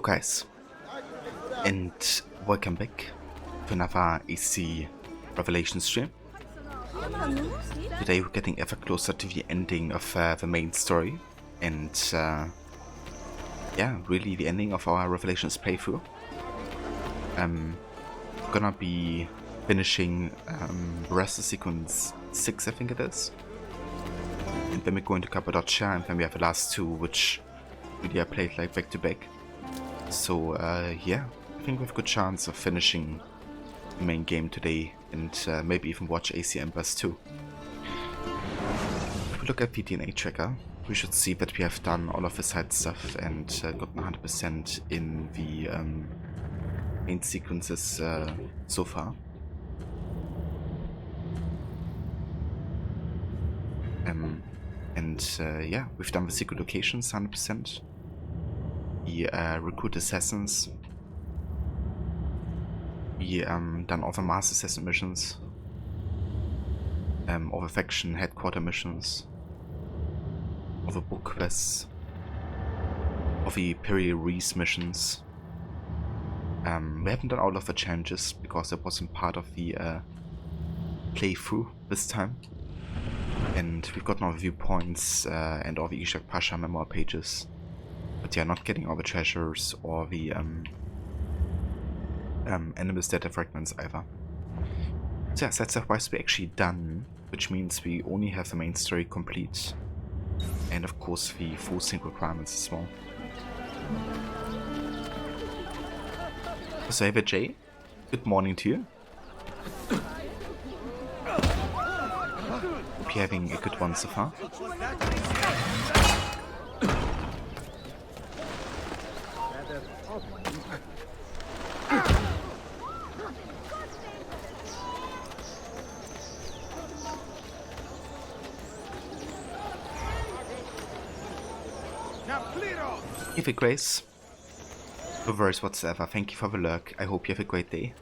Guys, and welcome back to another AC Revelation stream. Today we're getting ever closer to the ending of the main story, and yeah, really the ending of our Revelations playthrough. We're gonna be finishing the rest of sequence 6, I think it is, and then we're going to Cappadocia, and then we have the last two, which really I played like back to back. So yeah, I think we have a good chance of finishing the main game today, and maybe even watch AC Embers too. If we look at the DNA tracker, we should see that we have done all of the side stuff and gotten 100% in the main sequences so far. Yeah, we've done the secret locations 100%. We recruit assassins. We done all the mass assassin missions. All the faction headquarter missions. All the book quests. All the Imperial Reese missions. We haven't done all of the challenges because it wasn't part of the playthrough this time. And we've gotten all the viewpoints and all the Ishak Pasha memoir pages. But yeah, not getting all the treasures or the Animus data fragments either. So yeah, that's the quest we're actually done, which means we only have the main story complete. And of course the full sync requirements as well. So Ava J, good morning to you. Hope you're having a good one so far. Give it grace. No worries whatsoever. Thank you for the lurk. I hope you have a great day.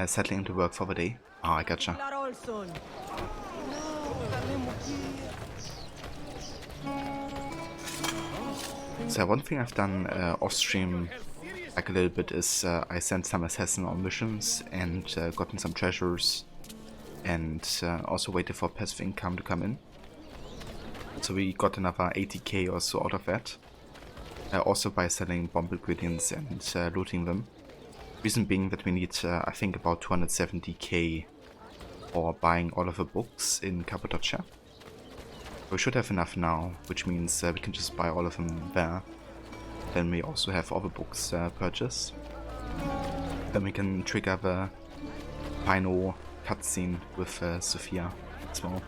Settling into work for the day. Oh, I gotcha. So one thing I've done off stream like a little bit is I sent some assassin on missions and gotten some treasures, and also waited for passive income to come in. So we got another 80k or so out of that. Also by selling bomb ingredients and looting them. Reason being that we need I think about 270k for buying all of the books in Cappadocia. We should have enough now, which means we can just buy all of them there. Then we also have all the books purchased. Then we can trigger the final cutscene with Sophia as well.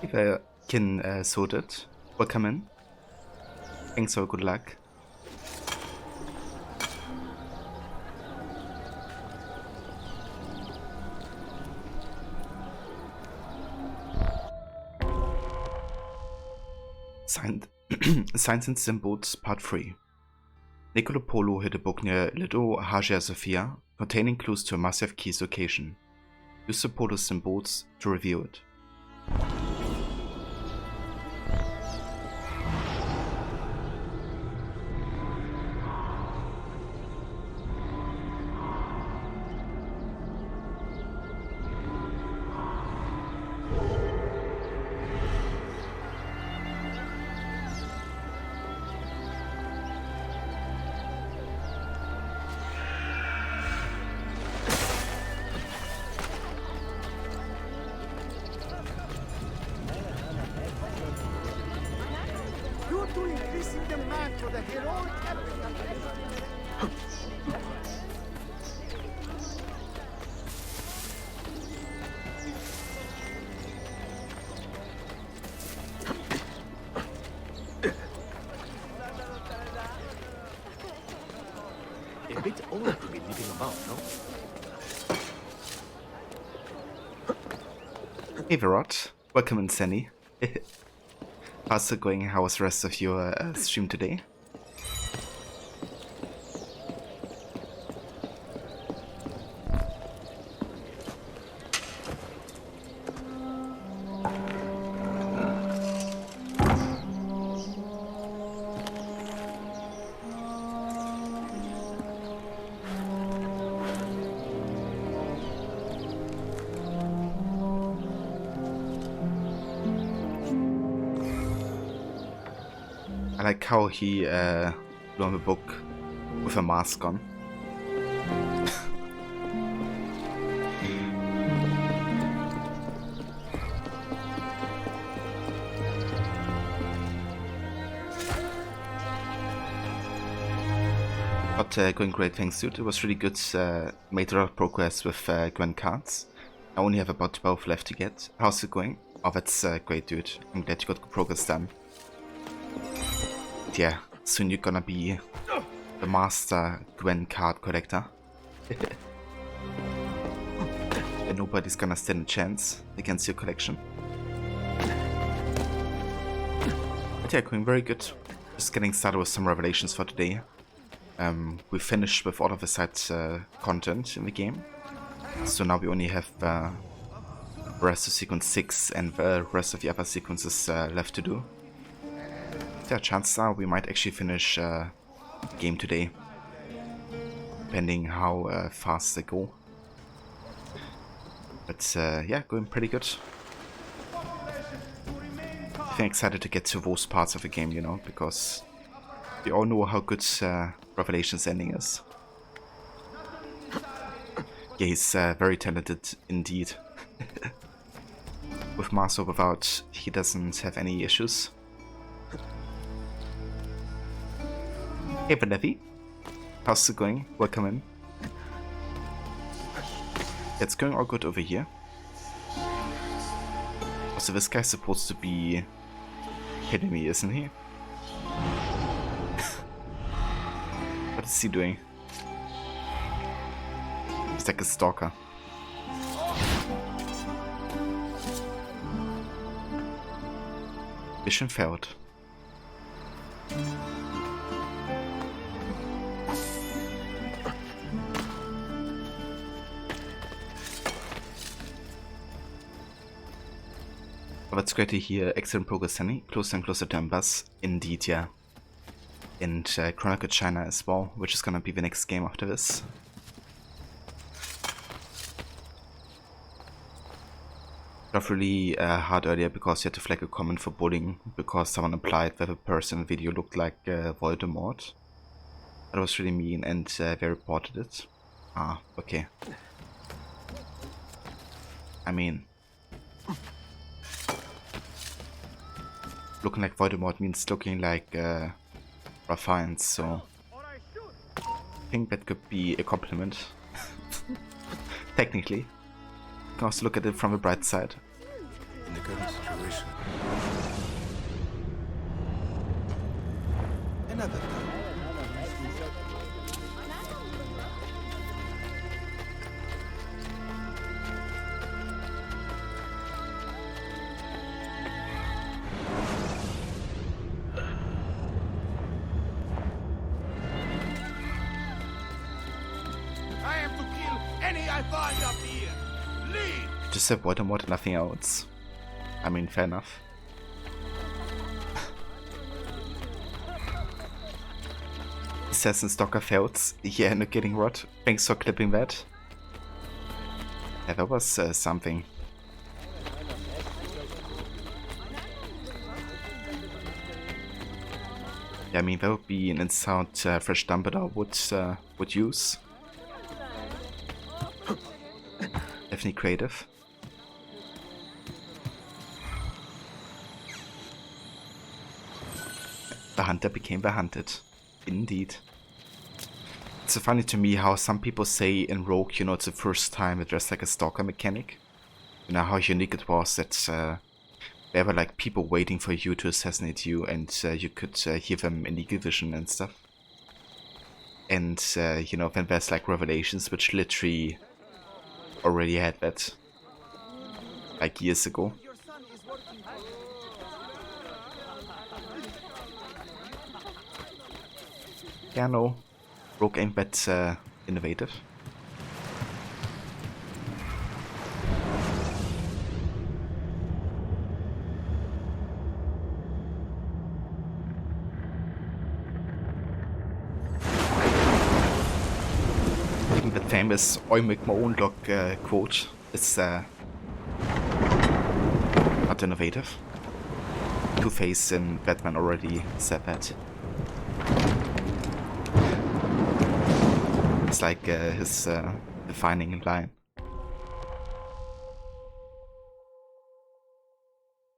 If I can sort it, welcome in. Thanks for good luck. Signs and Symbols Part 3. Niccolo Polo hid a book near Lido Hagia Sophia containing clues to a massive key's location. Use the Polo symbols to reveal it. due to increasing demand for the heroic A bit old to be living about, no? Hey Virot, welcome in Sunny. How's it going? How was the rest of your stream today? I like how he blew him a book with a mask on. But going great, thanks dude. It was really good. Made a lot of progress with Gwen cards. I only have about 12 left to get. How's it going? Oh, that's great, dude. I'm glad you got good progress done. Yeah, soon you're gonna be the master Gwen card collector. And nobody's gonna stand a chance against your collection. But yeah, going very good. Just getting started with some revelations for today. We finished with all of the side content in the game. So now we only have the rest of sequence 6 and the rest of the other sequences left to do. Yeah, chances are we might actually finish the game today, depending how fast they go. But yeah, going pretty good. I'm excited to get to those parts of the game, you know, because we all know how good Revelation's ending is. Yeah, he's very talented indeed. With Master or without, he doesn't have any issues. Hey Benevi, how's it going? Welcome in. It's going all good over here. Also, this guy's supposed to be hitting me, isn't he? What is he doing? He's like a stalker. Mission failed. But it's great to hear. Excellent progress, Sunny. Closer and closer to Ambas. Indeed, yeah. And Chronicle China as well, which is gonna be the next game after this. Got really hard earlier because you had to flag a comment for bullying because someone implied that the person in the video looked like Voldemort. That was really mean and they reported it. Ah, okay. I mean, looking like Voldemort means looking like Raphael, so I think that could be a compliment. Technically. You can also look at it from the bright side. In the current situation. Another time. I am to kill any I find up here. Lead! Just have Voldemort and nothing else. I mean, fair enough. Assassin Stalker fails. Yeah, no kidding, Rod. Thanks for clipping that. Yeah, that was something. Yeah, I mean, that would be an insult Fresh Dumbledore would use. Definitely creative. The hunter became the hunted. Indeed. It's so funny to me how some people say in Rogue, you know, it's the first time that there's like a stalker mechanic. You know, how unique it was that there were like people waiting for you to assassinate you, and you could hear them in eagle vision and stuff. And, you know, then there's like Revelations, which literally already had that like years ago. Yeah, no. Rogue ain't that innovative. Even the famous "I make my own luck" quote is not innovative. Two-Face in Batman already said that. It's like his defining line.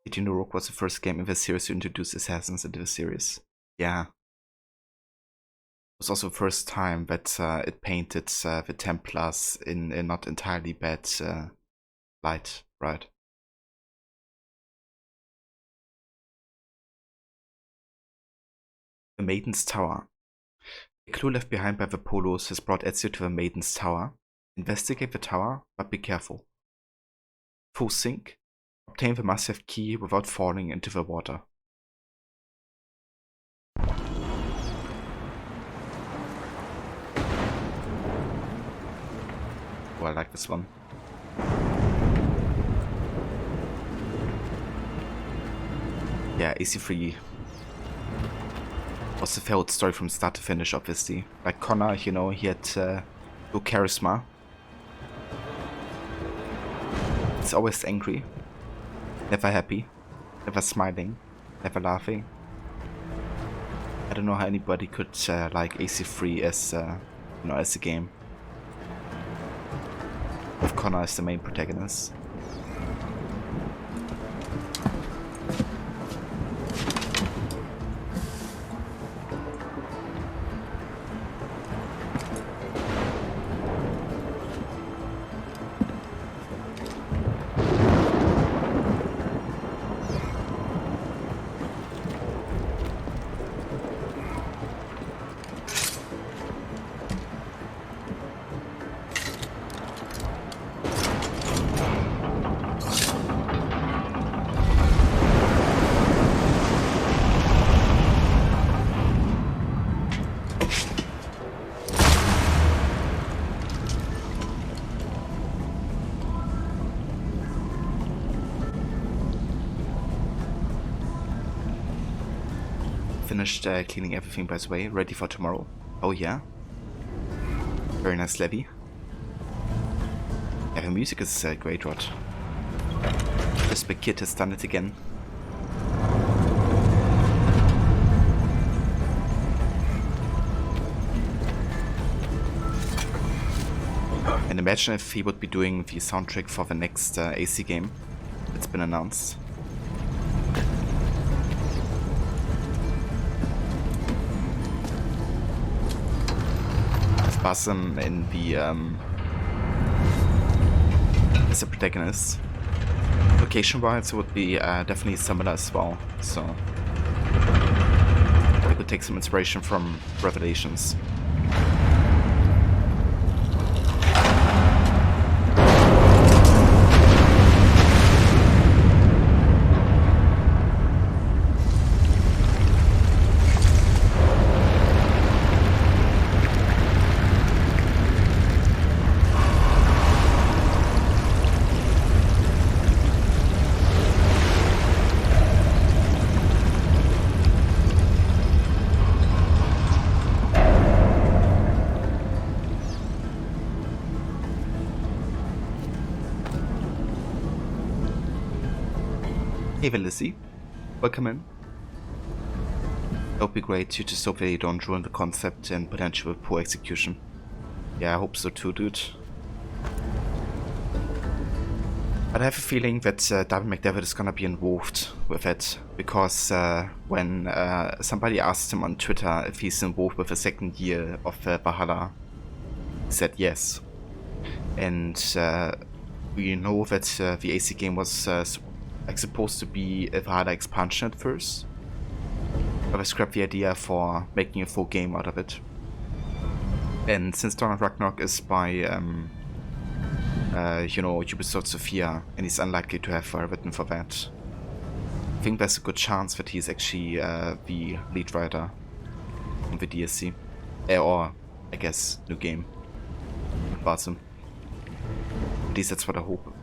Did you know Rogue was the first game in the series to introduce assassins into the series? Yeah. It was also the first time that it painted the Templars in a not entirely bad light, right? The Maiden's Tower. A clue left behind by the Polos has brought Ezio to the Maiden's Tower. Investigate the tower, but be careful. Full sink. Obtain the must-have key without falling into the water. Oh, I like this one. Yeah, AC3 was a failed story from start to finish, obviously. Like Connor, you know, he had no charisma. He's always angry, never happy, never smiling, never laughing. I don't know how anybody could like AC3 as, you know, as a game. With Connor as the main protagonist. Finished cleaning everything, by the way, ready for tomorrow. Oh yeah. Very nice levy. Yeah, the music is great, Rod. This big kid has done it again. And imagine if he would be doing the soundtrack for the next AC game that's been announced. Basim in the as a protagonist. Location-wise, it would be definitely similar as well. So we could take some inspiration from Revelations. Hey Velissy, welcome in. That would be great, you just hope they don't ruin the concept and potential poor execution. Yeah, I hope so too, dude. But I have a feeling that Darby McDevitt is gonna be involved with it, because when somebody asked him on Twitter if he's involved with the second year of Valhalla, he said yes. And we know that the AC game was like supposed to be a Valhalla expansion at first, but I scrapped the idea for making a full game out of it. And since Dawn of Ragnarok is by Ubisoft Sophia, and he's unlikely to have written for that, I think there's a good chance that he's actually the lead writer on the DLC. Or, I guess, new game. Awesome. At least that's what I hope.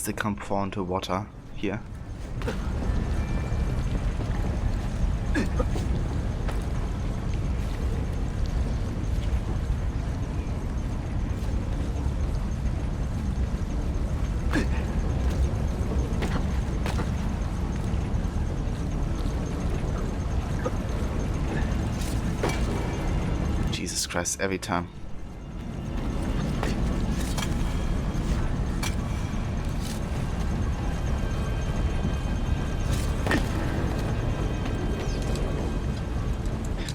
They can't fall into water here. Jesus Christ, every time.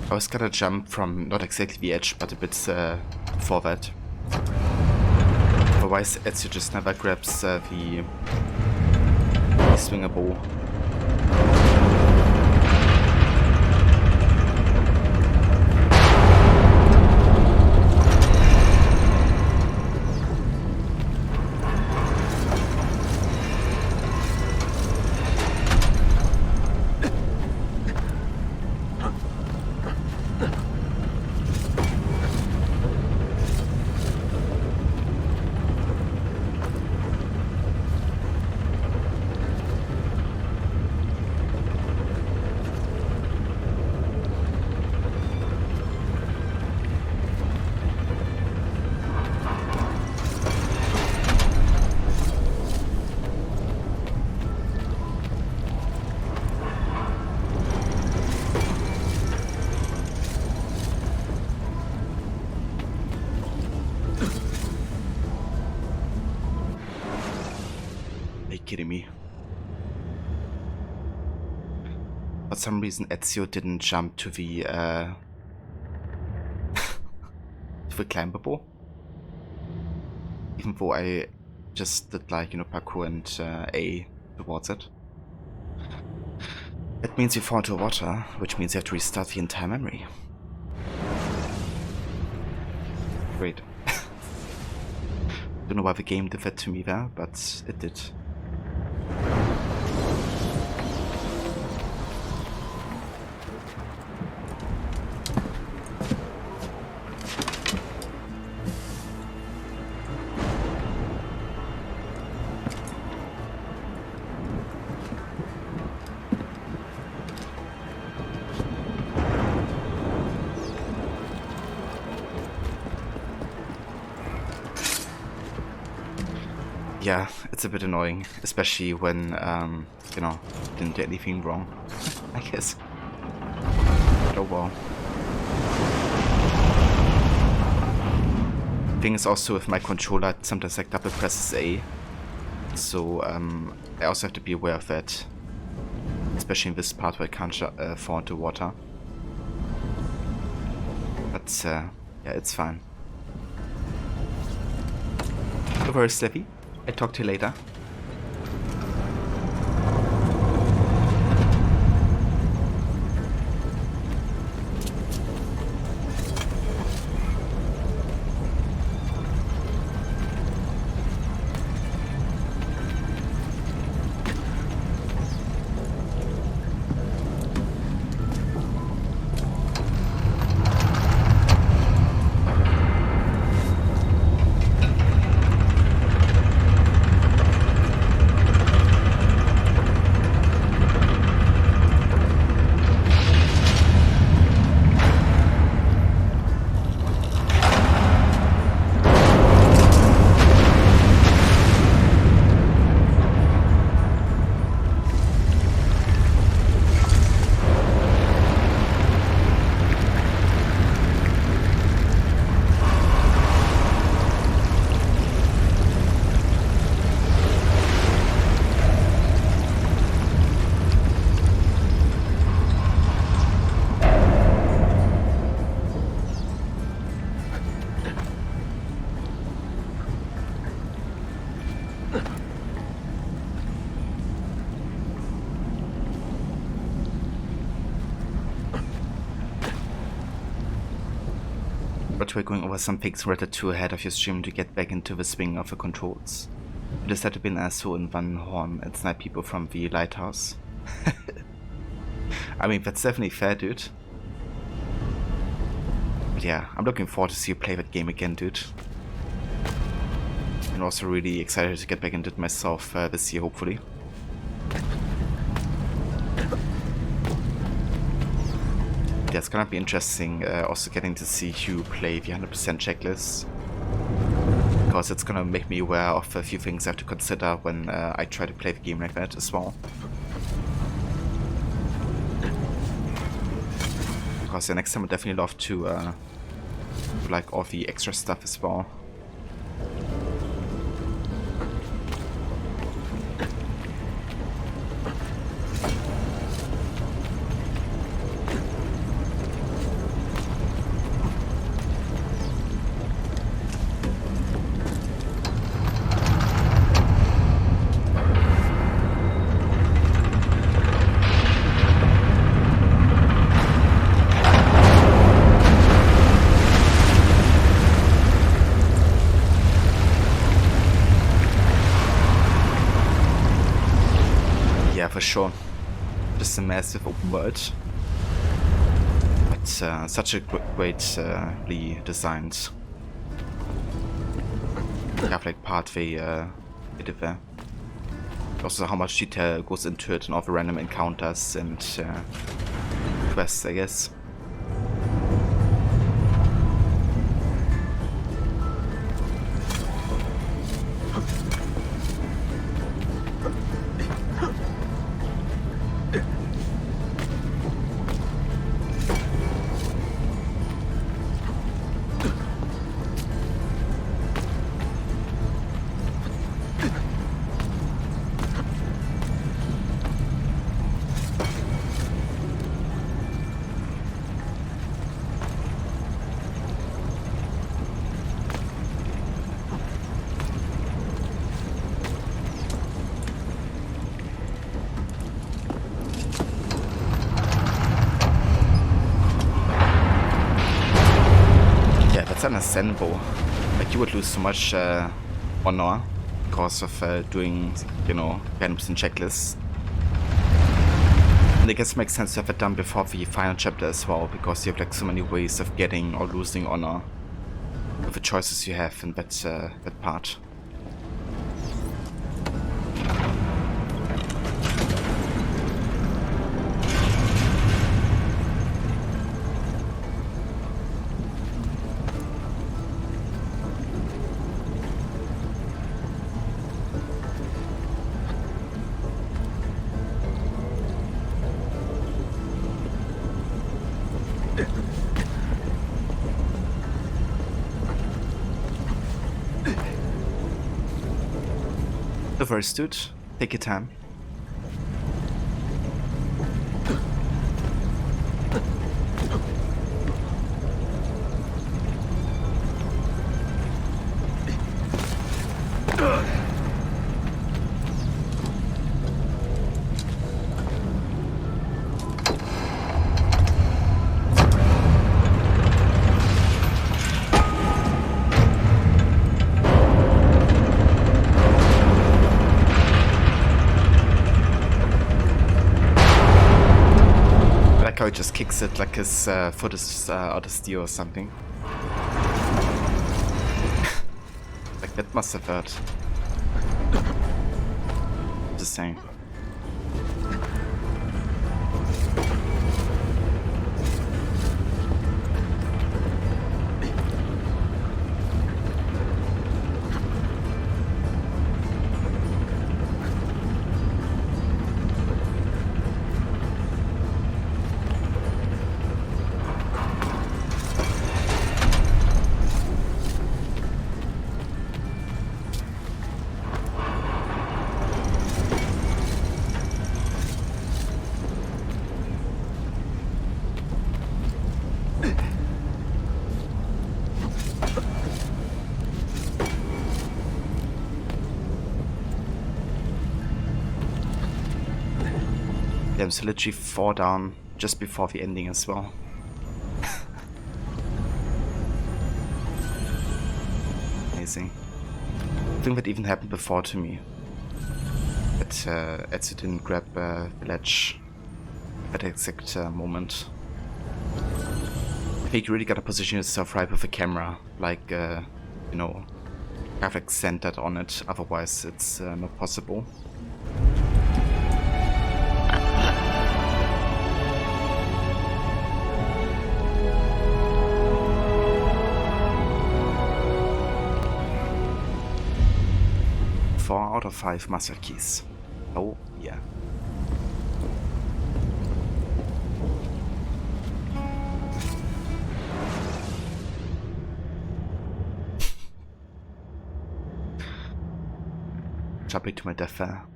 I was gonna jump from not exactly the edge, but a bit forward. Otherwise, Ezio just never grabs the swinger bow. kidding me? For some reason, Ezio didn't jump to the to the climbable. Even though I just did like, you know, parkour and A towards it. That means you fall into water, which means you have to restart the entire memory. Great. Don't know why the game did that to me there, but it did. Yeah, it's a bit annoying, especially when, you know, didn't do anything wrong, I guess. But oh well. Thing is also with my controller, sometimes like double presses A, so I also have to be aware of that, especially in this part where I can't fall into water. But yeah, it's fine. No worries, Sleppy. I'll talk to you later. But we're going over some things rated 2 ahead of your stream to get back into the swing of the controls. You just had to be an asshole in one horn and snipe people from the lighthouse. I mean, that's definitely fair, dude. But yeah, I'm looking forward to see you play that game again, dude. I'm also really excited to get back into it myself this year, hopefully. Yeah, it's gonna be interesting also getting to see you play the 100% checklist. Because it's gonna make me aware of a few things I have to consider when I try to play the game like that as well. Because the next time I'd definitely love to like all the extra stuff as well. For sure, just a massive open world, but such a greatly designed. You have like part they did there. Also, how much detail goes into it and all the random encounters and quests, I guess. it's understandable. Like, you would lose so much honor because of doing, you know, randoms and checklists. And I guess it makes sense to have it done before the final chapter as well, because you have like so many ways of getting or losing honor with the choices you have in that part. The first dude, take your time. How he just kicks it like his foot is out of steel or something. Like, that must have hurt. Just saying. Damn, so literally 4 down just before the ending as well. Amazing. I think that even happened before to me. But Ezio didn't grab the ledge at the exact moment. I think you really gotta position yourself right with the camera, like, you know, have like centered on it, otherwise it's not possible. Out of 5 master keys. Oh, yeah. Jumping to my death there.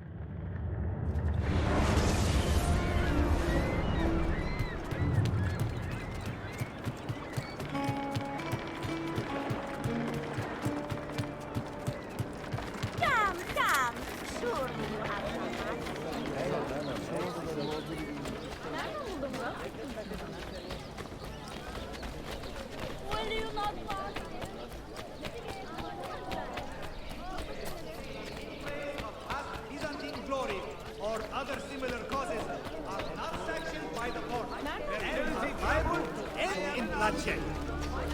Other similar causes are not sanctioned by the court. And liable to end in bloodshed.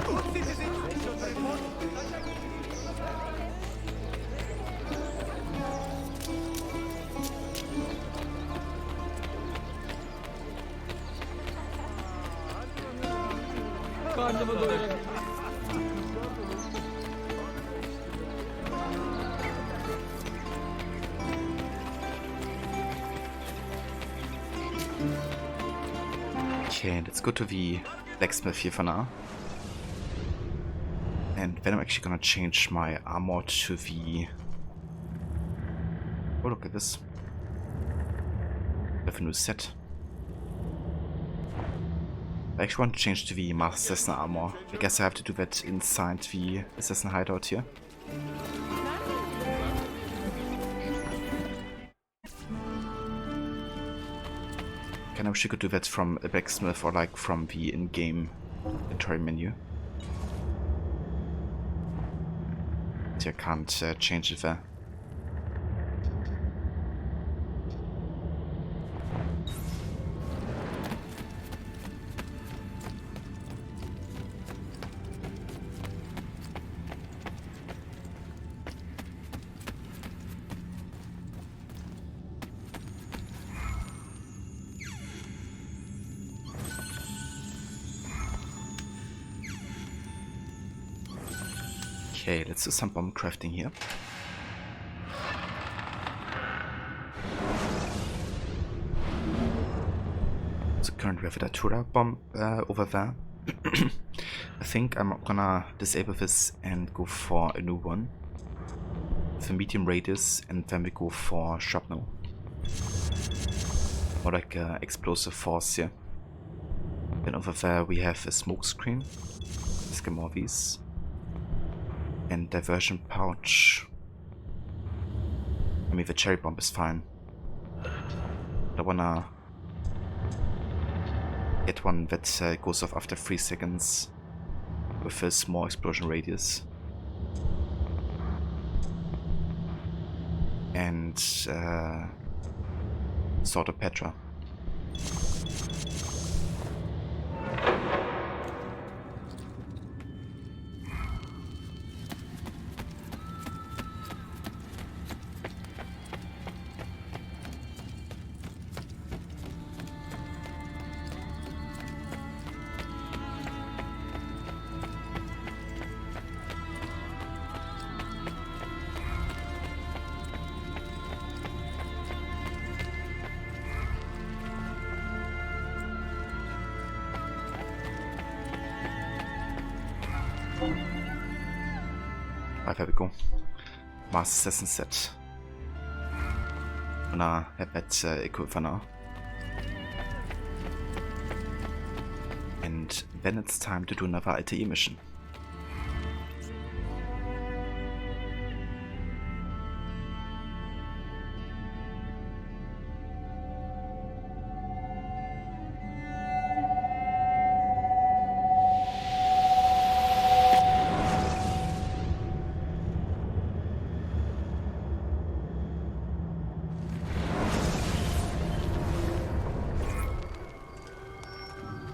Good citizens should report such actions. Okay, let's go to the blacksmith here for now. And then I'm actually gonna change my armor to the... Oh, look at this. I have a new set. I actually want to change to the Master Assassin armor. I guess I have to do that inside the Assassin hideout here. I wish you could do that from a blacksmith or like from the in-game inventory menu. but you can't change it there. Okay, let's do some bomb crafting here. So currently we have a Datura bomb over there. I think I'm gonna disable this and go for a new one with a medium radius, and then we go for shrapnel. More like explosive force here. Then over there we have a smoke screen. Let's get more of these. And diversion pouch. I mean, the cherry bomb is fine. I wanna get one that goes off after 3 seconds with a small explosion radius. And Sword of Petra. Right, there we go. Master Assassin set. Gonna have that equipped for now. And then it's time to do another LTE mission.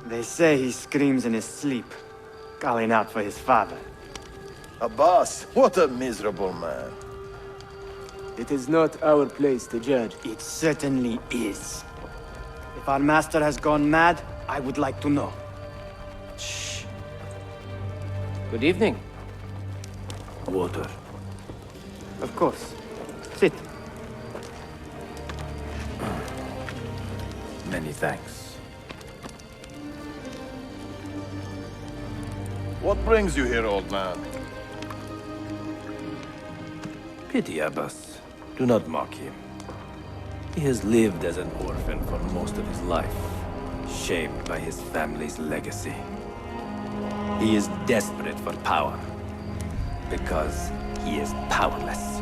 They say he screams in his sleep, calling out for his father. Abbas, what a miserable man. It is not our place to judge. It certainly is. If our master has gone mad, I would like to know. Shh. Good evening. Water. Of course. Sit. Many thanks. What brings you here, old man? Pity Abbas. Do not mock him. He has lived as an orphan for most of his life, shaped by his family's legacy. He is desperate for power, because he is powerless.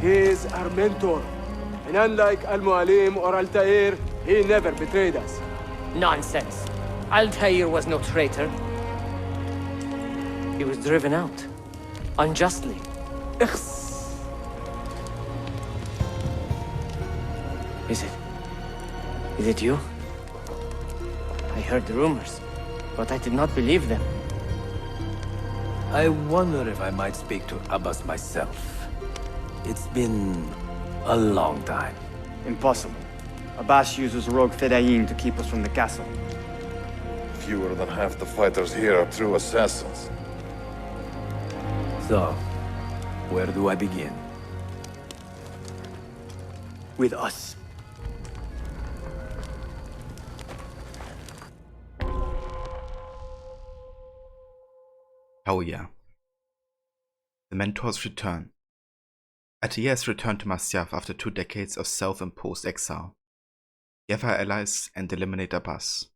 He is our mentor. And unlike Al-Mualim or Altair, he never betrayed us. Nonsense. Altair was no traitor. He was driven out. Unjustly. Ikhs. Is it you? I heard the rumors, but I did not believe them. I wonder if I might speak to Abbas myself. It's been a long time. Impossible. Abbas uses rogue Fedayeen to keep us from the castle. Fewer than half the fighters here are true assassins. So, where do I begin? With us. Oh yeah. The mentors return. Altair has returned to Masyaf after 2 decades of self-imposed exile. Gather allies and eliminate Abbas.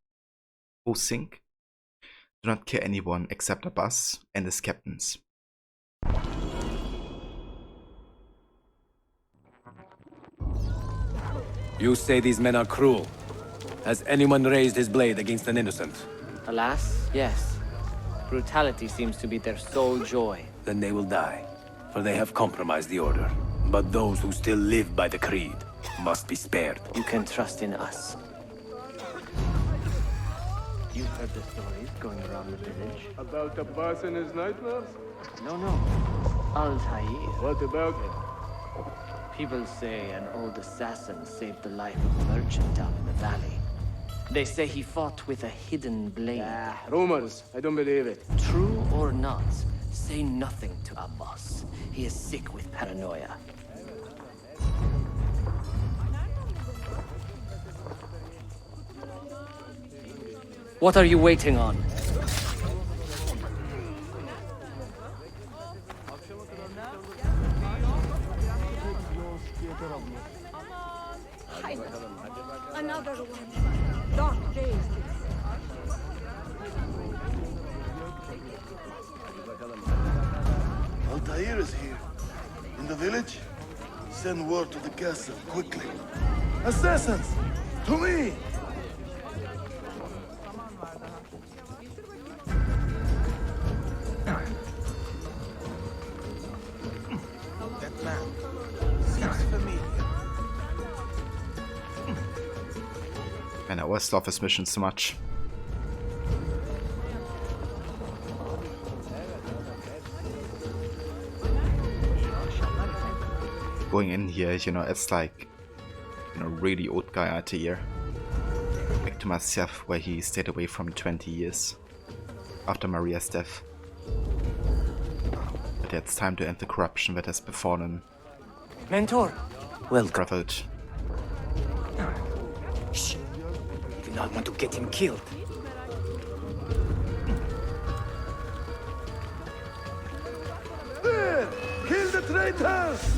Who think? Do not kill anyone except Abbas and his captains. You say these men are cruel. Has anyone raised his blade against an innocent? Alas, yes. Brutality seems to be their sole joy. Then they will die, for they have compromised the Order. But those who still live by the Creed must be spared. You can trust in us. You've heard the stories going around the village? About the boss and his nightmares? No. Altair. What about him? People say an old assassin saved the life of a merchant down in the valley. They say he fought with a hidden blade. Rumors. I don't believe it. True or not, say nothing to Abbas. He is sick with paranoia. What are you waiting on? Another one. Dark days. Altair is here. In the village? Send word to the castle, quickly. Assassins! To me! That man seems familiar. Man, I always love this mission so much. Going in here, you know, it's like, you know, really old guy Altair. Back to myself where he stayed away from 20 years after Maria's death. But it's time to end the corruption that has befallen Mentor! Welcome. Brotherhood. Shh. Do not want to get him killed. There! Kill the traitors!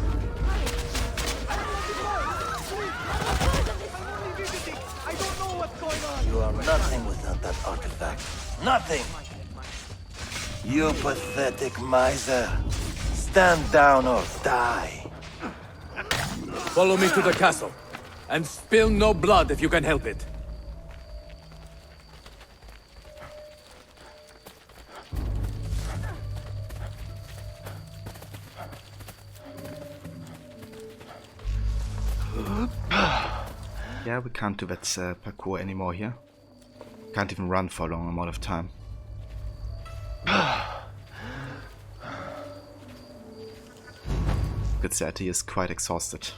I don't know what's going on. You are nothing without that artifact. Nothing! You pathetic miser. Stand down or die. Follow me to the castle, and spill no blood if you can help it. Yeah, we can't do that parkour anymore here. Can't even run for a long amount of time. Good say he is quite exhausted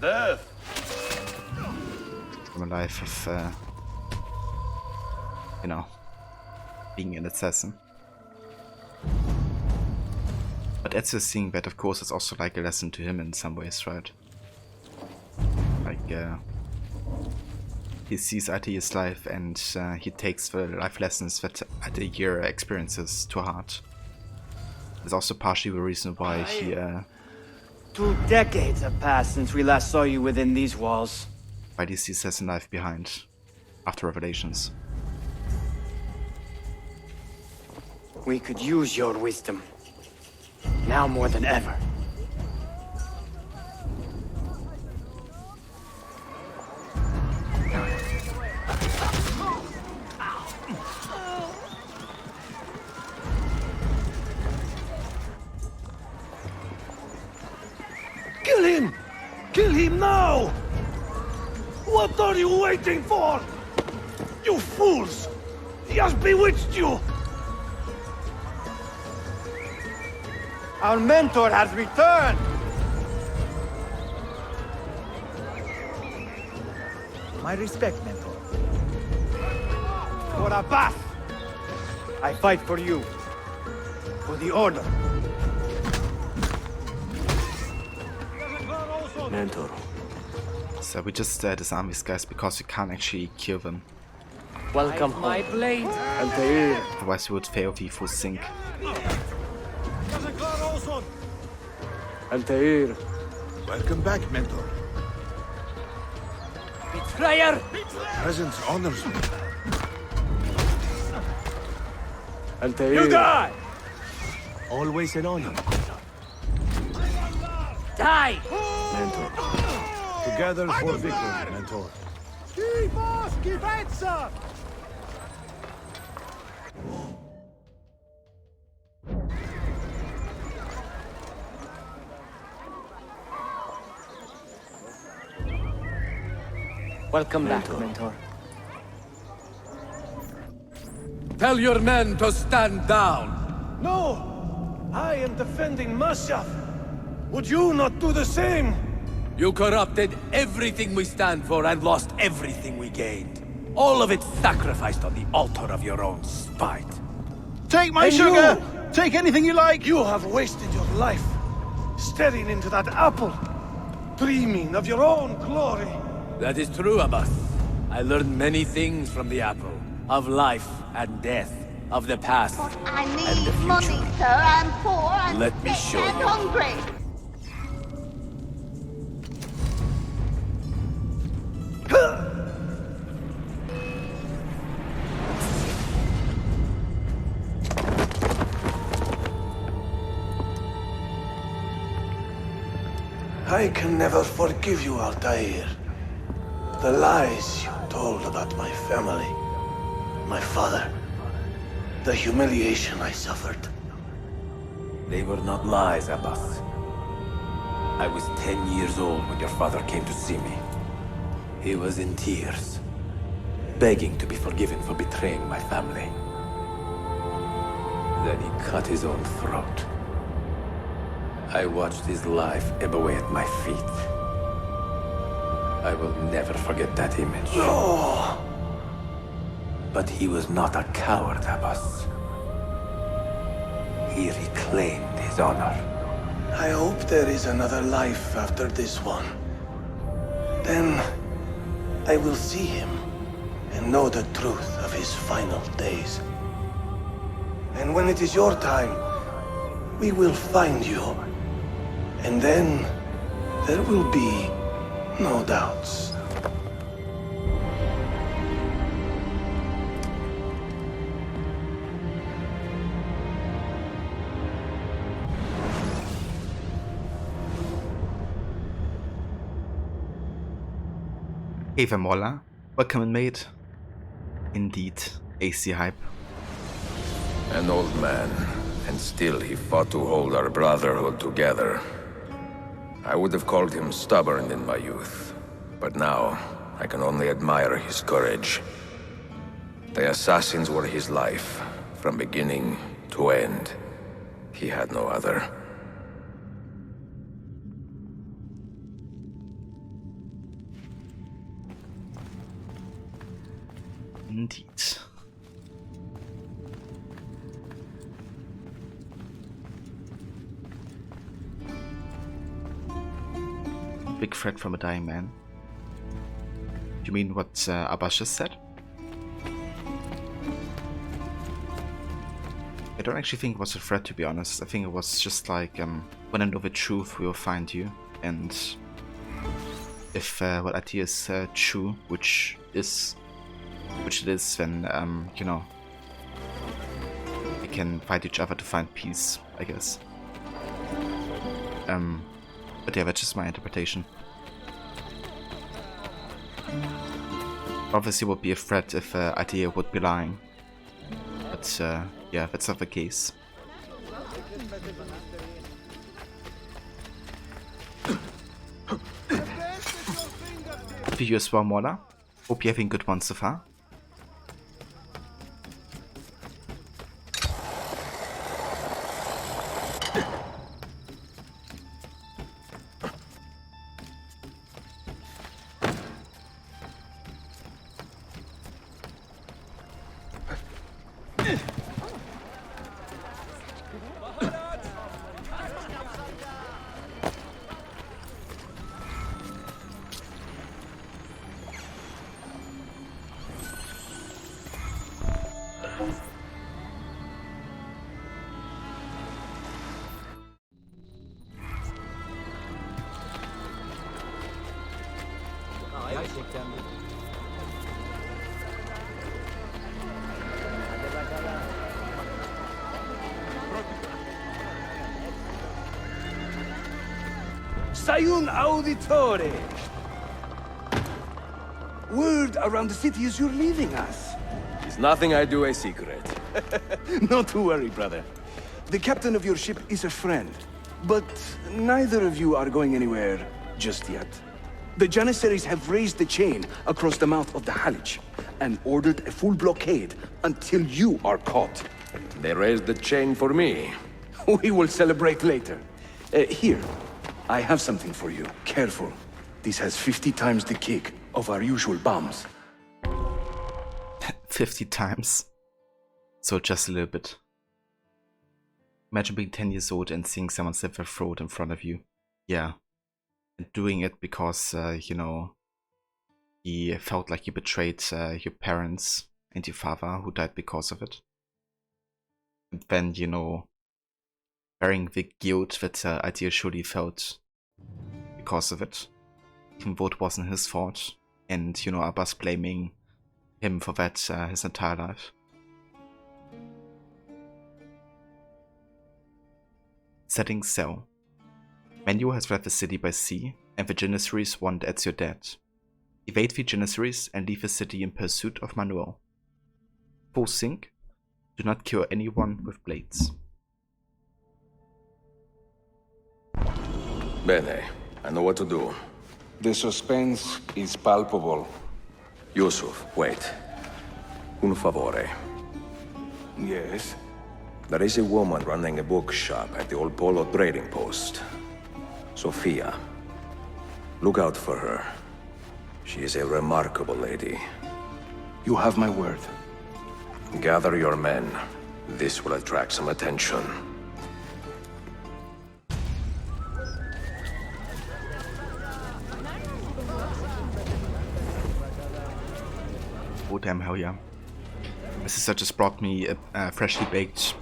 Death! from a life of, you know, being an assassin. But Ezio's seeing that, of course, is also like a lesson to him in some ways, right? Like, he sees Altair's life and he takes the life lessons that Altair experiences to heart. It's also partially the reason why he, 2 decades have passed since we last saw you within these walls. why he sees assassin life behind after Revelations. We could use your wisdom. Now more than ever. Kill him! Kill him now! What are you waiting for? You fools! He has bewitched you! Our mentor has returned! My respect, Mentor. For Abbas! I fight for you. For the Order. Mentor. So we just disarm these guys because we can't actually kill them. Welcome home. My blade! Altair. Otherwise we would fail the full sync. Altair. Welcome back, Mentor. Betrayer! Presence honors me. Altair. You die! Always an honor. Die! Mentor. Together for victory, Mentor. Welcome back, Mentor. Tell your men to stand down! No! I am defending Mashaf! Would you not do the same? You corrupted everything we stand for and lost everything we gained. All of it sacrificed on the altar of your own spite. Take my sugar! Take anything you like! You have wasted your life, staring into that apple, dreaming of your own glory. That is true, Abbas. I learned many things from the apple. Of life and death. Of the past I and need the future. money, sir. I'm poor and Let me sick show and you. hungry. I can never forgive you, Altair. The lies you told about my family, my father, the humiliation I suffered. They were not lies, Abbas. I was 10 years old when your father came to see me. He was in tears, begging to be forgiven for betraying my family. Then he cut his own throat. I watched his life ebb away at my feet. I will never forget that image. No! But he was not a coward, Abbas. He reclaimed his honor. I hope there is another life after this one. Then I will see him and know the truth of his final days. And when it is your time, we will find you. And then there will be no doubts. Eva Moller, welcome in mate. Indeed, AC hype. An old man, and still he fought to hold our brotherhood together. I would have called him stubborn in my youth, but now I can only admire his courage. The assassins were his life, from beginning to end. He had no other. Indeed. Big threat from a dying man. You mean what Abbas just said? I don't actually think it was a threat, to be honest. I think it was just like, when I know the truth, we will find you. And if what I hear is true, which it is, then, you know, we can fight each other to find peace, I guess. But yeah, that's just my interpretation. Obviously, it would be a threat if Atia would be lying. But yeah, that's not the case. For you as well, Mola. Hope you're having good ones so far. Sayun Auditore! Word around the city is you're leaving us. It's nothing I do a secret. Not to worry, brother. The captain of your ship is a friend, but neither of you are going anywhere just yet. The Janissaries have raised the chain across the mouth of the Halij and ordered a full blockade until you are caught. They raised the chain for me. We will celebrate later. Here, I have something for you. Careful. This has 50 times the kick of our usual bombs. 50 times. So just a little bit. Imagine being 10 years old and seeing someone slit their throat in front of you. Yeah. And doing it because, you know, he felt like you betrayed your parents and your father who died because of it. And then, you know, bearing the guilt that Idea surely felt because of it. Even though it wasn't his fault. And, you know, Abbas blaming him for that his entire life. Setting sail. Manu has fled the city by sea, and the Janissaries want Ezio dead. Evade the Janissaries and leave the city in pursuit of Manuel. Full sync. Do not kill anyone with blades. Bene, I know what to do. The suspense is palpable. Yusuf, wait. Un favore. Yes? There is a woman running a bookshop at the old Polo trading post. Sofia. Look out for her. She is a remarkable lady. You have my word. Gather your men. This will attract some attention. Oh damn, hell yeah. My sister just brought me a freshly baked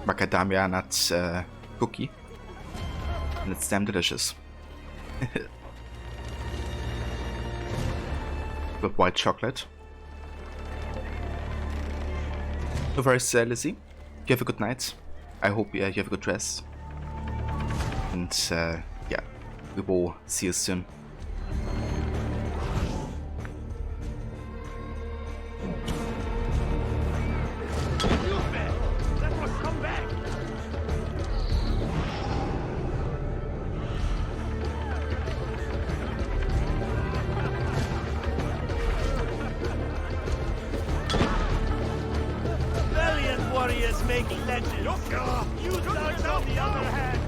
macadamia nut cookie. And it's damn delicious. With white chocolate. So very Lizzie. You have a good night. I hope you have a good rest. And yeah, we will see you soon. Valiant warriors make legends. You dogs, on the other hand,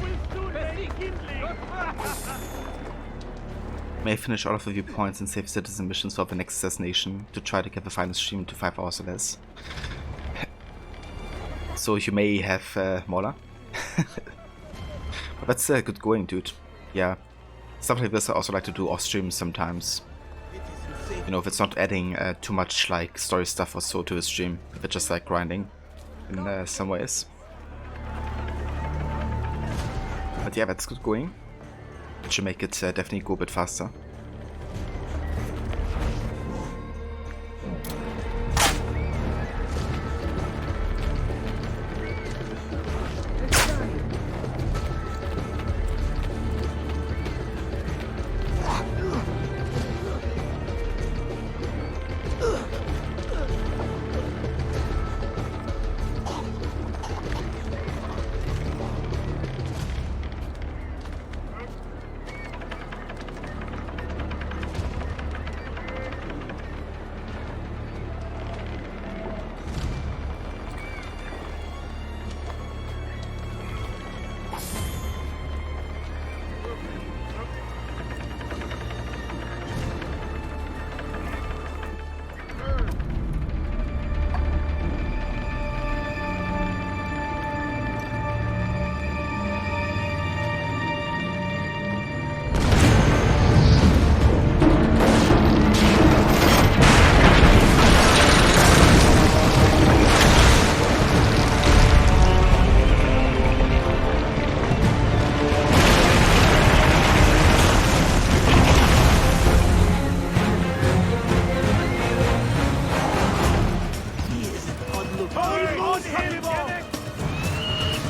will soon make kindling. May I finish all of the viewpoints and save citizen missions for the next assassination to try to get the final stream to 5 hours or less. So you may have Mola. But that's good going, dude. Yeah. Stuff like this I also like to do off stream sometimes. You know, if it's not adding too much like story stuff or so to the stream, if it's just like grinding in some ways. But yeah, that's good going. It should make it definitely go a bit faster.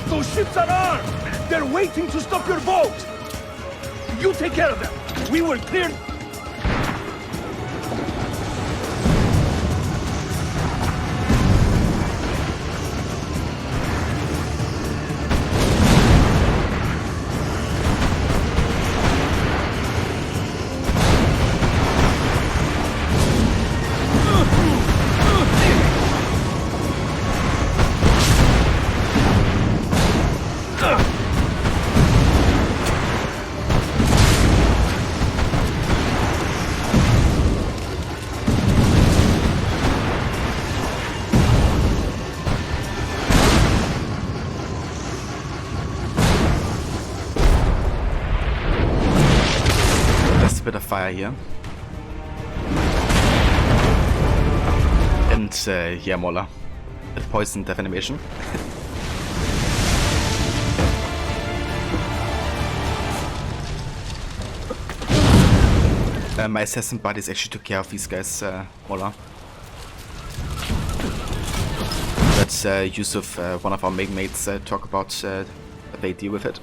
Those ships are armed! They're waiting to stop your boat! You take care of them! We will clear... fire here. And yeah, Mola. It poisoned death animation. My assassin buddies actually took care of these guys, Mola. Let's Yusuf, one of our main mates, talk about how they deal with it.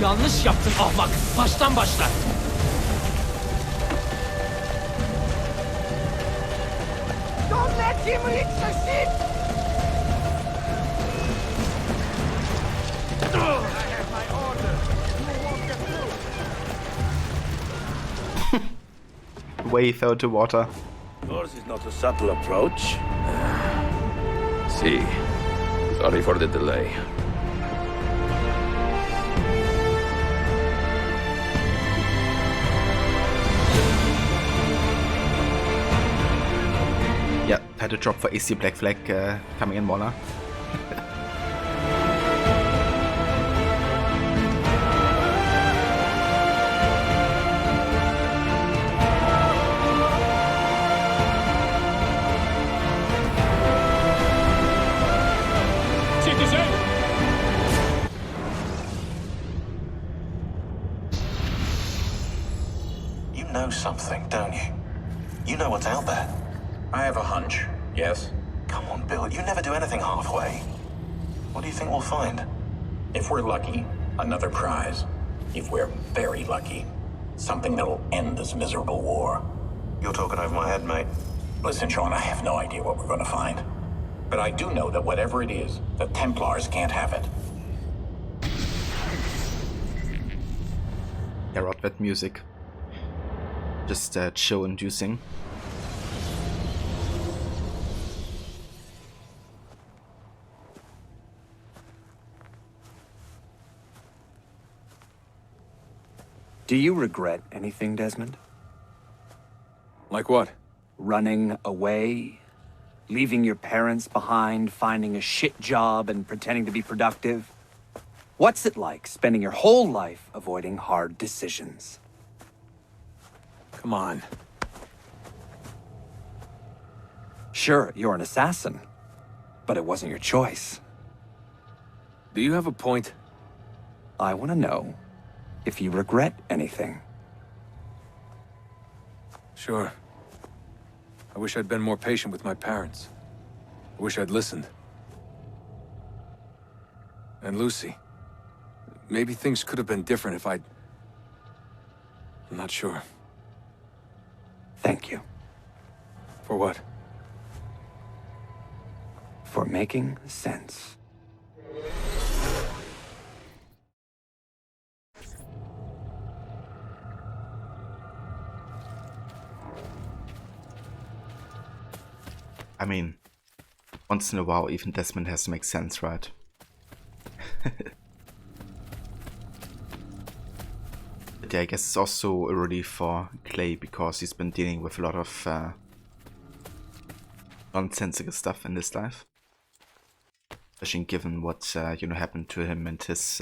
Yanlış yaptın ahmak. Baştan başla. Don't let him reach the ship! I have my orders. You won't get through. Way fell to water. Yours is not a subtle approach. See. Sorry for the delay. Yeah, had a drop for AC Black Flag coming in, Mola. You know something, don't you? You know what's out there. I have a hunch, yes? Come on, Bill, you never do anything halfway. What do you think we'll find? If we're lucky, another prize. If we're very lucky, something that'll end this miserable war. You're talking over my head, mate. Listen, Sean, I have no idea what we're gonna find. But I do know that whatever it is, the Templars can't have it. Yeah, Rodvet music. Just chill-inducing. Do you regret anything, Desmond? Like what? Running away? Leaving your parents behind, finding a shit job and pretending to be productive? What's it like spending your whole life avoiding hard decisions? Come on. Sure, you're an assassin, but it wasn't your choice. Do you have a point? I want to know if you regret anything. Sure. I wish I'd been more patient with my parents. I wish I'd listened. And Lucy. Maybe things could have been different if I'd... I'm not sure. Thank you. For what? For making sense. I mean, once in a while even Desmond has to make sense, right? But yeah, I guess it's also a relief for Clay because he's been dealing with a lot of nonsensical stuff in his life. Especially given what, you know, happened to him and his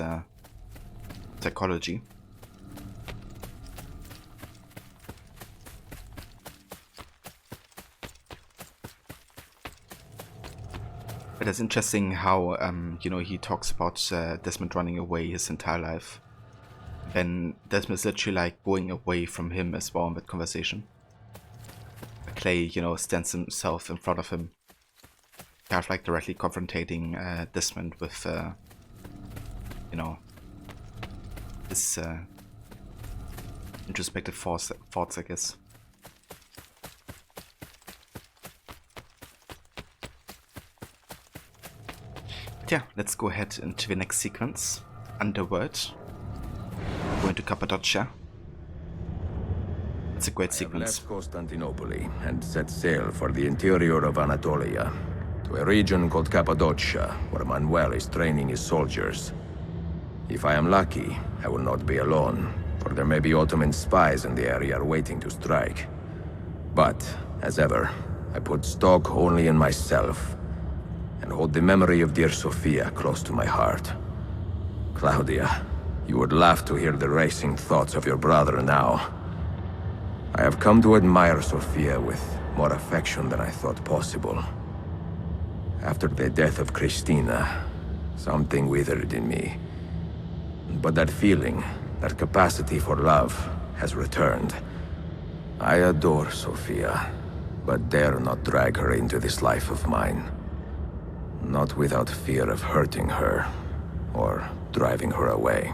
psychology. But it's interesting how, you know, he talks about Desmond running away his entire life. Then Desmond is literally like going away from him as well in that conversation. Clay, you know, stands himself in front of him. Kind of like directly confronting Desmond with, you know, his introspective thoughts, I guess. But yeah, let's go ahead into the next sequence. Underworld. Going to Cappadocia. great I have sequence. left Constantinople and set sail for the interior of Anatolia, to a region called Cappadocia, where Manuel is training his soldiers. If I am lucky, I will not be alone, for there may be Ottoman spies in the area waiting to strike. But, as ever, I put stock only in myself, and hold the memory of dear Sophia close to my heart. Claudia, you would laugh to hear the racing thoughts of your brother now. I have come to admire Sophia with more affection than I thought possible. After the death of Christina, something withered in me. But that feeling, that capacity for love, has returned. I adore Sophia, but dare not drag her into this life of mine. Not without fear of hurting her, or driving her away.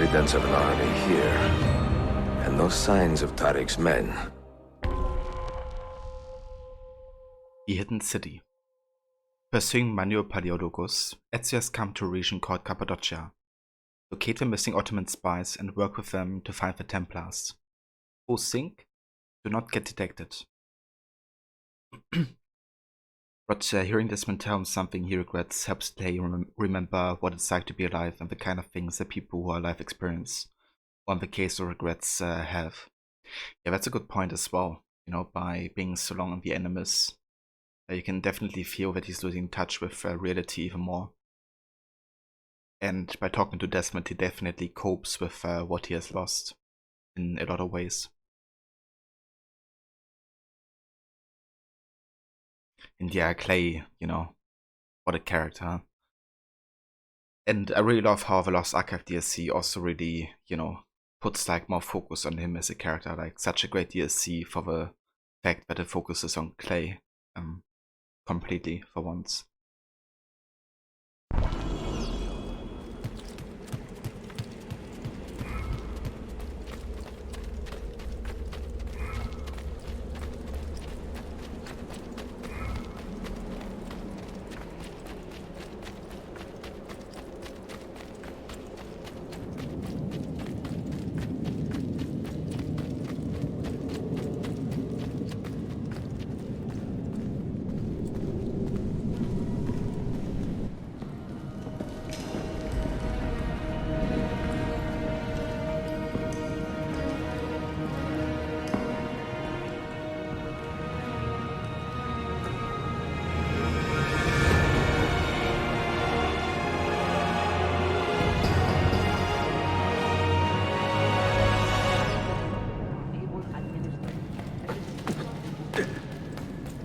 Evidence of an army here, and no signs of Tariq's men. The Hidden City. Pursuing Manuel Palaeologus, Ezio has come to a region called Cappadocia. Locate the missing Ottoman spies and work with them to find the Templars. Full sync, do not get detected. But hearing Desmond tell him something he regrets helps Clay remember what it's like to be alive and the kind of things that people who are alive experience, or in the case of regrets, have. Yeah, that's a good point as well. You know, by being so long in the Animus, you can definitely feel that he's losing touch with reality even more. And by talking to Desmond, he definitely copes with what he has lost in a lot of ways. And yeah, Clay, you know, what a character. And I really love how the Lost Archive DLC also really, you know, puts like more focus on him as a character. Like such a great DLC for the fact that it focuses on Clay completely for once.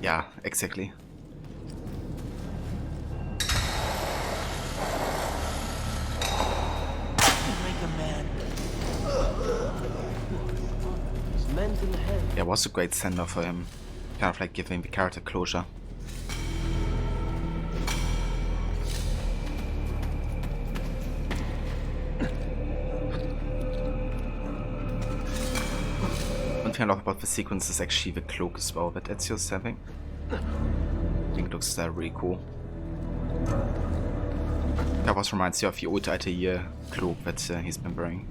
Yeah, exactly. Yeah, it was a great send-off for him. Kind of like giving the character closure. One thing I love about the sequence is actually the cloak as well that Ezio's having. I think it looks really cool. That was reminds you of the old Altair cloak that he's been wearing.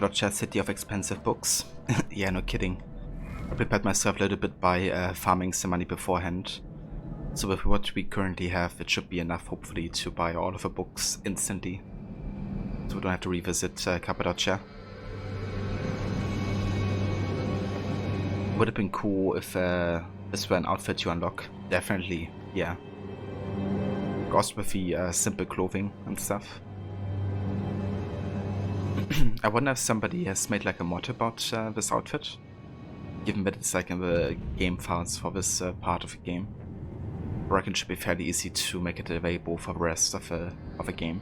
Cappadocia, city of expensive books. Yeah, no kidding. I prepared myself a little bit by farming some money beforehand. So with what we currently have, it should be enough, hopefully, to buy all of the books instantly. So we don't have to revisit Cappadocia. Would have been cool if this were an outfit you unlock. Definitely, yeah. Also with the simple clothing and stuff. I wonder if somebody has made like a mod about this outfit, given that it's like in the game files for this part of the game. I reckon it should be fairly easy to make it available for the rest of the game.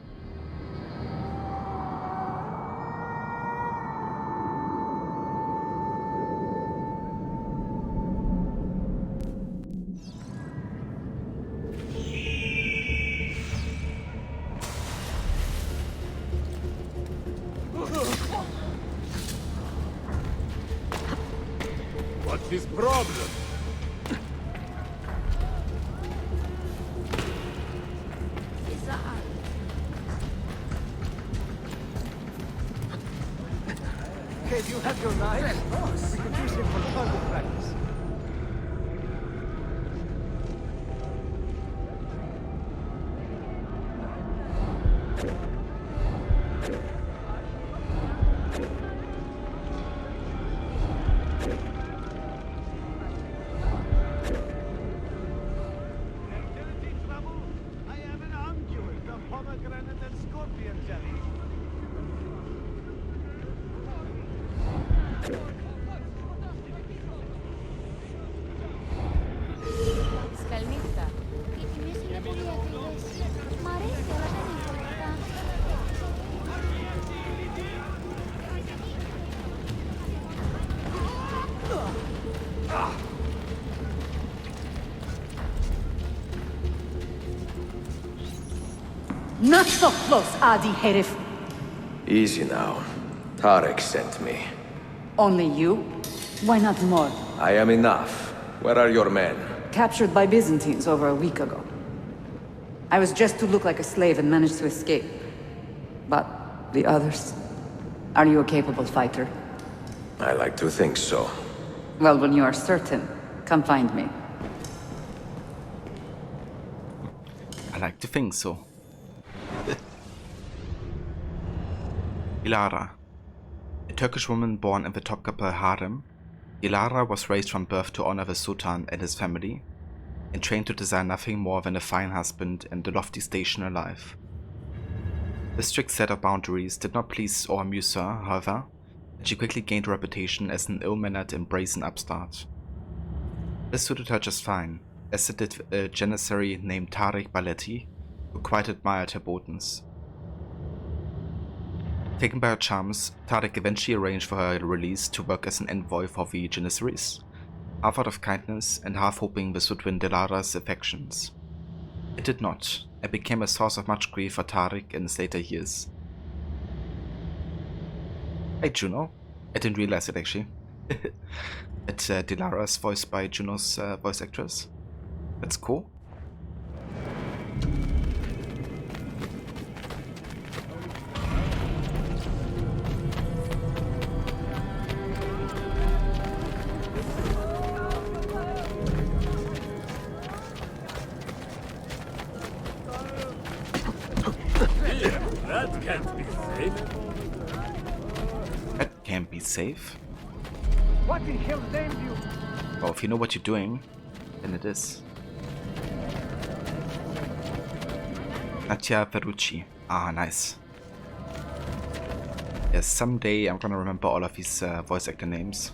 What's his problem? Okay, do you have your knife? We could use him for target practice. I have an unguent, the pomegranate and scorpion jelly. Καληνύχτα. Οι τιμές είναι πολύ ακριβές. Μ' αρέσει, αλλά δεν είναι χωρικά. Not so close, Adi herif. Easy now. Tarek sent me. Only you? Why not more? I am enough. Where are your men? Captured by Byzantines over a week ago. I was just to look like a slave and managed to escape. But the others? Are you a capable fighter? I like to think so. Well, when you are certain, come find me. I like to think so. Ilara. A Turkish woman born in the Topkapi harem, Ilara was raised from birth to honor the Sultan and his family, and trained to desire nothing more than a fine husband and a lofty station in life. The strict set of boundaries did not please or amuse her, however, and she quickly gained a reputation as an ill-mannered and brazen upstart. This suited her just fine, as it did a janissary named Tariq Baletti, who quite admired her boldness. Taken by her charms, Tariq eventually arranged for her release to work as an envoy for the Janissaries, half out of kindness and half hoping this would win Delara's affections. It did not, and became a source of much grief for Tariq in his later years. Hey Juno, I didn't realize it actually. That Delara is voiced by Juno's voice actress. That's cool. That can't be safe. That can't be safe. What in hell named you? Well, if you know what you're doing, then it is. Natia Ferrucci. Ah, nice. Yes, someday I'm gonna remember all of these voice actor names.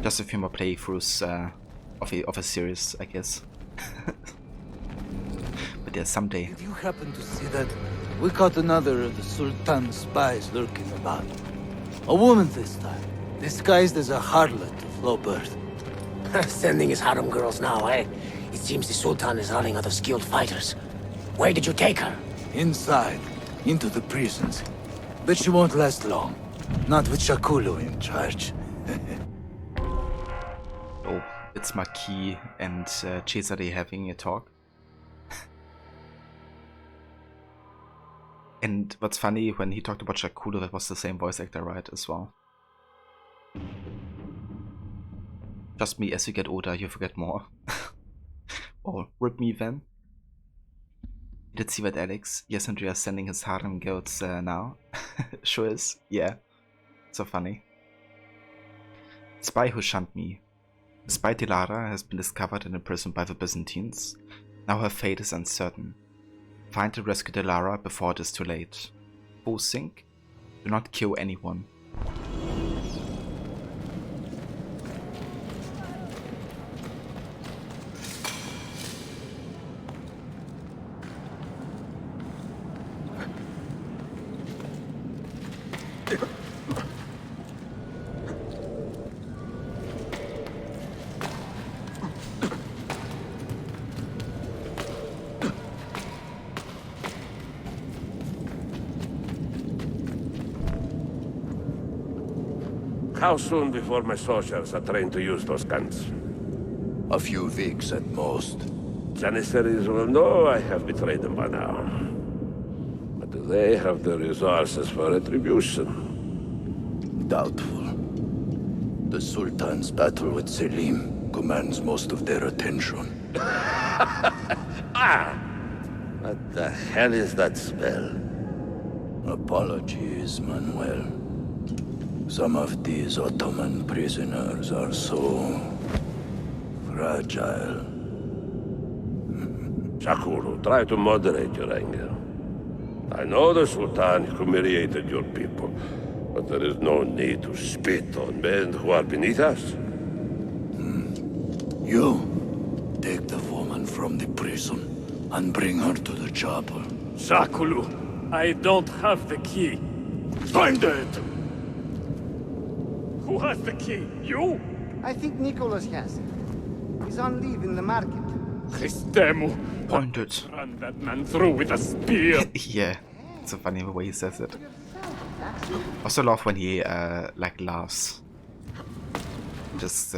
Just a few more playthroughs of a series, I guess. But yeah, someday. Did you happen to see that? We caught another of the Sultan's spies lurking about. A woman this time, disguised as a harlot of low birth. Sending his harem girls now, eh? It seems the Sultan is running out of skilled fighters. Where did you take her? Inside, into the prisons. But she won't last long. Not with Shakulu in charge. Oh, it's Marquis and Cesare having a talk. And what's funny, when he talked about Shakulu, that was the same voice actor, right, as well. Just me, as you get older, you forget more. Oh, rip me then. You did see that, Alex? Yes, Andrea is sending his harem girls now. Sure is. Yeah. So funny. Spy who shunned me. The spy Dilara has been discovered in a prison by the Byzantines. Now her fate is uncertain. Find and rescue Dilara before it is too late. Full sync? Do not kill anyone. How soon before my soldiers are trained to use those guns? A few weeks at most. Janissaries will know I have betrayed them by now. But do they have the resources for retribution? Doubtful. The Sultan's battle with Selim commands most of their attention. What the hell is that smell? Apologies, Manuel. Some of these Ottoman prisoners are so fragile. Shakuru, try to moderate your anger. I know the Sultan humiliated your people, but there is no need to spit on men who are beneath us. You, take the woman from the prison and bring her to the chapel. Shakulu, I don't have the key. Find it! Who has the key? You? I think Nicholas has it. He's on leave in the market. Christemu. Pointed. Run that man through with a spear. Yeah, it's so funny the way he says it. Also love when he like laughs. Just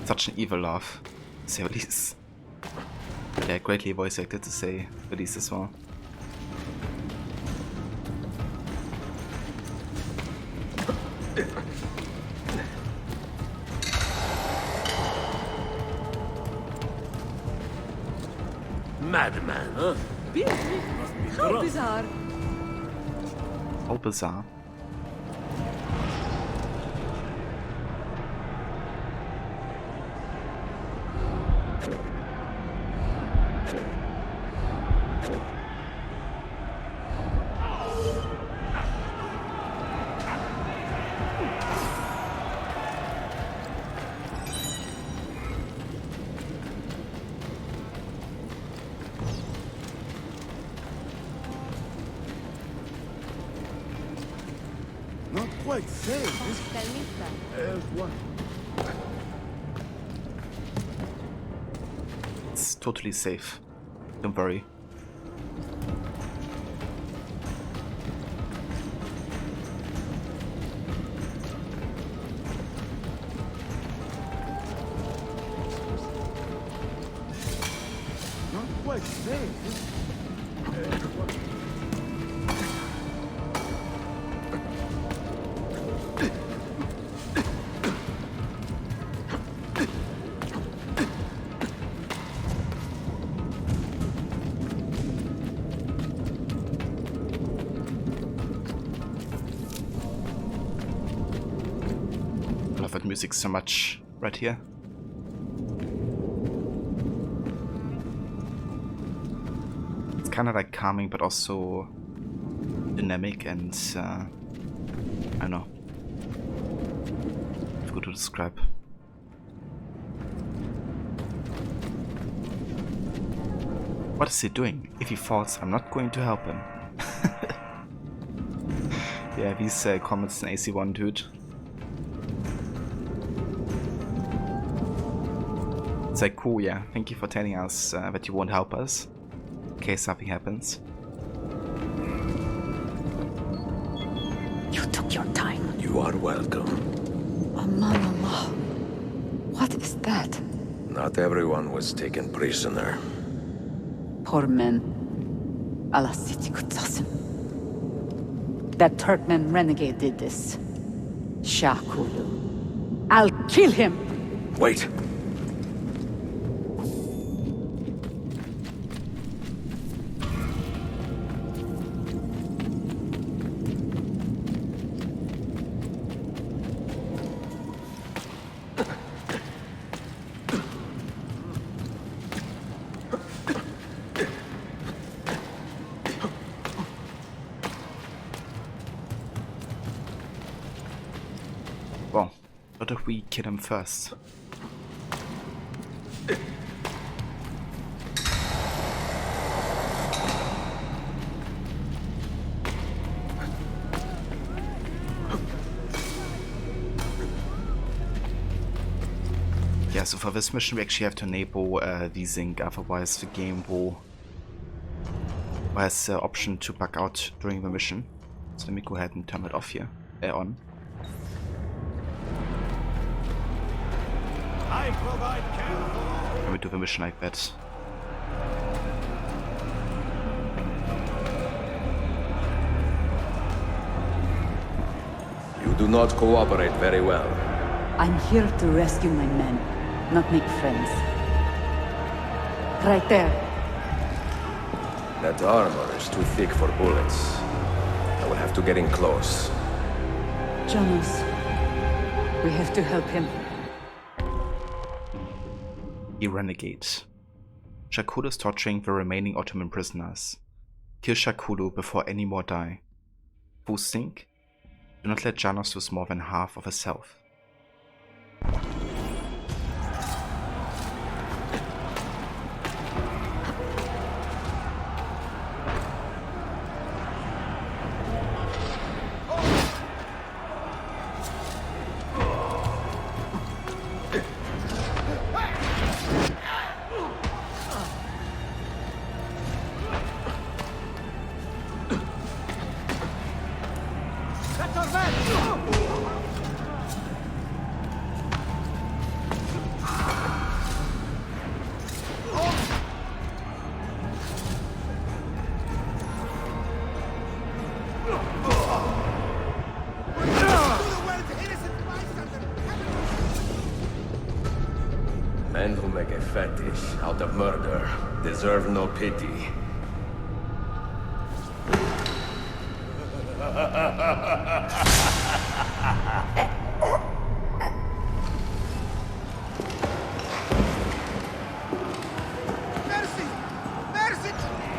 such an evil laugh, to say the least. Yeah, greatly voice acted, to say the least as well. Madman, huh? How bizarre. How bizarre. Not quite safe. There's one. It's totally safe. Don't worry. Not quite safe. There's one. I love that music so much right here. It's kind of like calming, but also dynamic and I don't know. Difficult to describe. What is he doing? If he falls, I'm not going to help him. Yeah, these comments in AC1, dude. It's like, cool, yeah. Thank you for telling us that you won't help us in case something happens. You took your time. You are welcome. Aman Allah. What is that? Not everyone was taken prisoner. Poor men. Allah siti kutsasın. That Turkmen renegade did this. Shakulu. I'll kill him! Wait. what if we kill him first? Yeah, so for this mission we actually have to enable V-Sync, otherwise the game will has the option to bug out during the mission. So let me go ahead and turn it off here, on. I provide care. Let me do the mission like that. You do not cooperate very well. I'm here to rescue my men, not make friends. Right there. That armor is too thick for bullets. I will have to get in close. Jonas, we have to help him. He renegade. Shakulu is torturing the remaining Ottoman prisoners. Kill Shakulu before any more die. Fools think? Do not let Janos lose more than half of his health. Men who make a fetish out of murder deserve no pity.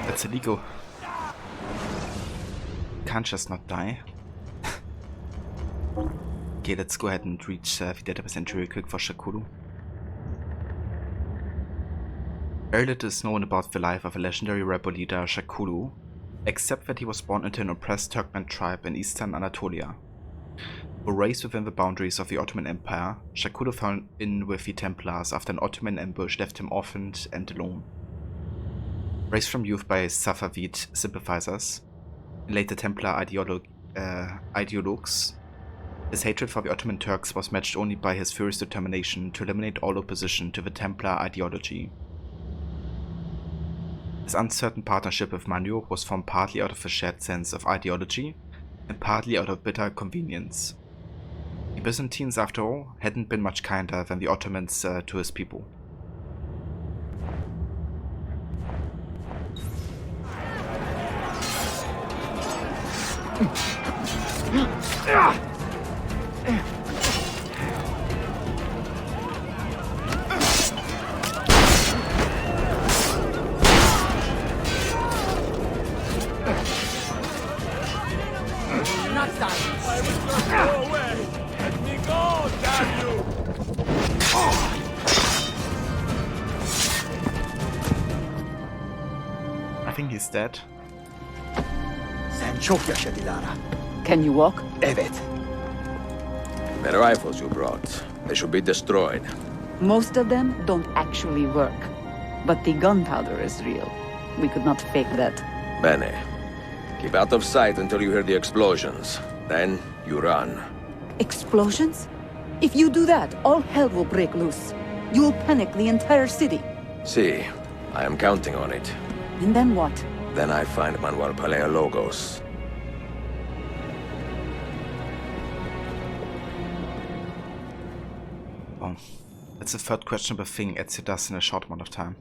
That's illegal. Can't just not die. Okay, let's go ahead and reach the database entry real quick for Shakulu. Very little is known about the life of a legendary rebel leader, Shakulu, except that he was born into an oppressed Turkmen tribe in eastern Anatolia. Though raised within the boundaries of the Ottoman Empire, Shakulu fell in with the Templars after an Ottoman ambush left him orphaned and alone. Raised from youth by Safavid sympathizers, and later Templar ideologues, his hatred for the Ottoman Turks was matched only by his furious determination to eliminate all opposition to the Templar ideology. His uncertain partnership with Manu was formed partly out of a shared sense of ideology and partly out of bitter convenience. The Byzantines, after all, hadn't been much kinder than the Ottomans to his people. I think he's dead. Can you walk? The rifles you brought, they should be destroyed. Most of them don't actually work. But the gunpowder is real. We could not fake that. Bene. Keep out of sight until you hear the explosions. Then you run. Explosions? If you do that, all hell will break loose. You will panic the entire city. See, I am counting on it. And then what? Then I find Manuel Paleologos. Oh, that's the third questionable thing Ezio does in a short amount of time.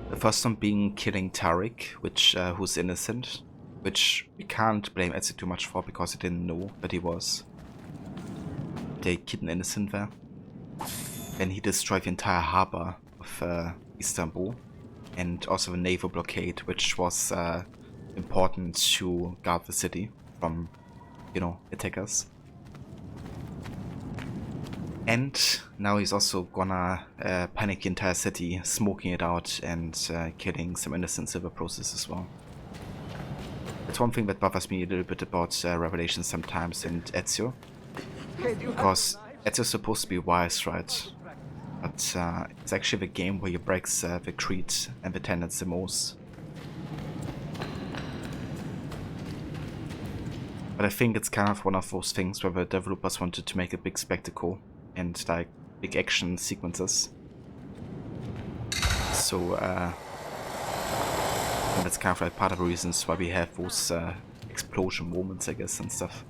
The first one being killing Tariq, who's innocent, which we can't blame Ezio too much for because he didn't know that he was. They killed an innocent there. Then he destroyed the entire harbor of Istanbul, and also the naval blockade, which was important to guard the city from, attackers. And now he's also gonna panic the entire city, smoking it out and killing some innocents in the process as well. That's one thing that bothers me a little bit about Revelations sometimes and Ezio. Because Ezio's supposed to be wise, right? But it's actually the game where he breaks the creed and the tenets the most. But I think it's kind of one of those things where the developers wanted to make a big spectacle and like big action sequences. So and that's kind of like part of the reasons why we have those explosion moments, I guess, and stuff.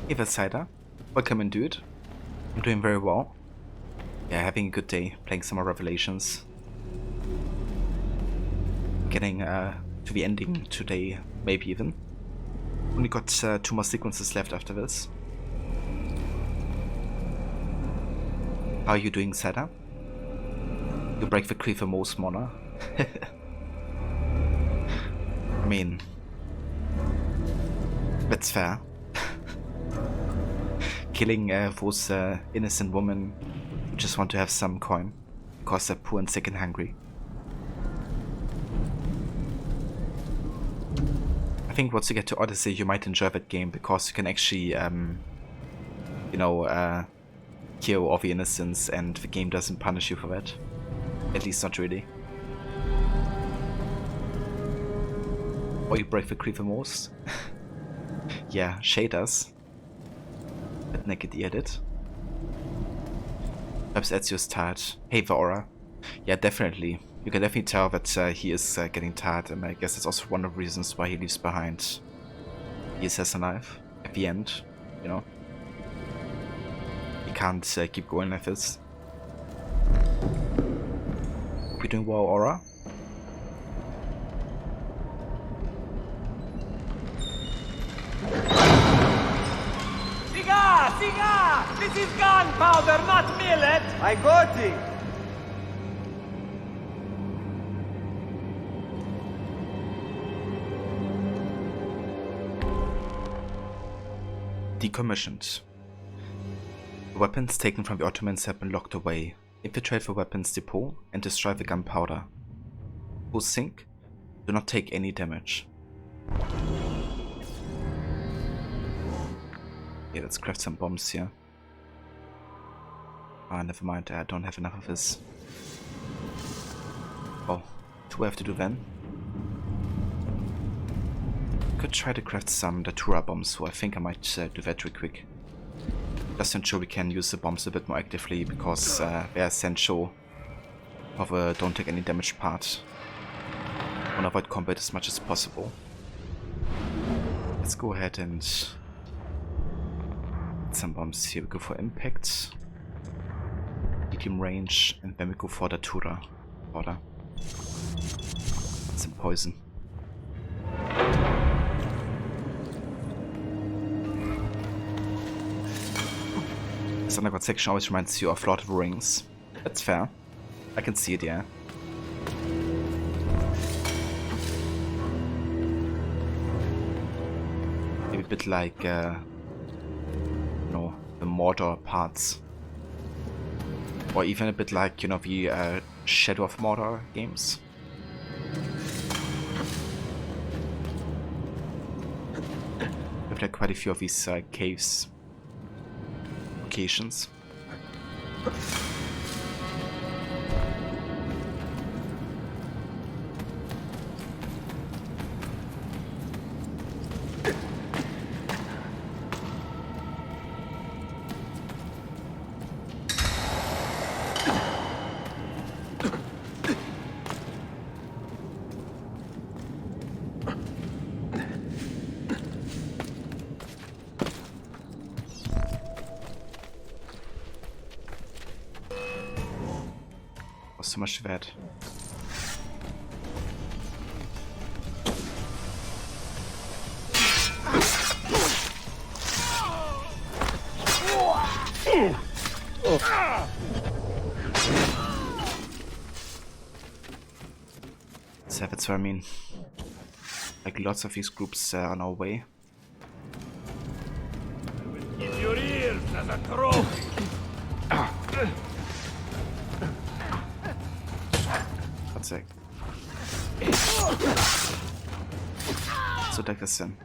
Hey there, Cider. Welcome in, dude. I'm doing very well. Yeah, having a good day, playing some more Revelations. Getting to the ending today, maybe even. Only got 2 more sequences left after this. How are you doing, Cider? You break the creed for most, Mona. I mean, that's fair. Killing those innocent women who just want to have some coin because they're poor and sick and hungry. I think once you get to Odyssey, you might enjoy that game because you can actually, you know, kill all the innocents and the game doesn't punish you for that. At least not really. Or you break the creed the most. Yeah, Shay does. That naked edit. Perhaps Ezio's tired. Hey, the aura. Yeah, definitely. You can definitely tell that he is getting tired, and I guess that's also one of the reasons why he leaves behind the assassin knife at the end, you know. He can't keep going like this. Hope you're doing well, Aura. Siga! This is gunpowder, not millet! I got it! Decommissioned. The weapons taken from the Ottomans have been locked away. Infiltrate the weapons depot and destroy the gunpowder. Who sink? Do not take any damage. Yeah, let's craft some bombs here. Ah, never mind, I don't have enough of this. Oh, do I have to do then? Could try to craft some Datura bombs, so I think I might do that real quick. Just to ensure we can use the bombs a bit more actively, because they're essential for the don't take any damage part. I want to avoid combat as much as possible. Let's go ahead and some bombs here. We go for impact, medium range, and then we go for Datura powder. Some poison. This underground section always reminds you of Lord of the Rings. That's fair. I can see it, yeah. Maybe a bit like no, the Mordor parts. Or even a bit like, you know, the Shadow of Mordor games. We have like quite a few of these caves locations. So much that. So that's what I mean. Like lots of these groups on our way. Give your ears as a trophy. God's sake. So take this in.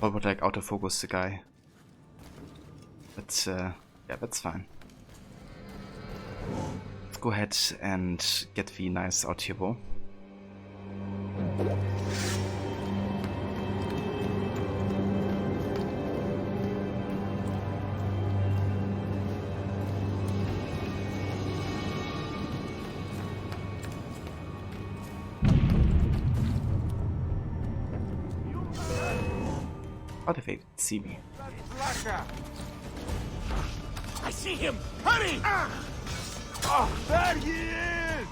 Or would like autofocus the guy. But yeah, that's fine. Let's go ahead and get the nice out here, bow. How did they see me? I see him! Hurry! Oh, there he is!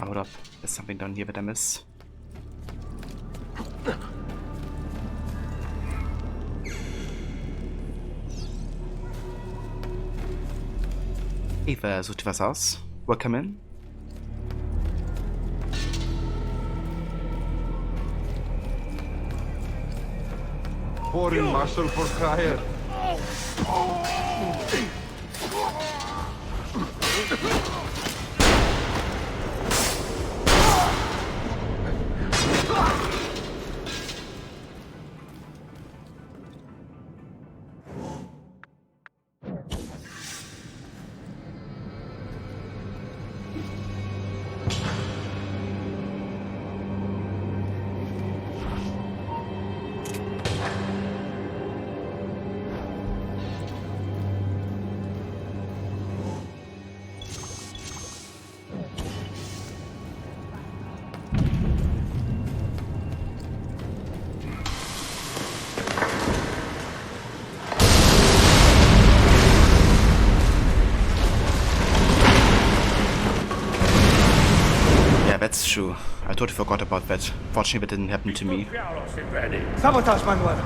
Hold up, there's something down here that I miss. Eva, sucht ihr was aus? Welcome in. Foreign muscle for Cryer. That's true. I totally forgot about that. Fortunately, that didn't happen to me. Sabotage, Manuel!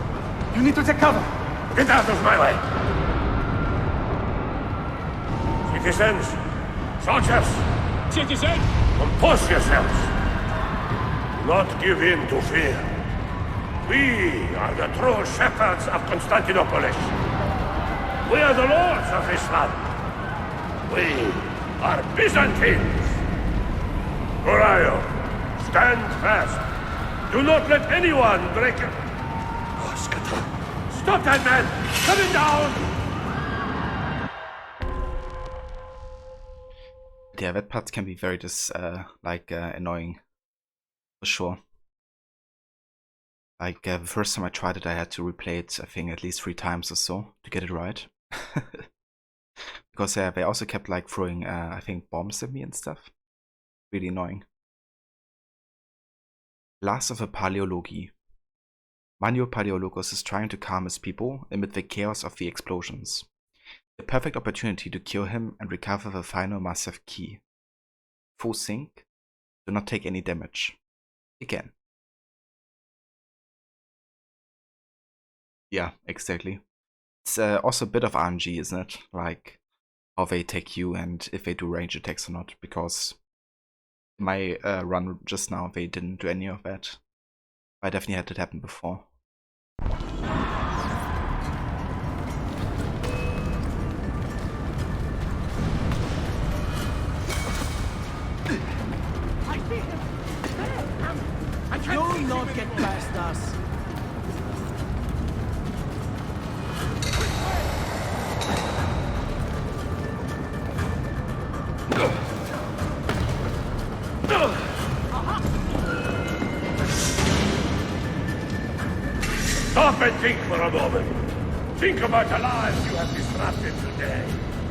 You need to take cover! Get out of my way! Citizens! Soldiers! Citizen! Compose yourselves! Do not give in to fear. We are the true shepherds of Constantinopolis. We are the lords of this land. We are Byzantines. Horaio, stand fast. Do not let anyone break it. Oh, stop that man! Coming down! Yeah, that part can be very annoying. For sure. Like, the first time I tried it, I had to replay it, I think, at least 3 times or so to get it right. Because they also kept, like, throwing, I think, bombs at me and stuff. Really annoying. Last of the Paleologi. Manio Paleologos is trying to calm his people amid the chaos of the explosions. A perfect opportunity to cure him and recover the final massive key. Full sync. Do not take any damage. Again. Yeah, exactly. It's also a bit of RNG, isn't it? Like, how they take you and if they do range attacks or not, because in my run just now they didn't do any of that. I definitely had it happen before. You'll not get past us. Stop and think for a moment. Think about the lives you have disrupted today.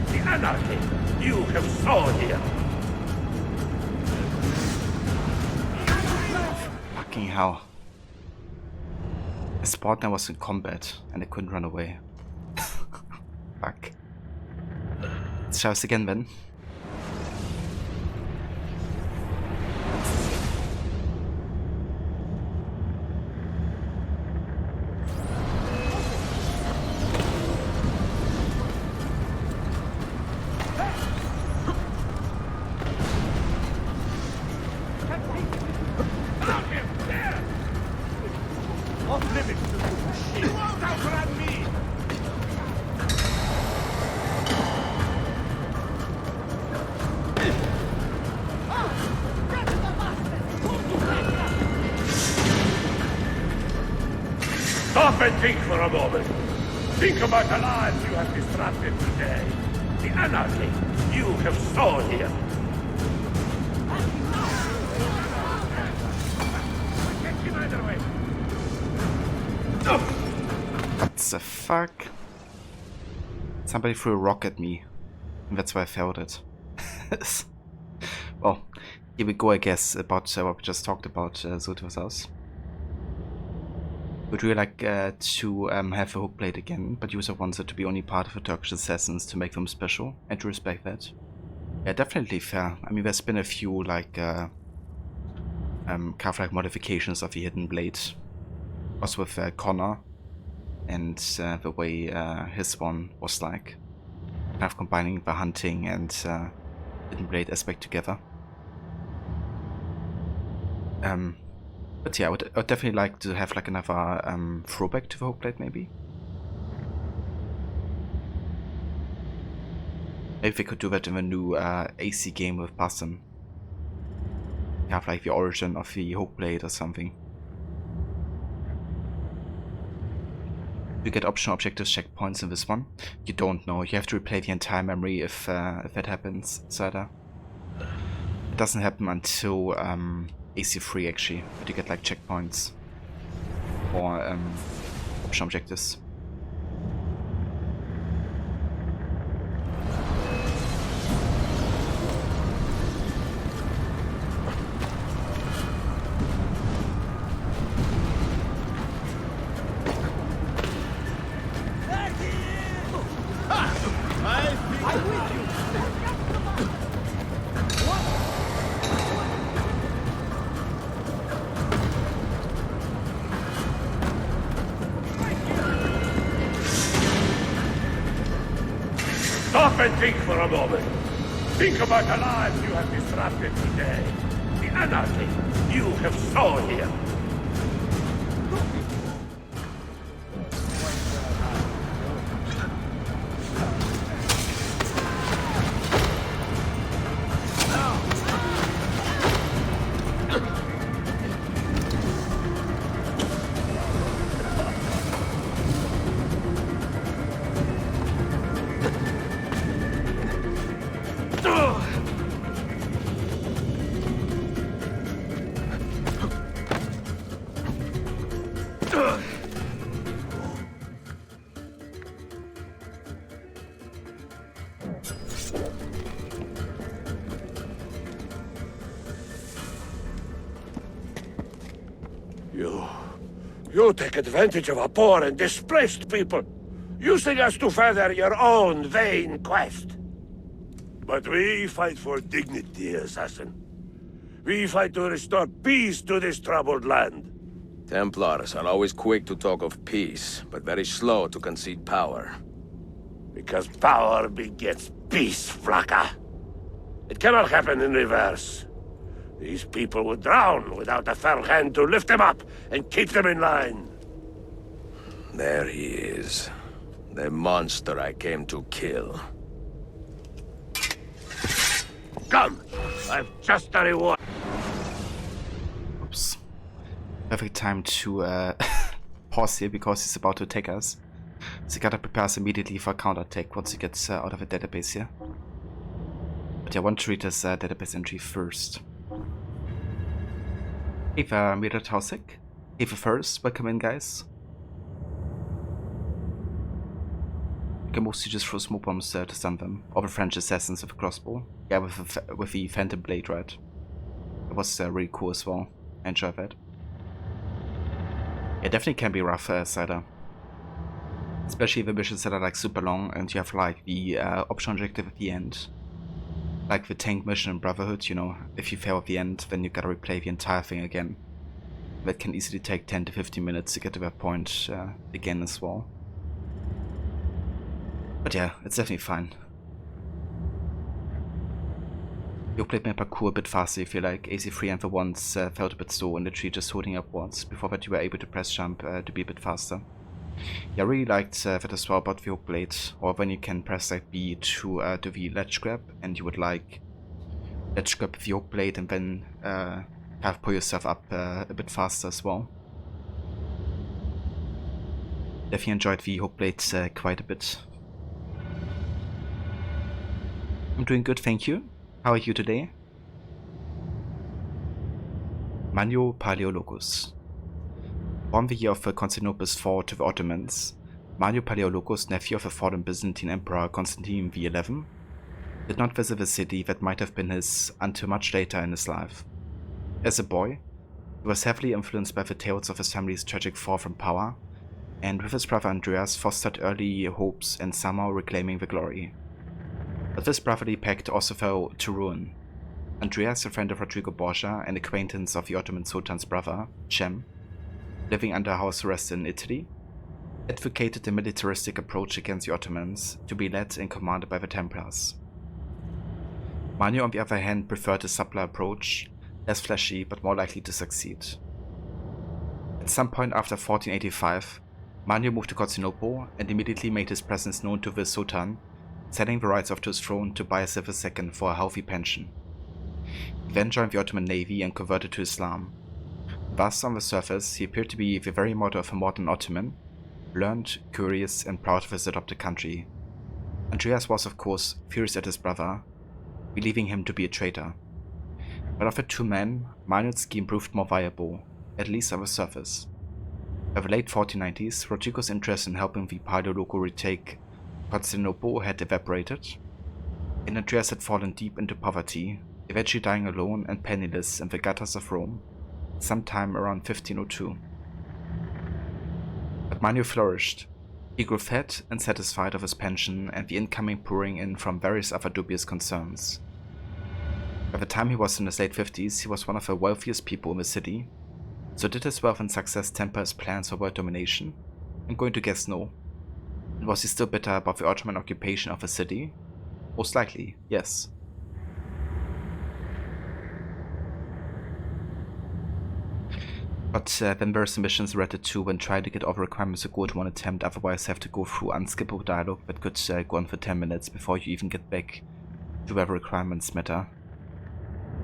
The anarchy you have sown here. Fucking hell. His partner was in combat and I couldn't run away. Fuck. Let's try this again then. Stop and think for a moment. Think about the lives you have disrupted today. The anarchy you have sown here. What the fuck? Somebody threw a rock at me, and that's why I felt it. Well, here we go, I guess, about what we just talked about, Sultan's house. Would really like to have a hook blade again, but user wants it to be only part of the Turkish assassins to make them special, and to respect that. Yeah, definitely fair. I mean, there's been a few like craft-like modifications of the hidden blade, also with Connor, and the way his one was like, kind of combining the hunting and hidden blade aspect together. But yeah, I would definitely like to have like another throwback to the hook blade, maybe. Maybe they could do that in the new AC game with Basim. Have like the origin of the hook blade or something. You get optional objectives checkpoints in this one. You don't know. You have to replay the entire memory if that happens, Sada. It doesn't happen until AC3 actually, but you get like checkpoints or optional objectives. Stop and think for a moment. Think about the lives you have disrupted today. The anarchy you have sown here. You take advantage of our poor and displaced people, using us to further your own vain quest. But we fight for dignity, assassin. We fight to restore peace to this troubled land. Templars are always quick to talk of peace, but very slow to concede power. Because power begets peace, Flaka. It cannot happen in reverse. These people would drown without a fair hand to lift them up and keep them in line. There he is. The monster I came to kill. Come! I've just a reward. Oops. Perfect time to pause here because he's about to attack us. So he gotta prepare us immediately for a counterattack once he gets out of the database here. But yeah, I want to read this database entry first. Eva Miratausek. Eva first, welcome in guys. can mostly just throw smoke bombs to stun them, or the French assassins with a crossbow. Yeah, with the Phantom Blade, right? It was really cool as well. I enjoyed that. Yeah, definitely can be rough, Cider. Especially the missions that are like super long and you have like the optional objective at the end. Like the tank mission in Brotherhood, you know, if you fail at the end, then you gotta replay the entire thing again. That can easily take 10 to 15 minutes to get to that point again as well. But yeah, it's definitely fine. You played my parkour a bit faster, you feel like AC3 and the ones felt a bit slow and literally just holding up once. Before that you were able to press jump to be a bit faster. Yeah, I really liked that as well about the hook blade, or when you can press like B to do the ledge grab, and you would like ledge grab the hook blade and then have pull yourself up a bit faster as well. Definitely enjoyed the hook blade quite a bit. I'm doing good, thank you. How are you today? Manio Paleologos. Born the year of Constantinople's fall to the Ottomans, Manio Paleologos, nephew of the fallen Byzantine Emperor Constantine XI, did not visit the city that might have been his until much later in his life. As a boy, he was heavily influenced by the tales of his family's tragic fall from power, and with his brother Andreas fostered early hopes and somehow reclaiming the glory. But this brotherly pact also fell to ruin. Andreas, a friend of Rodrigo Borgia and acquaintance of the Ottoman Sultan's brother, Cem, living under house arrest in Italy, advocated a militaristic approach against the Ottomans to be led and commanded by the Templars. Manio, on the other hand, preferred a subtler approach, less flashy but more likely to succeed. At some point after 1485, Manio moved to Constantinople and immediately made his presence known to the Sultan, selling the rights of his throne to Bayezid II for a healthy pension. He then joined the Ottoman navy and converted to Islam. Thus, on the surface, he appeared to be the very model of a modern Ottoman, learned, curious, and proud of his adopted country. Andreas was, of course, furious at his brother, believing him to be a traitor. But of the two men, Manio's scheme proved more viable, at least on the surface. By the late 1490s, Rodrigo's interest in helping the Paleologo retake Constantinople had evaporated, and Andreas had fallen deep into poverty, eventually dying alone and penniless in the gutters of Rome, sometime around 1502. But Manio flourished. He grew fat and satisfied of his pension and the incoming pouring in from various other dubious concerns. By the time he was in his late 50s, he was one of the wealthiest people in the city. So did his wealth and success temper his plans for world domination? I'm going to guess no. And was he still bitter about the Ottoman occupation of the city? Most likely, yes. But then there's the missions related to when trying to get all the requirements to go to one attempt, otherwise have to go through unskippable dialogue that could go on for 10 minutes before you even get back to where the requirements matter.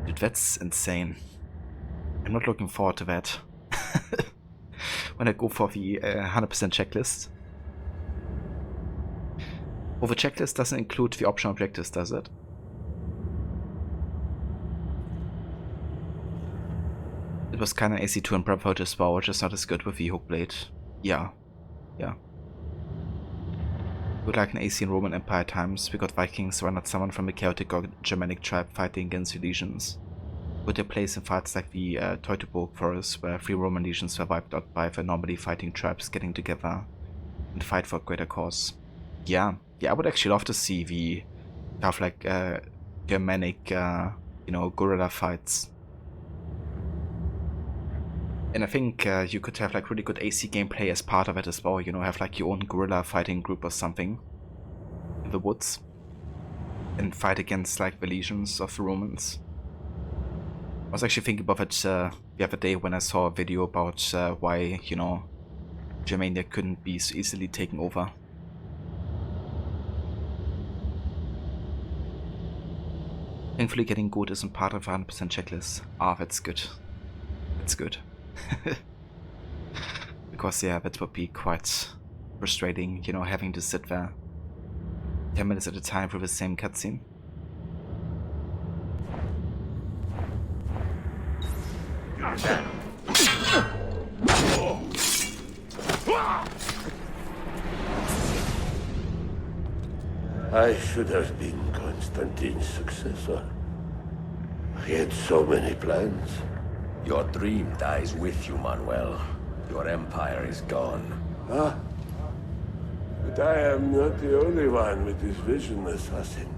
Dude, that's insane. I'm not looking forward to that. When I go for the 100% checklist. Well, the checklist doesn't include the optional objectives, does it? It was kinda AC2 in Brotherhood as well, just not as good with the hook blade. Yeah. Good like an AC in Roman Empire times, we got Vikings were not someone from a Celtic or Germanic tribe fighting against the legions. Would they place in fights like the Teutoburg Forest, where 3 Roman legions were wiped out by the normally fighting tribes getting together and fight for a greater cause. Yeah, I would actually love to see the kind of like Germanic, guerrilla fights. And I think you could have like really good AC gameplay as part of it as well, have like your own guerrilla fighting group or something in the woods and fight against like the legions of the Romans. I was actually thinking about it the other day when I saw a video about why, Germania couldn't be so easily taken over. Thankfully getting good isn't part of 100% checklist. Ah, that's good. That's good. Because yeah, that would be quite frustrating, having to sit there 10 minutes at a time for the same cutscene. I should have been Constantine's successor. He had so many plans. Your dream dies with you, Manuel. Your empire is gone. Ah. But I am not the only one with this vision, assassin.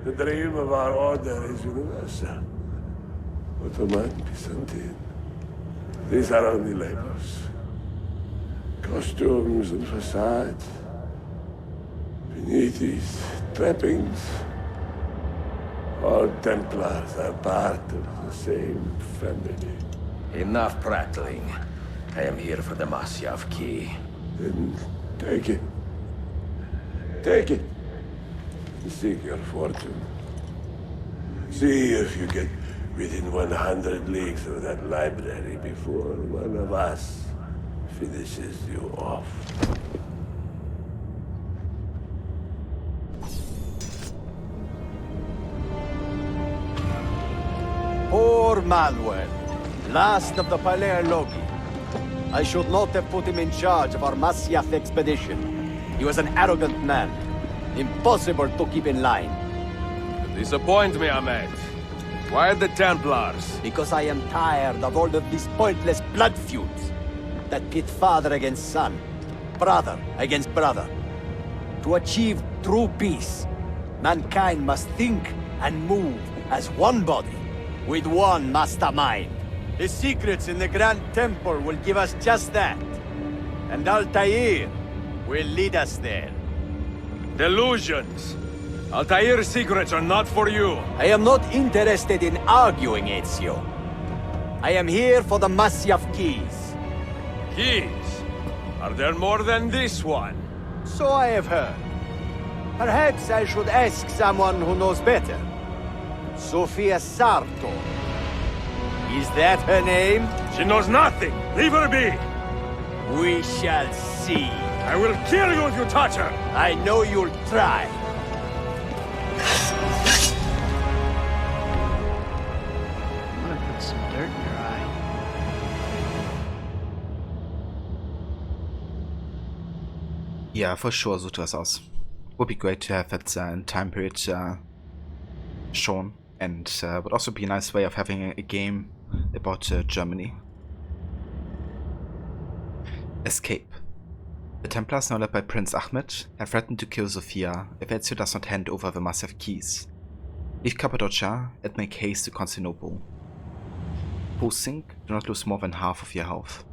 The dream of our order is universal. Ottoman, Byzantine. These are only labels. Costumes and facades. Beneath these trappings, all Templars are part of the same family. Enough prattling. I am here for the Masyav key. Then take it. Take it. Seek your fortune. See if you get within 100 leagues of that library before one of us finishes you off. Poor Manuel, last of the Paleologi. I should not have put him in charge of our Masyaf expedition. He was an arrogant man. Impossible to keep in line. You disappoint me, Ahmed. Why the Templars? Because I am tired of all of these pointless blood feuds that pit father against son, brother against brother. To achieve true peace, mankind must think and move as one body, with one mastermind. The secrets in the Grand Temple will give us just that. And Altair will lead us there. Delusions! Altair's secrets are not for you. I am not interested in arguing, Ezio. I am here for the Masyaf keys. Keys? Are there more than this one? So I have heard. Perhaps I should ask someone who knows better. Sofia Sarto. Is that her name? She knows nothing! Leave her be! We shall see. I will kill you if you touch her! I know you'll try. I'm gonna put some dirt in your eye. Yeah, for sure, so was aus. Would be great to have that time period shown, and would also be a nice way of having a game about Germany. Escape. The Templars, now led by Prince Ahmed, have threatened to kill Sofia if Ezio does not hand over the massive keys. Leave Cappadocia and make haste to Constantinople. Post-sync, do not lose more than half of your health.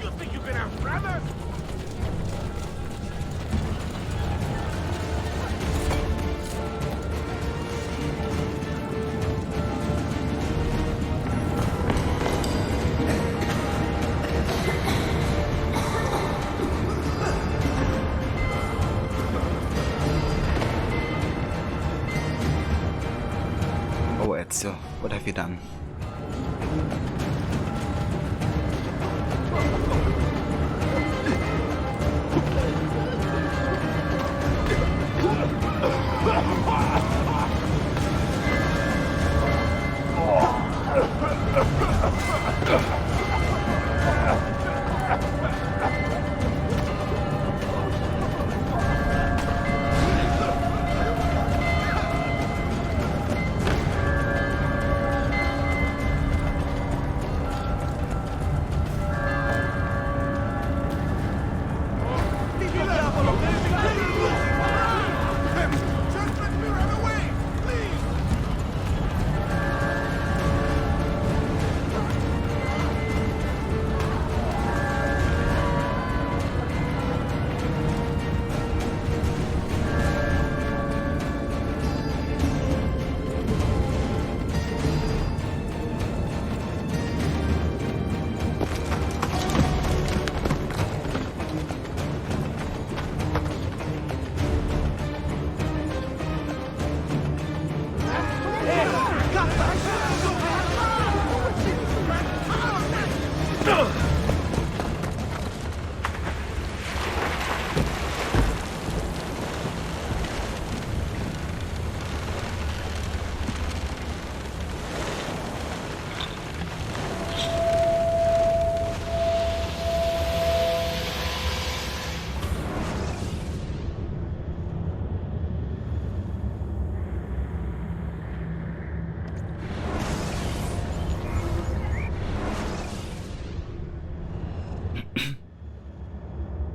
You think you can outrun us? Oh Ezio, what have you done?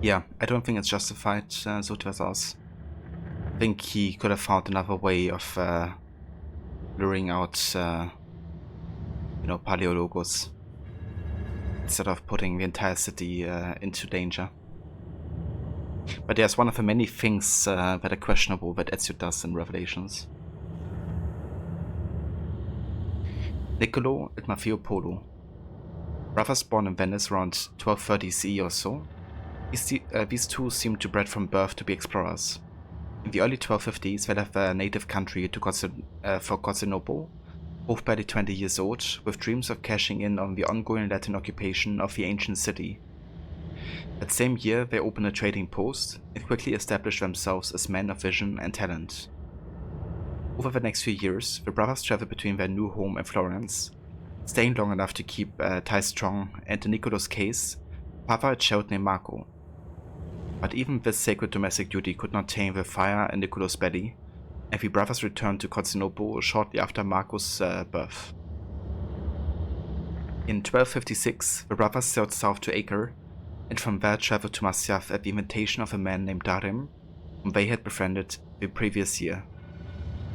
Yeah, I don't think it's justified, Sutvasa's. I think he could have found another way of luring out, Paleologos, instead of putting the entire city into danger. But there's one of the many things that are questionable that Ezio does in Revelations. Niccolo and Maffeo Polo, brothers born in Venice around 1230 CE or so. These two seem to bred from birth to be explorers. In the early 1250s, they left their native country for Constantinople, both barely 20 years old, with dreams of cashing in on the ongoing Latin occupation of the ancient city. That same year, they opened a trading post and quickly established themselves as men of vision and talent. Over the next few years, the brothers traveled between their new home and Florence, staying long enough to keep ties strong, and in Niccolo's case, father had a child named Marco. But even this sacred domestic duty could not tame the fire in Niccolo's belly, and the brothers returned to Constantinople shortly after Marco's birth. In 1256, the brothers sailed south to Acre, and from there traveled to Masyaf at the invitation of a man named Darim, whom they had befriended the previous year.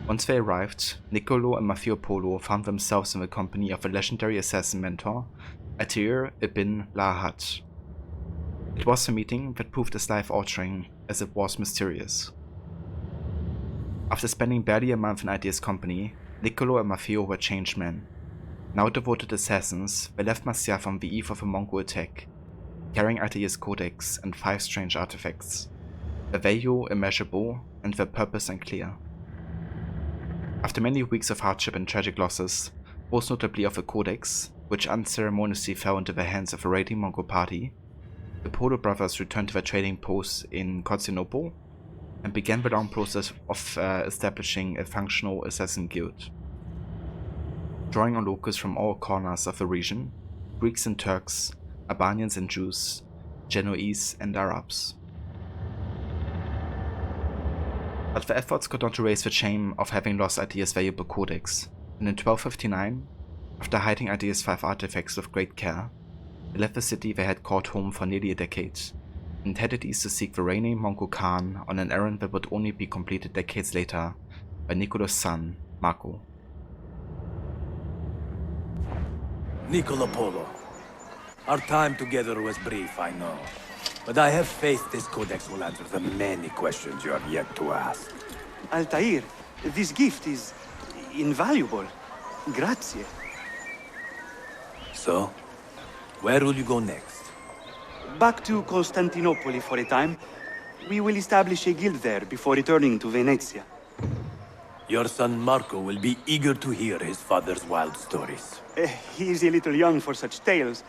Once they arrived, Niccolo and Maffeo Polo found themselves in the company of a legendary assassin mentor, Atir ibn Lahat. It was a meeting that proved as life-altering as it was mysterious. After spending barely a month in Atir's company, Niccolo and Maffeo were changed men. Now devoted assassins, they left Masyaf on the eve of a Mongol attack, carrying Atir's codex and 5 strange artifacts, their value immeasurable and their purpose unclear. After many weeks of hardship and tragic losses, most notably of the codex, which unceremoniously fell into the hands of a raiding Mongol party, the Polo brothers returned to their trading post in Constantinople and began the long process of establishing a functional assassin guild. Drawing on locals from all corners of the region, Greeks and Turks, Albanians and Jews, Genoese and Arabs. But the efforts could not erase the shame of having lost Atir's valuable codex, and in 1259, after hiding Atir's 5 artifacts with great care, they left the city they had called home for nearly a decade, and headed east to seek the reigning Mongol Khan on an errand that would only be completed decades later by Niccolo's son, Marco. Niccolo Polo, our time together was brief, I know. But I have faith this codex will answer the many questions you have yet to ask. Altair, this gift is invaluable. Grazie. So, where will you go next? Back to Constantinople for a time. We will establish a guild there before returning to Venezia. Your son Marco will be eager to hear his father's wild stories. He is a little young for such tales,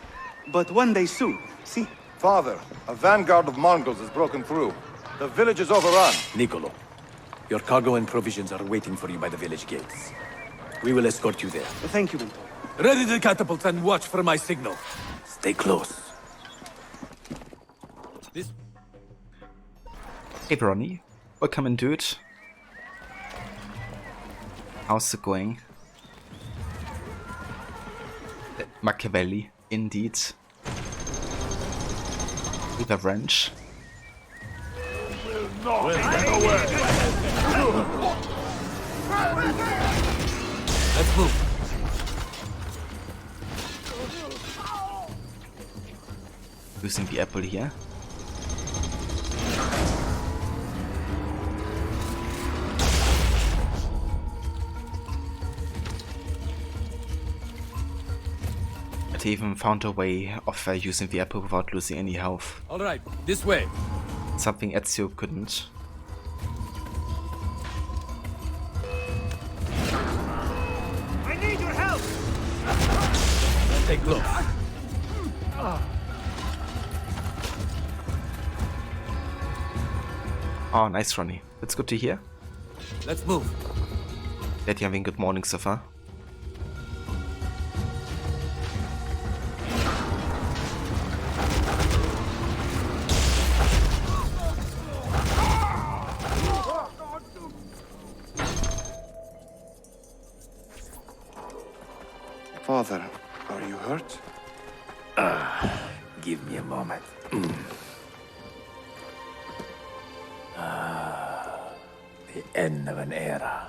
but one day soon, see? Father, a vanguard of Mongols has broken through. The village is overrun. Niccolo, your cargo and provisions are waiting for you by the village gates. We will escort you there. Thank you, Mentor. Ready the catapults and watch for my signal. Stay close. Hey Ronnie, welcome in, dude. How's it going? Machiavelli, indeed. With a wrench. Let's move. Using the apple here. They even found a way of using the apple without losing any health. Alright, this way. Something Ezio couldn't. I need your help! Stay close. Oh, nice, Ronnie. That's good to hear. Let's move. Glad you're having good morning so far. Father, are you hurt? Give me a moment. The end of an era.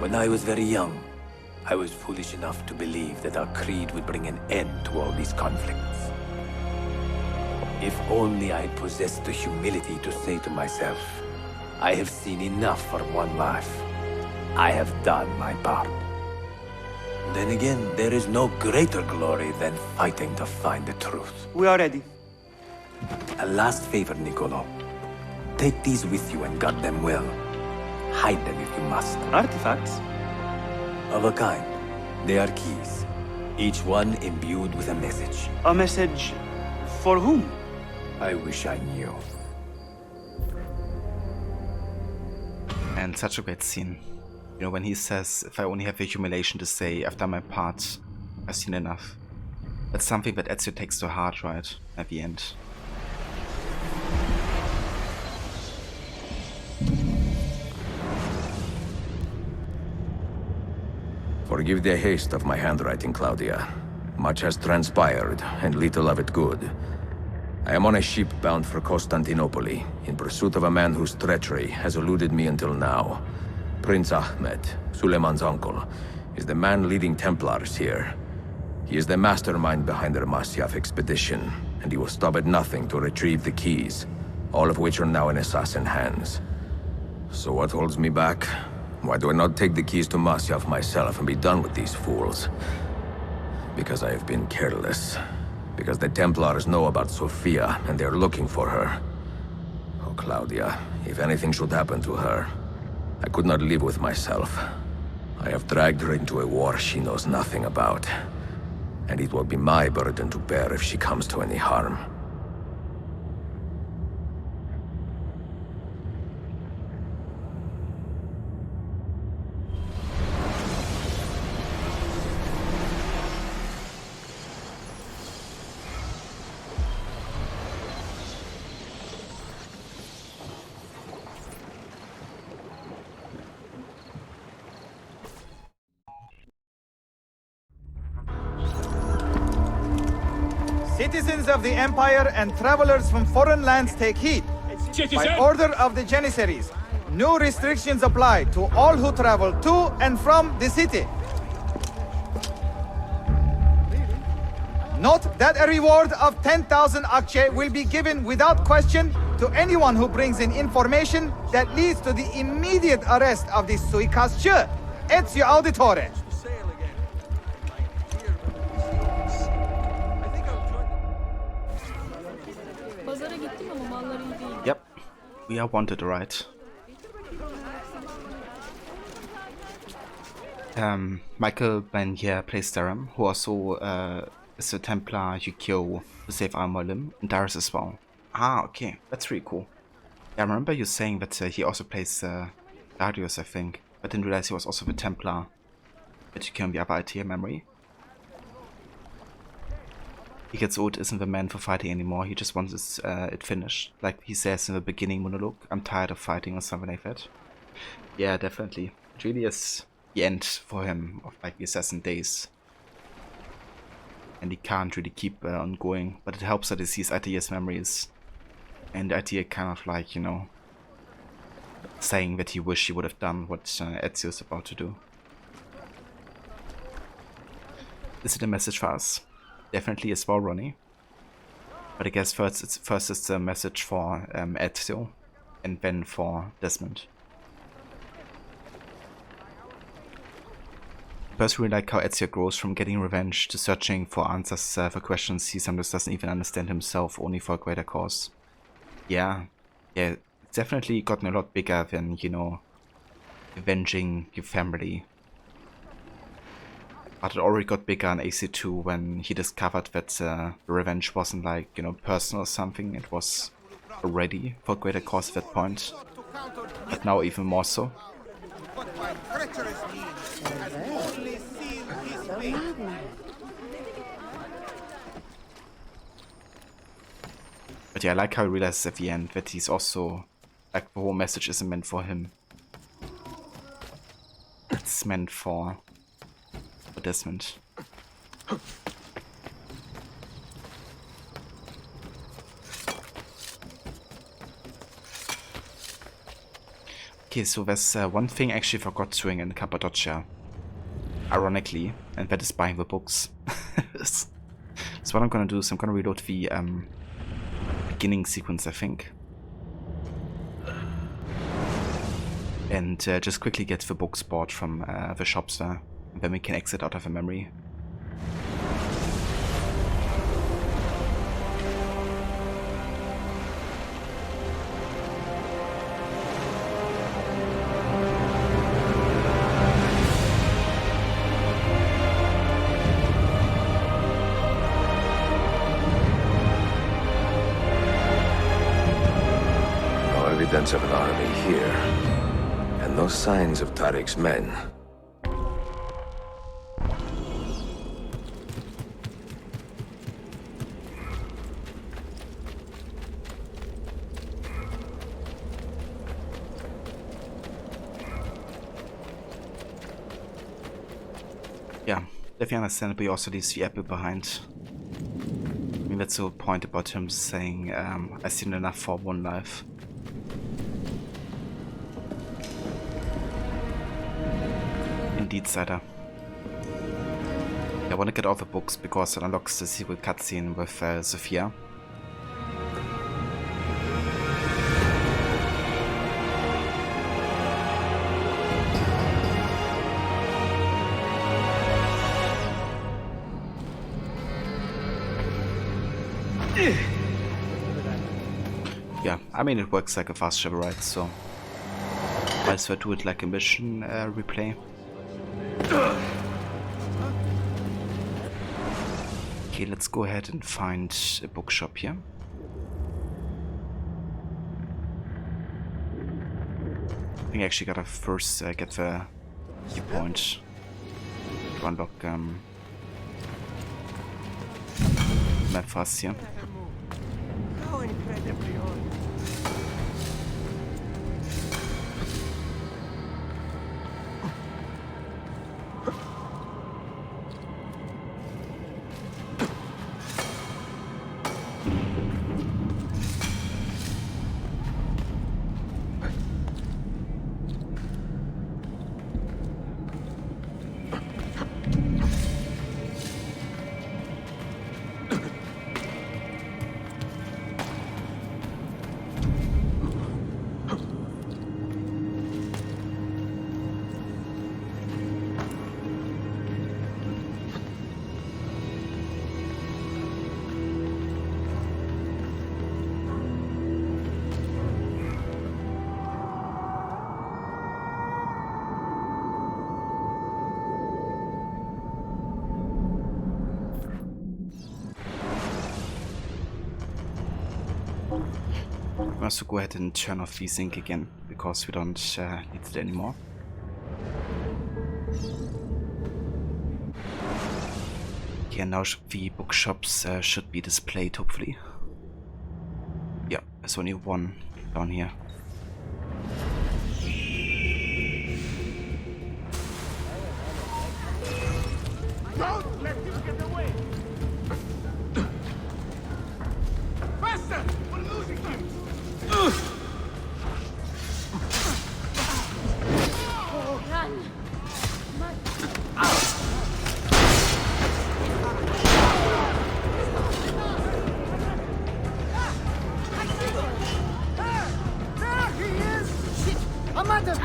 When I was very young, I was foolish enough to believe that our creed would bring an end to all these conflicts. If only I possessed the humility to say to myself, I have seen enough for one life. I have done my part. Then again, there is no greater glory than fighting to find the truth. We are ready. A last favor, Niccolo. Take these with you and guard them well. Hide them if you must. Artifacts? Of a kind. They are keys. Each one imbued with a message. A message for whom? I wish I knew. And such a great scene. You know, when he says, if I only have the humiliation to say, I've done my part, I've seen enough. That's something that Ezio takes to heart, right? At the end. Forgive the haste of my handwriting, Claudia. Much has transpired, and little of it good. I am on a ship bound for Constantinople, in pursuit of a man whose treachery has eluded me until now. Prince Ahmed, Suleiman's uncle, is the man leading Templars here. He is the mastermind behind their Masyaf expedition, and he will stop at nothing to retrieve the keys, all of which are now in assassin hands. So what holds me back? Why do I not take the keys to Masyaf myself and be done with these fools? Because I have been careless. Because the Templars know about Sophia, and they're looking for her. Oh, Claudia, if anything should happen to her, I could not live with myself. I have dragged her into a war she knows nothing about. And it will be my burden to bear if she comes to any harm. Citizens of the Empire and travelers from foreign lands take heed. By order of the Janissaries, new restrictions apply to all who travel to and from the city. Note that a reward of 10,000 akçe will be given without question to anyone who brings in information that leads to the immediate arrest of the suikastçı, Ezio Auditore. Yep, we are wanted, right? Michael Banya plays Daram, who also is a Templar you kill to save Al-Mualim, and Darius as well. Ah, okay, that's really cool. Yeah, I remember you saying that he also plays Darius, I think, but didn't realize he was also the Templar that you kill in the other Altair memory. He gets old, isn't the man for fighting anymore, he just wants it finished. Like he says in the beginning monologue, I'm tired of fighting or something like that. Yeah, definitely. It really is the end for him of like the assassin days. And he can't really keep on going, but it helps that he sees Altair's memories. And Altair kind of like, you know, saying that he wished he would have done what Ezio is about to do. Is it a message for us? Definitely as well, Ronnie. But I guess first it's a message for Ezio, and then for Desmond. I personally like how Ezio grows from getting revenge to searching for answers for questions he sometimes doesn't even understand himself, only for a greater cause. Yeah, it's definitely gotten a lot bigger than, you know, avenging your family. But it already got bigger in AC2 when he discovered that the revenge wasn't like, you know, personal or something. It was already for a greater cause at that point. But now even more so. But yeah, I like how he realizes at the end that he's also, like, the whole message isn't meant for him. It's meant for Desmond. Okay, so there's one thing I actually forgot doing in Cappadocia, ironically, and that is buying the books. So what I'm gonna do is I'm gonna reload the beginning sequence, I think. And just quickly get the books bought from the shops there, and then we can exit out of the memory. No evidence of an army here, and no signs of Tariq's men. Yeah, definitely understandable. He also leaves the apple behind. I mean, that's the whole point about him saying, I've seen enough for one life. Indeed, Cider. I want to get all the books because it unlocks the secret cutscene with Sophia. Yeah, I mean it works like a fast travel ride, so might as well do it like a mission replay. Okay, let's go ahead and find a bookshop here. I think I actually gotta first get the viewpoint to unlock map fast here. How incredibly old. I also go ahead and turn off VSync again because we don't need it anymore. Okay, now the bookshops should be displayed, hopefully. Yeah, there's only one down here. Don't let him get away! Faster! We're losing him! Run! There he is! Shit! I'm at him!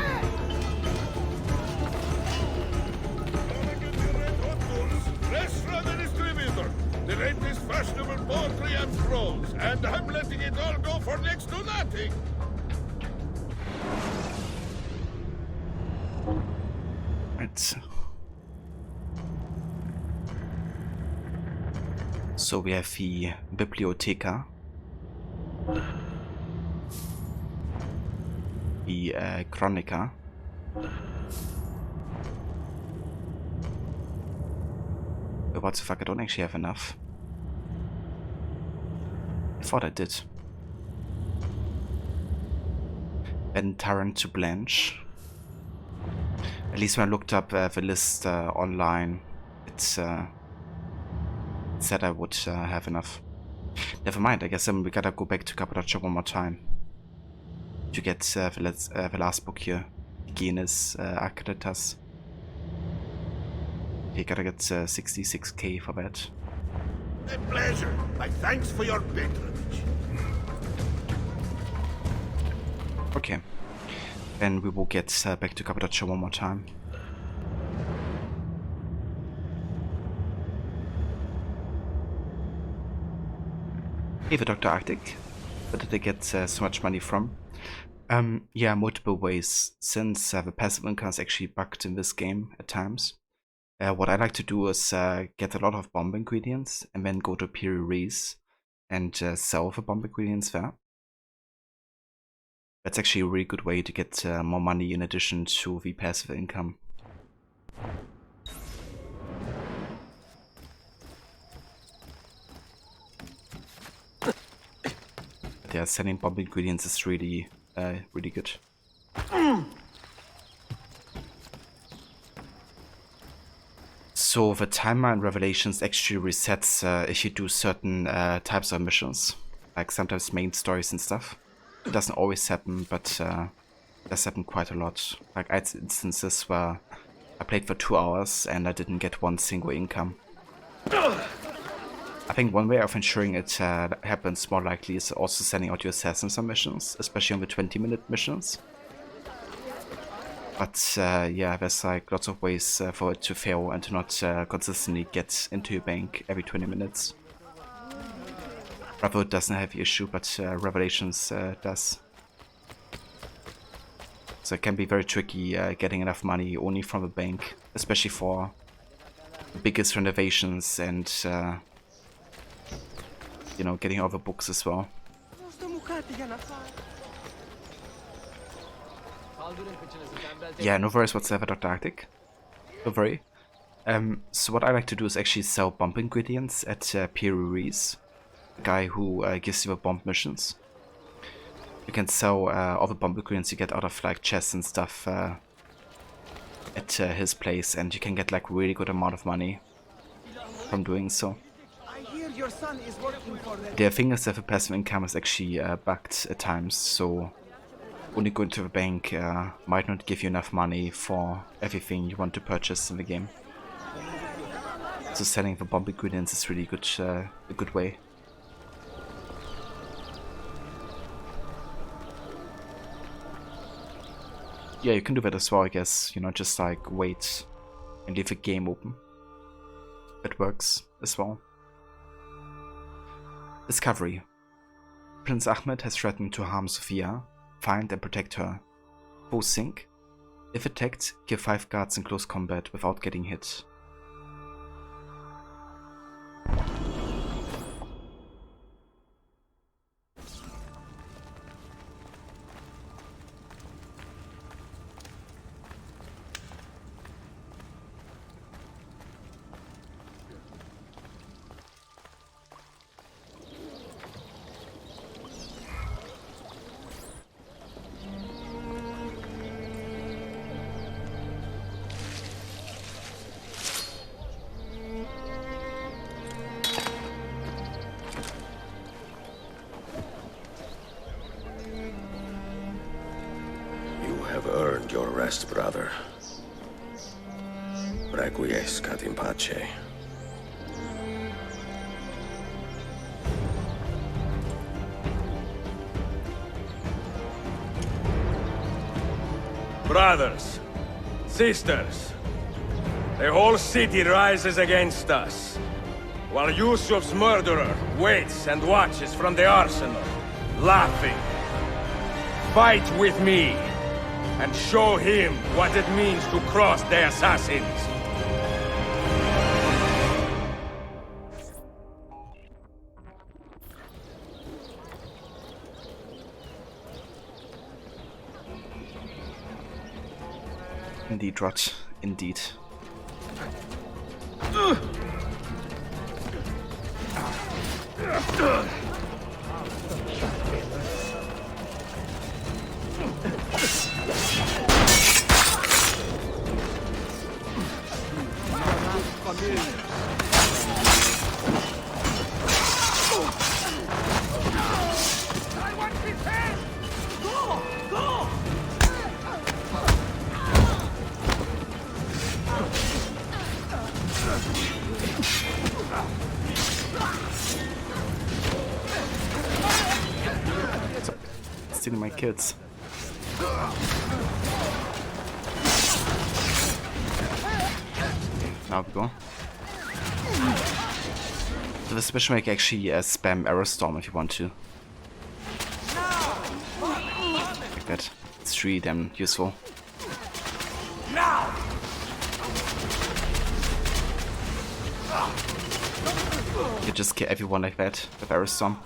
Restaurant distributor. The latest fashionable poetry and prose, and I'm letting it all go for next to nothing. Right. So we have the Bibliotheca, the Chronica, but what the fuck, I don't actually have enough. I thought I did. And Tarrant to Blanche. At least when I looked up the list online, it said I would have enough. Never mind, I guess we gotta go back to Cappadocia one more time. to get the last book here, Genis Arcaditas. You gotta get 66k for that. A pleasure. My thanks for your patronage. Okay. Then we will get back to Cappadocia one more time. Hey, the Dr. Arctic. Where did they get so much money from? Yeah, multiple ways, since the passive income is actually bugged in this game at times. What I like to do is get a lot of bomb ingredients and then go to Piri-Reis and sell the bomb ingredients there. That's actually a really good way to get more money in addition to the passive income. But yeah, selling bomb ingredients is really, really good. So the timer in Revelations actually resets if you do certain types of missions, like sometimes main stories and stuff. It doesn't always happen, but it does happen quite a lot. Like I had instances where I played for 2 hours and I didn't get one single income. I think one way of ensuring it happens more likely is also sending out your assassins on missions, especially on the 20-minute missions. But yeah, there's like lots of ways for it to fail and to not consistently get into your bank every 20 minutes. Bravo doesn't have the issue, but Revelations does. So it can be very tricky getting enough money only from the bank, especially for the biggest renovations and you know, getting all the books as well. Yeah, no worries whatsoever, Dr. Arctic. Don't worry. So what I like to do is actually sell bomb ingredients at Piri-Reis, the guy who gives you the bomb missions. You can sell all the bomb ingredients you get out of like chests and stuff at his place, and you can get like really good amount of money from doing so. The thing is that the passive income is actually bugged at times, so only going to the bank might not give you enough money for everything you want to purchase in the game. So selling the bomb ingredients is really good, a good way. Yeah, you can do that as well, I guess. You know, just like wait and leave the game open. That works as well. Discovery. Prince Ahmed has threatened to harm Sophia. Find and protect her. Both sink. If attacked, kill 5 guards in close combat without getting hit. Earned your rest, brother. Requiescat in pace. Brothers, sisters, the whole city rises against us, while Yusuf's murderer waits and watches from the arsenal, laughing. Fight with me, and show him what it means to cross the assassins. Indeed, Rod. Indeed. I want his head! Go! stealing my kids. Now we go. So this switch make actually spam Aerostorm if you want to. Like that. It's really damn useful. You just kill everyone like that with Aerostorm.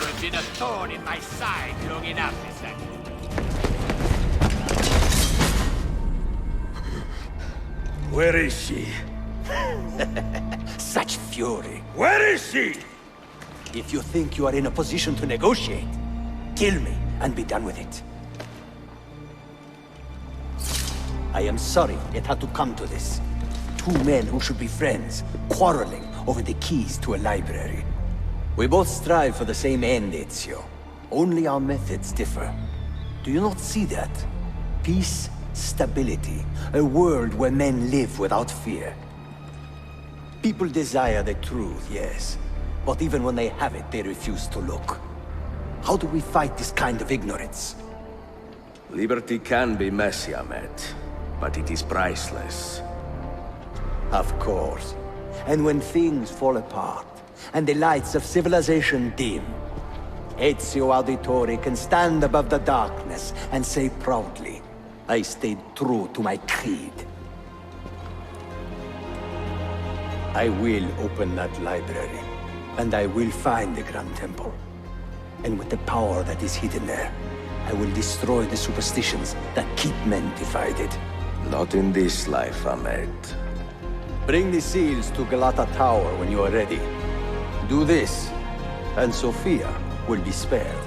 You've been a thorn in my side long enough, is that? Where is she? Such fury. Where is she? If you think you are in a position to negotiate, kill me and be done with it. I am sorry it had to come to this. Two men who should be friends, quarreling over the keys to a library. We both strive for the same end, Ezio. Only our methods differ. Do you not see that? Peace, stability, a world where men live without fear. People desire the truth, yes. But even when they have it, they refuse to look. How do we fight this kind of ignorance? Liberty can be messy, Ahmed, but it is priceless. Of course. And when things fall apart, and the lights of civilization dim, Ezio Auditore can stand above the darkness and say proudly, I stayed true to my creed. I will open that library, and I will find the Grand Temple. And with the power that is hidden there, I will destroy the superstitions that keep men divided. Not in this life, Ahmed. Bring the seals to Galata Tower when you are ready. Do this, and Sophia will be spared.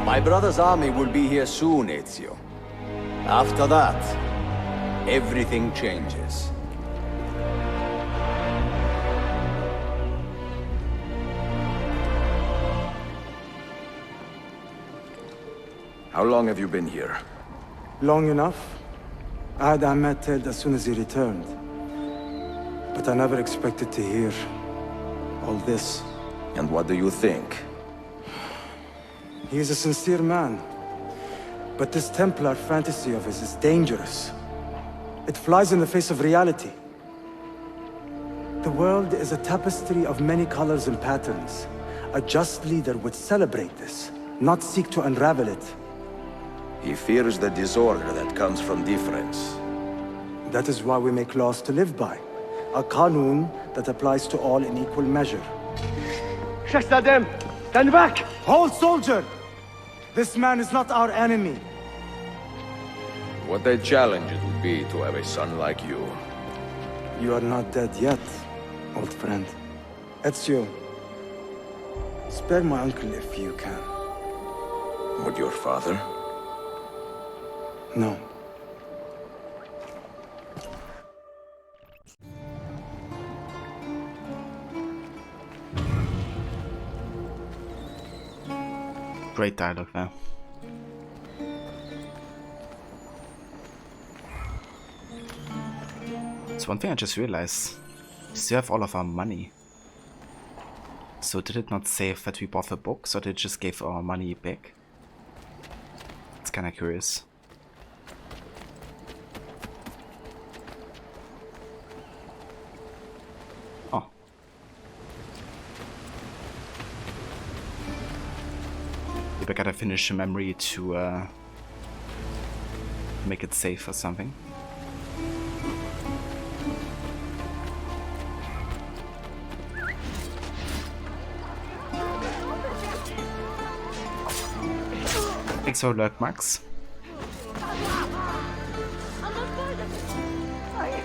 My brother's army will be here soon, Ezio. After that, everything changes. How long have you been here? Long enough. I had Ahmed killed as soon as he returned. But I never expected to hear all this. And what do you think? He is a sincere man. But this Templar fantasy of his is dangerous. It flies in the face of reality. The world is a tapestry of many colors and patterns. A just leader would celebrate this, not seek to unravel it. He fears the disorder that comes from difference. That is why we make laws to live by. A Qanun that applies to all in equal measure. Shahzadem, stand back! Hold, soldier! This man is not our enemy. What a challenge it would be to have a son like you. You are not dead yet, old friend. Ezio, spare my uncle if you can. Would your father? No. Great dialogue there. So one thing I just realized, we still have all of our money. So did it not say that we bought the books, or did it just give our money back? It's kinda curious. Oh. Maybe I gotta finish a memory to make it safe or something. Thanks for luck, Max. I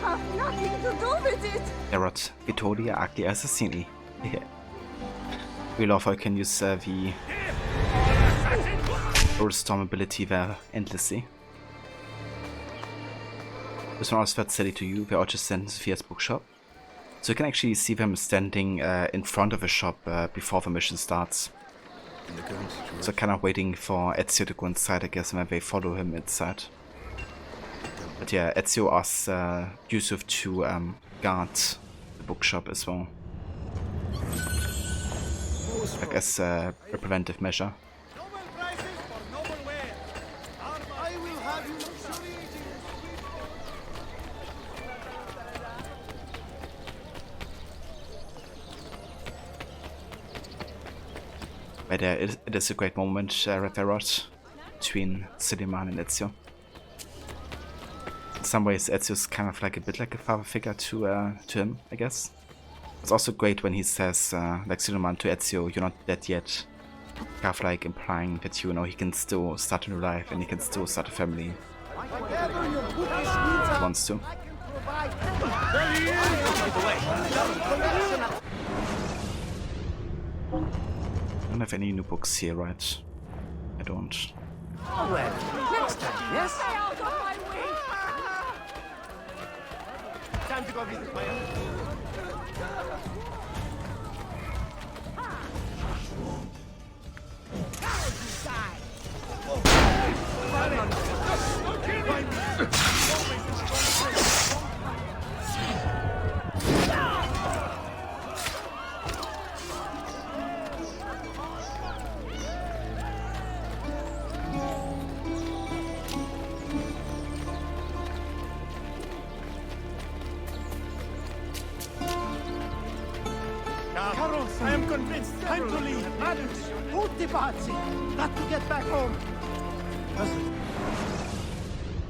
have nothing to do with it. Errot, Vitolia Agli Assassini. We love how I can use the Storm ability there endlessly. This one was very silly to you, where I just sent Sophia's bookshop. So you can actually see them standing in front of a shop before the mission starts. So kind of waiting for Ezio to go inside, I guess, and then they follow him inside. But yeah, Ezio asks Yusuf to guard the bookshop as well. Like as a preventive measure. But it is a great moment right there, between Suleiman and Ezio. In some ways, Ezio's kind of like a bit like a father figure to him, I guess. It's also great when he says, like Suleiman to Ezio, "You're not dead yet." Kind of like implying that, you know, he can still start a new life and he can still start a family if he wants to. I don't have any new books here, right? I don't. Oh, well, next time, yes? Time to go visit my Carlos, I am convinced. Time to leave. Madams, tutti pazzi. Got to get back home.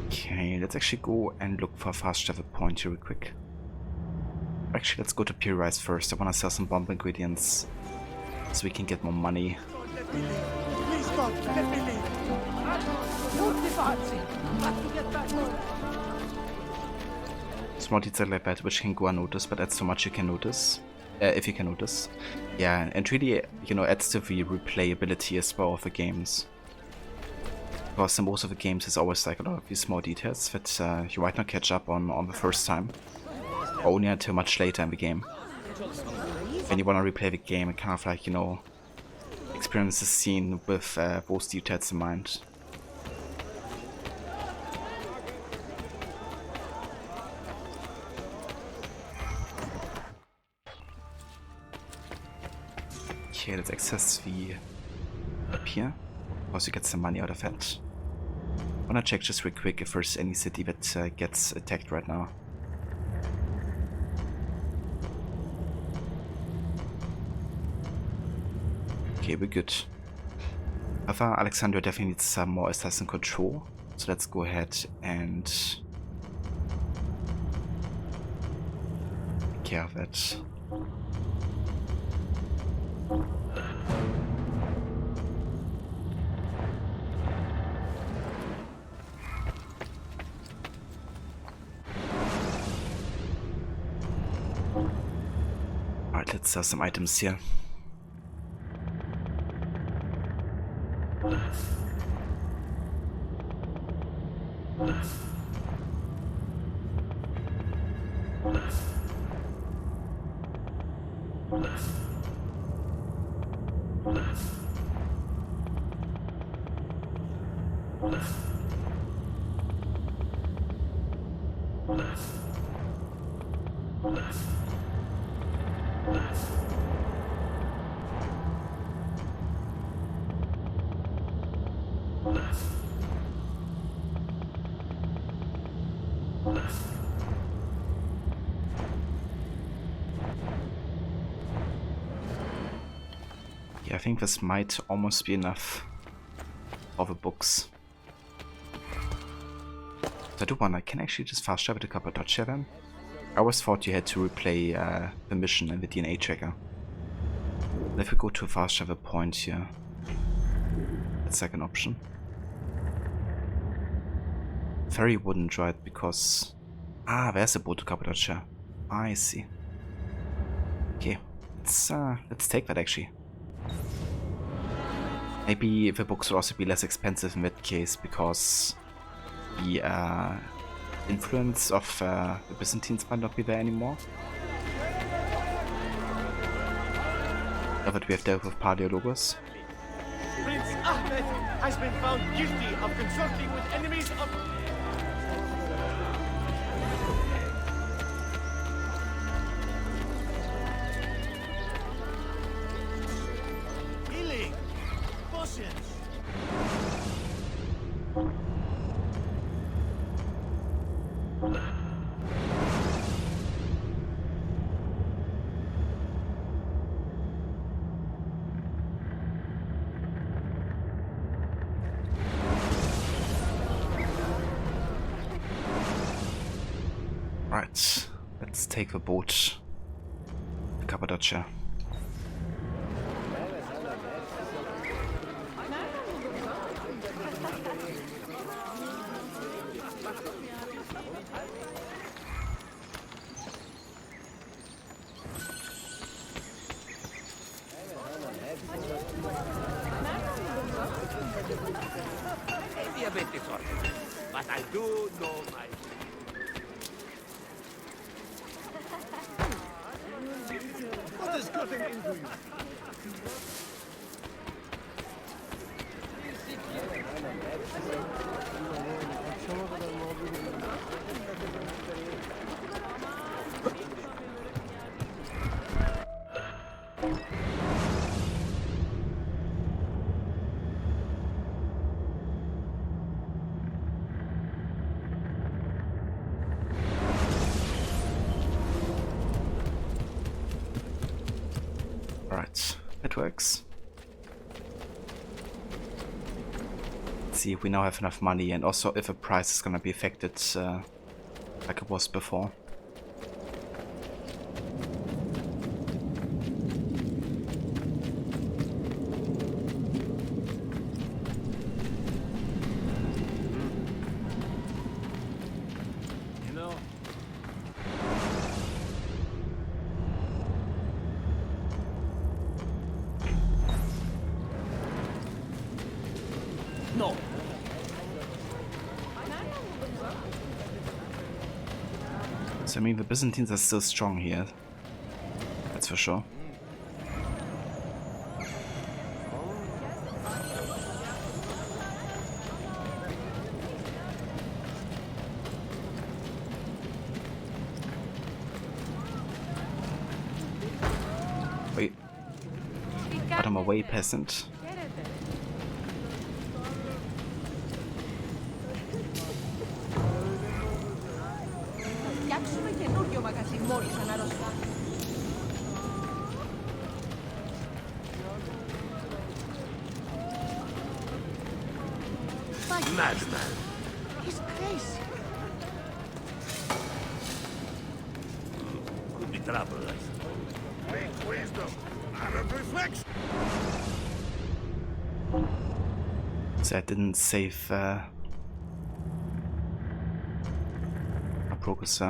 Okay, let's actually go and look for a fast travel point here real quick. Actually, let's go to Pure Rice first. I want to sell some bomb ingredients so we can get more money. Please, God, let me leave. Tutti pazzi. Got to get back home. Small detail like that which can go unnoticed, but that's so much you can notice. If you can notice. Yeah, and really, you know, adds to the replayability as well of the games. Because in most of the games there's always like a lot of these small details that you might not catch up on the first time. Or only until much later in the game. When you want to replay the game and kind of like, you know, experience the scene with those details in mind. Okay, let's access the up here. Also get some money out of it. I wanna check just real quick if there's any city that gets attacked right now. Okay, we're good. However, Alexandria definitely needs some more assassin control. So let's go ahead and take care of that. Alright, let's sell some items here. Yeah, I think this might almost be enough for the books. So I do wonder, can I actually just fast travel to Cappadocia then? I always thought you had to replay the mission in the DNA tracker. But if we go to a fast travel point here, that's like an option. Ferry wouldn't, right? Because... Ah, there's a boat to Cappadocia. I see. Okay, let's take that actually. Maybe the books would also be less expensive in that case because the influence of the Byzantines might not be there anymore. Now that we have dealt with Paleologos. Prince Ahmed has been found guilty of consorting with enemies of... Patience! Right, let's take the boat. Cappadocia. Maybe a bit disorganized, but I do know my... What is cutting into you? Right, it works. Let's see if we now have enough money and also if the price is gonna be affected like it was before. You know, no. So I mean the Byzantines are still strong here. That's for sure. Wait. But I'm away, peasant. Φτιάξουμε καινούριο μαγαζί μόλις αναρρωστά. Madman. He's crazy. Could be trouble, I suppose. Great wisdom. Out of reflection. So I didn't save my progress.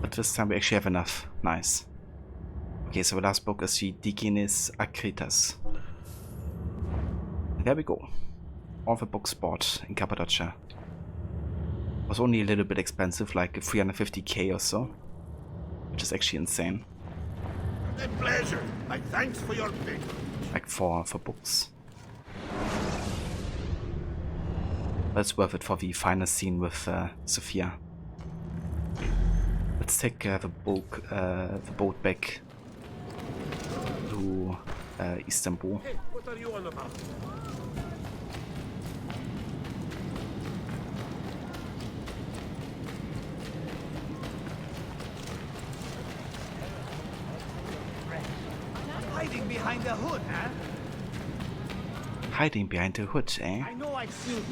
But this time we actually have enough. Nice. Okay, so the last book is the Digenis Akritas. There we go. All the books bought in Cappadocia. Was only a little bit expensive, like 350k or so, which is actually insane. A pleasure. My thanks for your pick. Like for books. But it's worth it for the final scene with Sophia. Let's take the boat back to Istanbul. Hey, what are you on about? Hiding behind the hood, huh? Hiding behind the hood, eh? I know I've seen...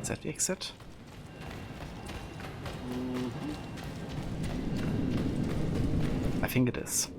Is that the exit? I think it is.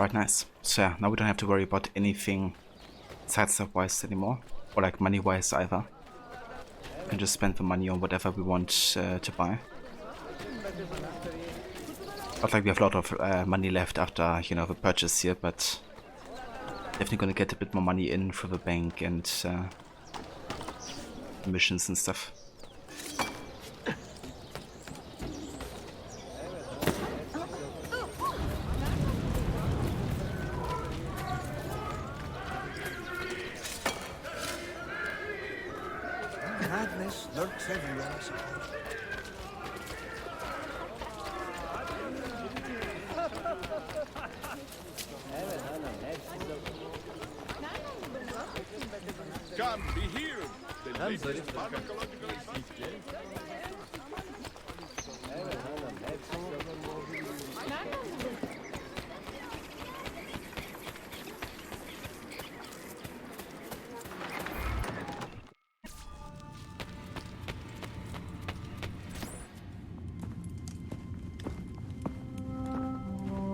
Alright, nice. So yeah, now we don't have to worry about anything side stuff wise anymore. Or like money wise either. We can just spend the money on whatever we want to buy. Not like we have a lot of money left after, you know, the purchase here, but definitely gonna get a bit more money in for the bank and missions and stuff. Madness lurks everywhere, I suppose. Come, be healed. The latest pharmacological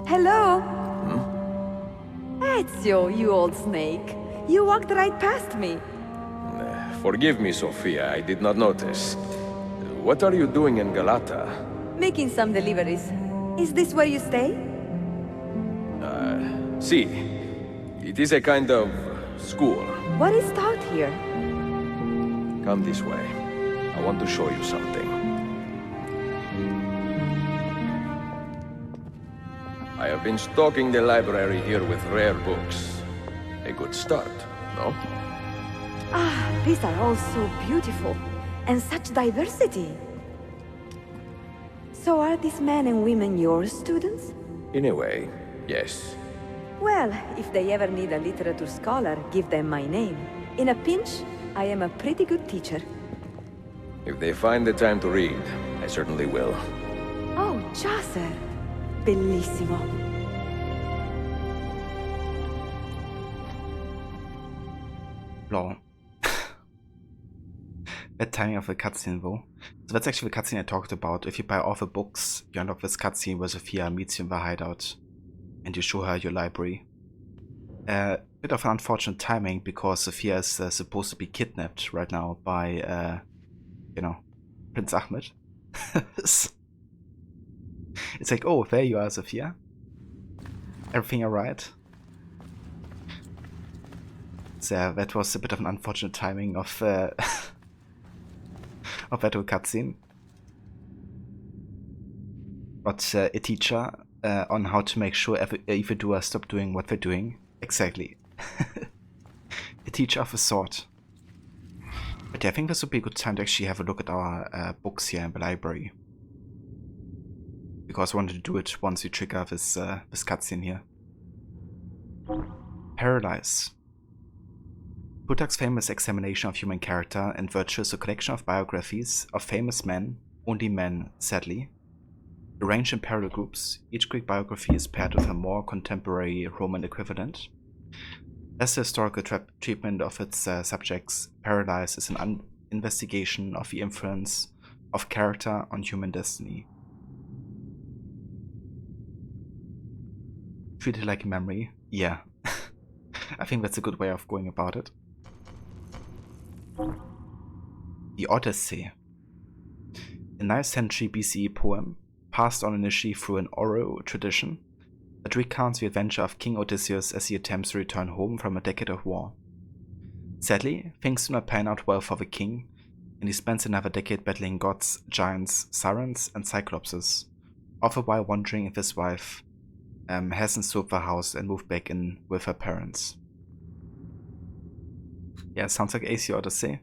Hello? Ezio, you old snake. You walked right past me. Forgive me, Sophia, I did not notice. What are you doing in Galata? Making some deliveries. Is this where you stay? See, it is a kind of school. What is taught here? Come this way. I want to show you something. I have been stocking the library here with rare books. A good start, no? Ah, these are all so beautiful. And such diversity. So are these men and women your students? In a way, yes. Well, if they ever need a literature scholar, give them my name. In a pinch, I am a pretty good teacher. If they find the time to read, I certainly will. Oh, Chaucer. Bellissimo. Lol. Bad timing of the cutscene though. So that's actually the cutscene I talked about. If you buy all the books, you unlock this cutscene where Sophia meets you in the hideout. And you show her your library. Bit of unfortunate timing because Sophia is supposed to be kidnapped right now by, you know, Prince Ahmed. It's like, oh, there you are, Sophia. Everything alright? So that was a bit of an unfortunate timing of of that cutscene. But a teacher on how to make sure evildoers stop doing what they're doing. Exactly. A teacher of a sort. But yeah, I think this would be a good time to actually have a look at our books here in the library. Because I wanted to do it once we trigger this this cutscene here. Paradise. Plutarch's famous examination of human character and virtue is a collection of biographies of famous men, only men, sadly. Arranged in parallel groups, each Greek biography is paired with a more contemporary Roman equivalent. As the historical treatment of its subjects, Paradise is an investigation of the influence of character on human destiny. Treat it like a memory? Yeah. I think that's a good way of going about it. The Odyssey. A 9th century BCE poem, passed on initially through an oral tradition, that recounts the adventure of King Odysseus as he attempts to return home from a decade of war. Sadly, things do not pan out well for the king, and he spends another decade battling gods, giants, sirens, and cyclopses, all the while wondering if his wife hasn't sold the house and moved back in with her parents. Yeah, sounds like AC Odyssey.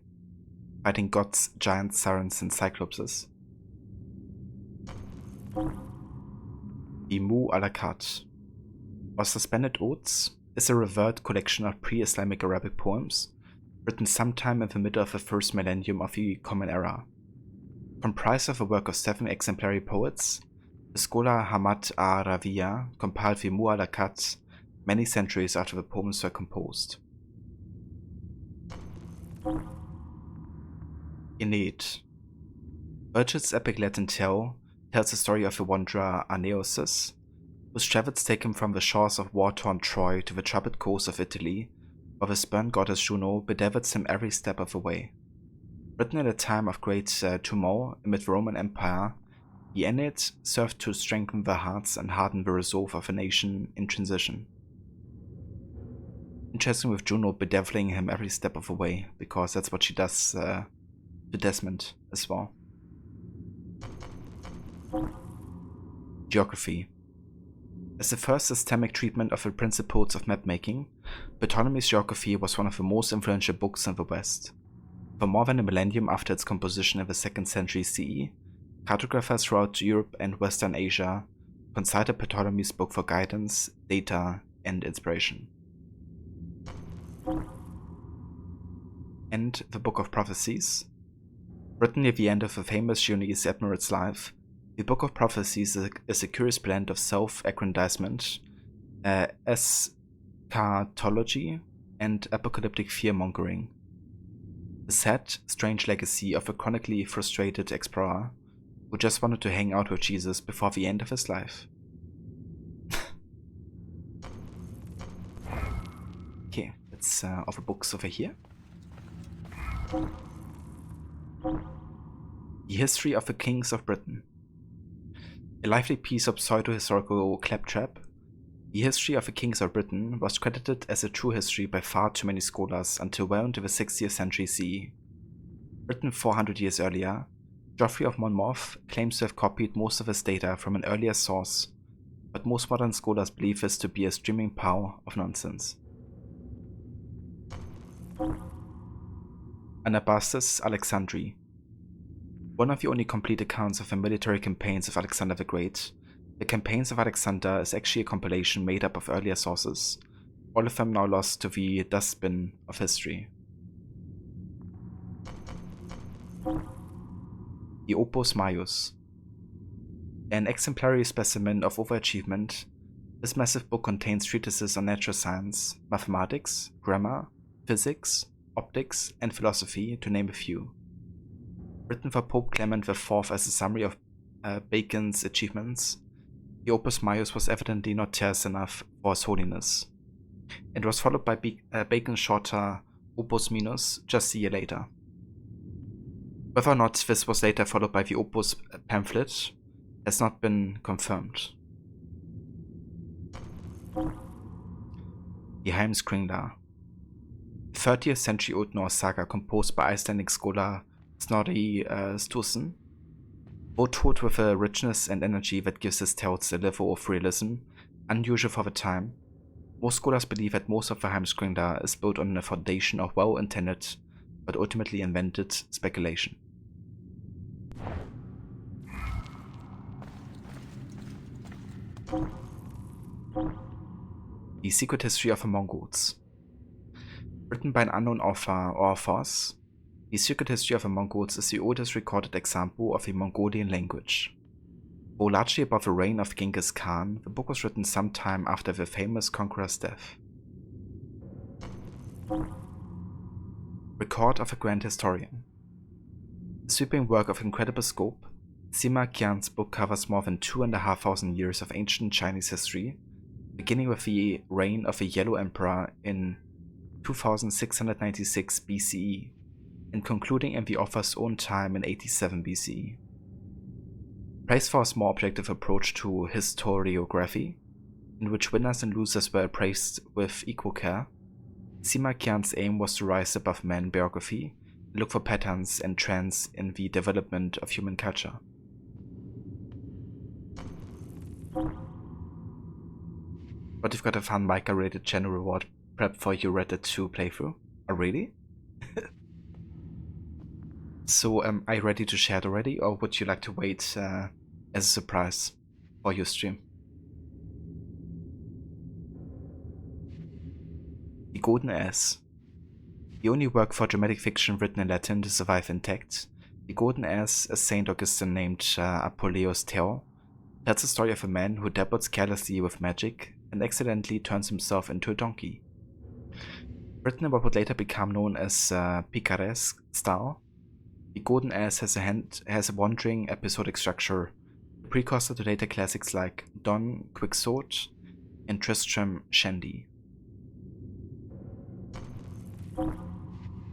Fighting gods, giants, sirens, and cyclopses. The Mu a la carte, or Suspended Odes, is a revered collection of pre-Islamic Arabic poems written sometime in the middle of the first millennium of the Common Era. Comprised of a work of 7 exemplary poets, the scholar Hamad Raviya compiled the Mu a la carte many centuries after the poems were composed. Aeneid. Virgil's epic Latin tale tells the story of the wanderer Aeneas, whose travels take him from the shores of war-torn Troy to the troubled coast of Italy, where the spurned goddess Juno bedevils him every step of the way. Written at a time of great turmoil amid the Roman Empire, the Aeneid served to strengthen the hearts and harden the resolve of a nation in transition. Interesting with Juno bedeviling him every step of the way, because that's what she does to Desmond as well. Geography. As the first systemic treatment of the principles of mapmaking, Ptolemy's Geography was one of the most influential books in the West. For more than a millennium after its composition in the 2nd century CE, cartographers throughout Europe and Western Asia consulted Ptolemy's book for guidance, data, and inspiration. And the Book of Prophecies. Written near the end of the famous Genoese admiral's life, the Book of Prophecies is a curious blend of self-aggrandizement, eschatology, and apocalyptic fear-mongering. The sad, strange legacy of a chronically frustrated explorer who just wanted to hang out with Jesus before the end of his life. Okay, let's all the books over here. The History of the Kings of Britain. A lively piece of pseudo-historical claptrap, the History of the Kings of Britain was credited as a true history by far too many scholars until well into the 60th century CE. Written 400 years earlier, Geoffrey of Monmouth claims to have copied most of his data from an earlier source, but most modern scholars believe this to be a streaming pile of nonsense. Anabastus Alexandri. One of the only complete accounts of the military campaigns of Alexander the Great, the Campaigns of Alexander is actually a compilation made up of earlier sources, all of them now lost to the dustbin of history. The Opus Maius. An exemplary specimen of overachievement, this massive book contains treatises on natural science, mathematics, grammar, physics, optics, and philosophy, to name a few. Written for Pope Clement IV as a summary of Bacon's achievements, the Opus Maius was evidently not terse enough for His Holiness. It was followed by Bacon's shorter Opus Minus just a year later. Whether or not this was later followed by the Opus pamphlet has not been confirmed. The Heimskringla. 30th century Old Norse saga composed by Icelandic scholar Snorri Sturluson, foretold with a richness and energy that gives his tales a level of realism unusual for the time. Most scholars believe that most of the Heimskringla is built on a foundation of well-intended but ultimately invented speculation. The Secret History of the Mongols. Written by an unknown author or authors, The Secret History of the Mongols is the oldest recorded example of the Mongolian language. Though largely about the reign of Genghis Khan, the book was written sometime after the famous conqueror's death. Record of a Grand Historian. A sweeping work of incredible scope, Sima Qian's book covers more than 2,500 years of ancient Chinese history, beginning with the reign of the Yellow Emperor in 2696 BCE, and concluding in the author's own time in 87 BCE. Praised for his more objective approach to historiography, in which winners and losers were appraised with equal care, Sima Qian's aim was to rise above man biography and look for patterns and trends in the development of human culture. But you've got a fun Micah-rated channel reward prep for your Red Dead 2 playthrough. Oh, really? So, are you ready to share it already, or would you like to wait as a surprise for your stream? The Golden Ass. The only work for dramatic fiction written in Latin to survive intact, The Golden Ass, as Saint Augustine named Apuleius Theo, tells the story of a man who dabbles carelessly with magic and accidentally turns himself into a donkey. Written in what would later become known as picaresque style, The Golden Ass has a wandering episodic structure that precursor to later classics like Don Quixote and Tristram Shandy.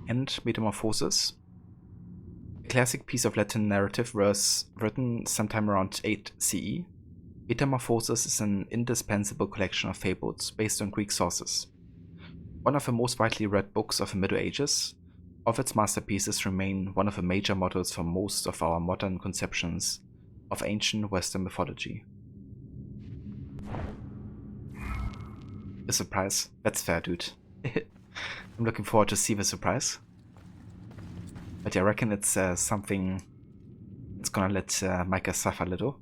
And Metamorphosis, a classic piece of Latin narrative verse written sometime around 8 CE. Metamorphosis is an indispensable collection of fables based on Greek sources. One of the most widely read books of the Middle Ages, all of its masterpieces remain one of the major models for most of our modern conceptions of ancient Western mythology. A surprise? That's fair, dude. I'm looking forward to see the surprise. But I reckon it's something that's gonna let Micah suffer a little.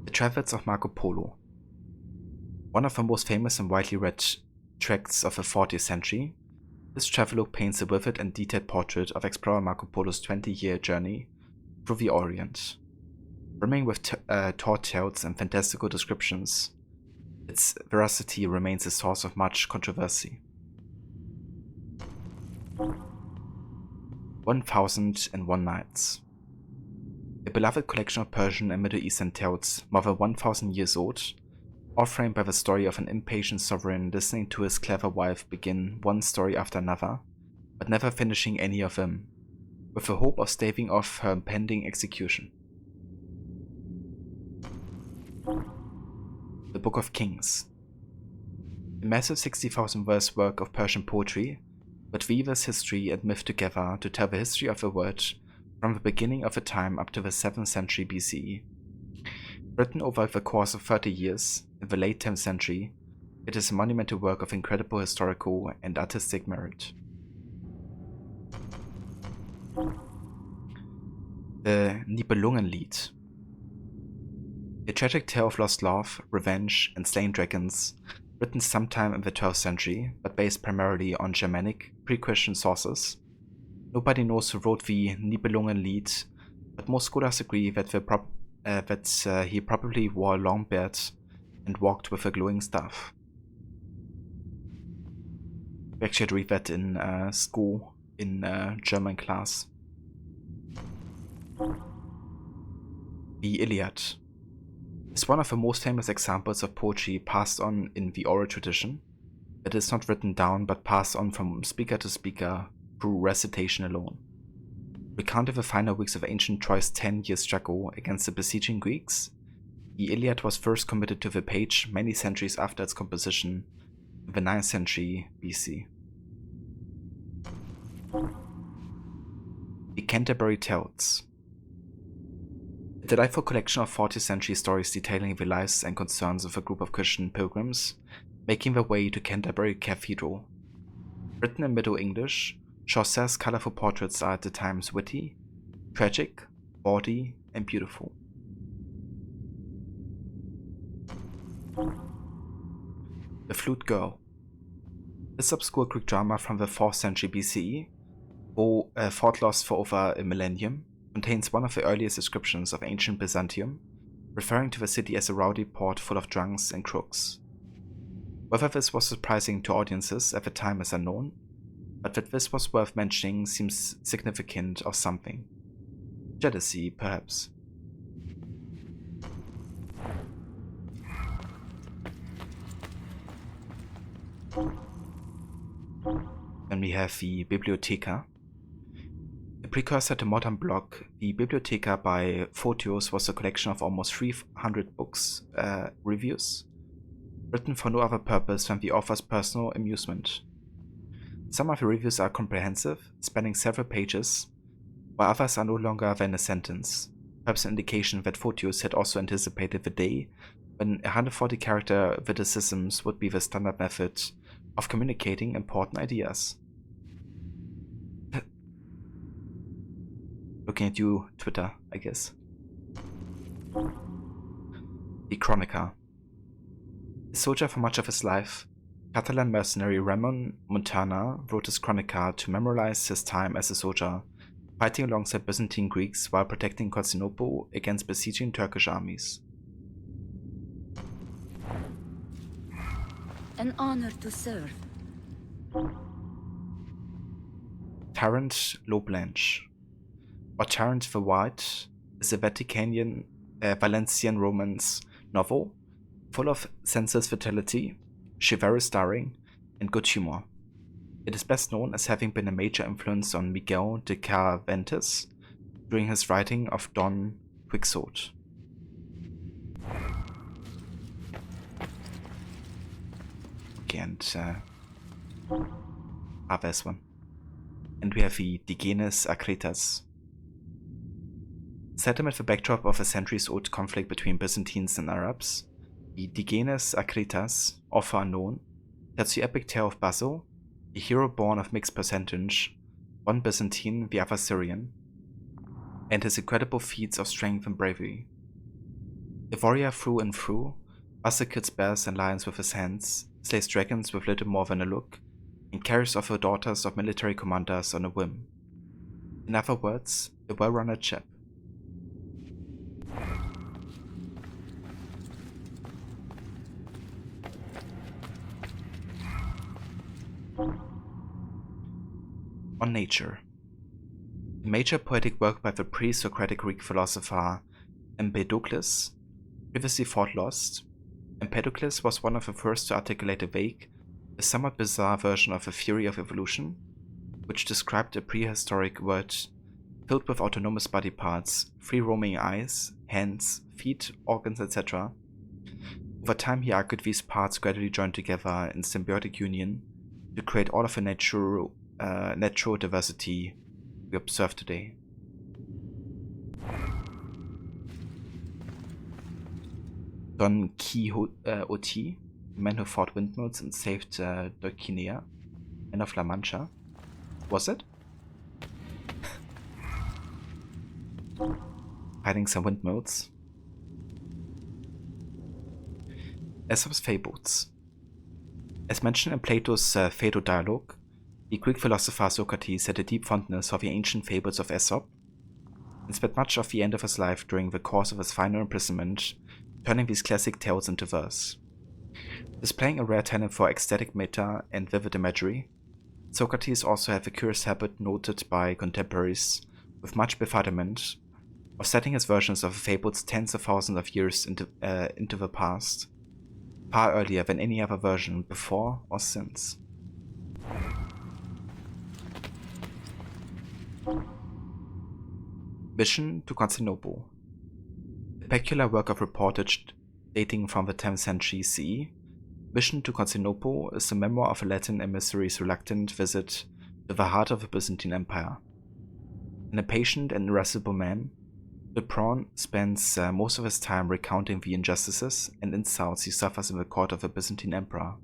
The Travels of Marco Polo. One of the most famous and widely read tracts of the 14th century, this travelogue paints a vivid and detailed portrait of explorer Marco Polo's 20-year journey through the Orient. Brimming with taut tales and fantastical descriptions, its veracity remains a source of much controversy. 1001 Nights. A beloved collection of Persian and Middle Eastern tales more than 1000 years old, all framed by the story of an impatient sovereign listening to his clever wife begin one story after another, but never finishing any of them, with the hope of staving off her impending execution. The Book of Kings. A massive 60,000 verse work of Persian poetry that weaves history and myth together to tell the history of the world from the beginning of the time up to the 7th century BCE. Written over the course of 30 years, in the late 10th century, it is a monumental work of incredible historical and artistic merit. The Nibelungenlied. A tragic tale of lost love, revenge, and slain dragons, written sometime in the 12th century, but based primarily on Germanic, pre-Christian sources. Nobody knows who wrote the Nibelungenlied, but most scholars agree that he probably wore a long beard and walked with a glowing staff. We actually had to read that in school, in German class. The Iliad is one of the most famous examples of poetry passed on in the oral tradition. It is not written down but passed on from speaker to speaker through recitation alone. Recounting the final weeks of ancient Troy's 10-year struggle against the besieging Greeks, the Iliad was first committed to the page many centuries after its composition in the 9th century BC. The Canterbury Tales. A delightful collection of 14th century stories detailing the lives and concerns of a group of Christian pilgrims making their way to Canterbury Cathedral. Written in Middle English, Chaucer's colorful portraits are at the times witty, tragic, bawdy, and beautiful. The Flute Girl. This obscure Greek drama from the 4th century BCE, thought lost for over a millennium, contains one of the earliest descriptions of ancient Byzantium, referring to the city as a rowdy port full of drunks and crooks. Whether this was surprising to audiences at the time is unknown, but that this was worth mentioning seems significant of something. Jealousy, perhaps. Then we have the Bibliotheca. A precursor to modern blog, the Bibliotheca by Photios was a collection of almost 300 books, reviews, written for no other purpose than the author's personal amusement. Some of the reviews are comprehensive, spanning several pages, while others are no longer than a sentence, perhaps an indication that Photios had also anticipated the day when 140-character witticisms would be the standard method of communicating important ideas. Looking at you, Twitter, I guess. The Chronica. A soldier for much of his life, Catalan mercenary Ramon Montana wrote his Chronica to memorialize his time as a soldier, fighting alongside Byzantine Greeks while protecting Constantinople against besieging Turkish armies. An honor to serve. Tarrant Low Blanche. or Tyrant the White is a Valencian romance novel full of senseless vitality, chivalrous starring, and good humor. It is best known as having been a major influence on Miguel de Cervantes during his writing of Don Quixote. Okay, and this one. And we have the Digenes Akritas. Set amid the backdrop of a centuries-old conflict between Byzantines and Arabs, the Digenes Akritas, often unknown, tells the epic tale of Basil, a hero born of mixed parentage, one Byzantine, the other Syrian, and his incredible feats of strength and bravery. A warrior through and through, Basil kills bears and lions with his hands, slays dragons with little more than a look, and carries off the daughters of military commanders on a whim. In other words, a well-rounded chap. On nature. A major poetic work by the pre-Socratic Greek philosopher Empedocles, previously thought lost, Empedocles was one of the first to articulate a vague, a somewhat bizarre version of a theory of evolution, which described a prehistoric world filled with autonomous body parts, free-roaming eyes, hands, feet, organs, etc. Over time, he argued these parts gradually joined together in symbiotic union to create all of the natural diversity we observe today. Don Quixote, the man who fought windmills and saved Dulcinea, and of La Mancha. Was it? Hiding some windmills. Aesop's fables. As mentioned in Plato's Phaedo dialogue, the Greek philosopher Socrates had a deep fondness for the ancient fables of Aesop, and spent much of the end of his life during the course of his final imprisonment turning these classic tales into verse. Displaying a rare talent for ecstatic meta and vivid imagery, Socrates also had the curious habit noted by contemporaries with much befuddlement of setting his versions of fables tens of thousands of years into the past, far earlier than any other version before or since. Mission to Constantinople. A peculiar work of reportage dating from the 10th century CE, Mission to Constantinople is a memoir of a Latin emissary's reluctant visit to the heart of the Byzantine Empire. An impatient and irascible man, Dupron spends most of his time recounting the injustices and insults he suffers in the court of the Byzantine Emperor.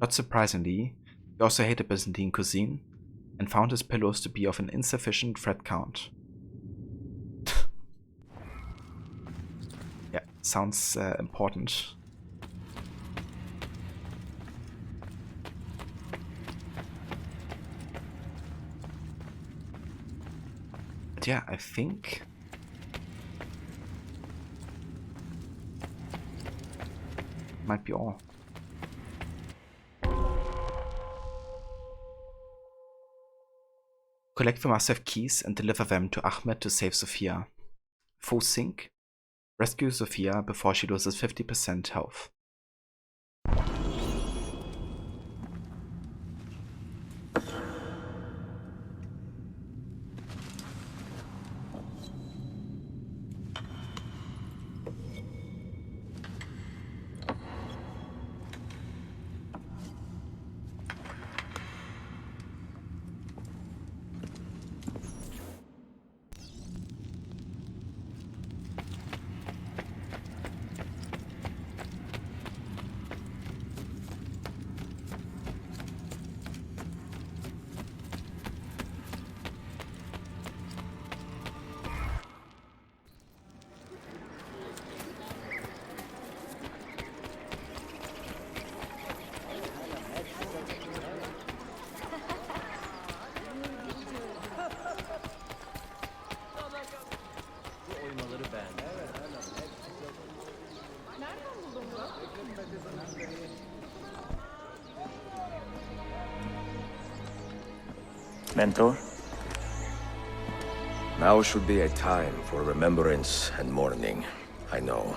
Not surprisingly, he also hated Byzantine cuisine and found his pillows to be of an insufficient thread count. Yeah, sounds important. But yeah, I think might be all. Collect the must-have keys and deliver them to Ahmed to save Sophia. Full sync. Rescue Sophia before she loses 50% health. Mentor? Now should be a time for remembrance and mourning, I know.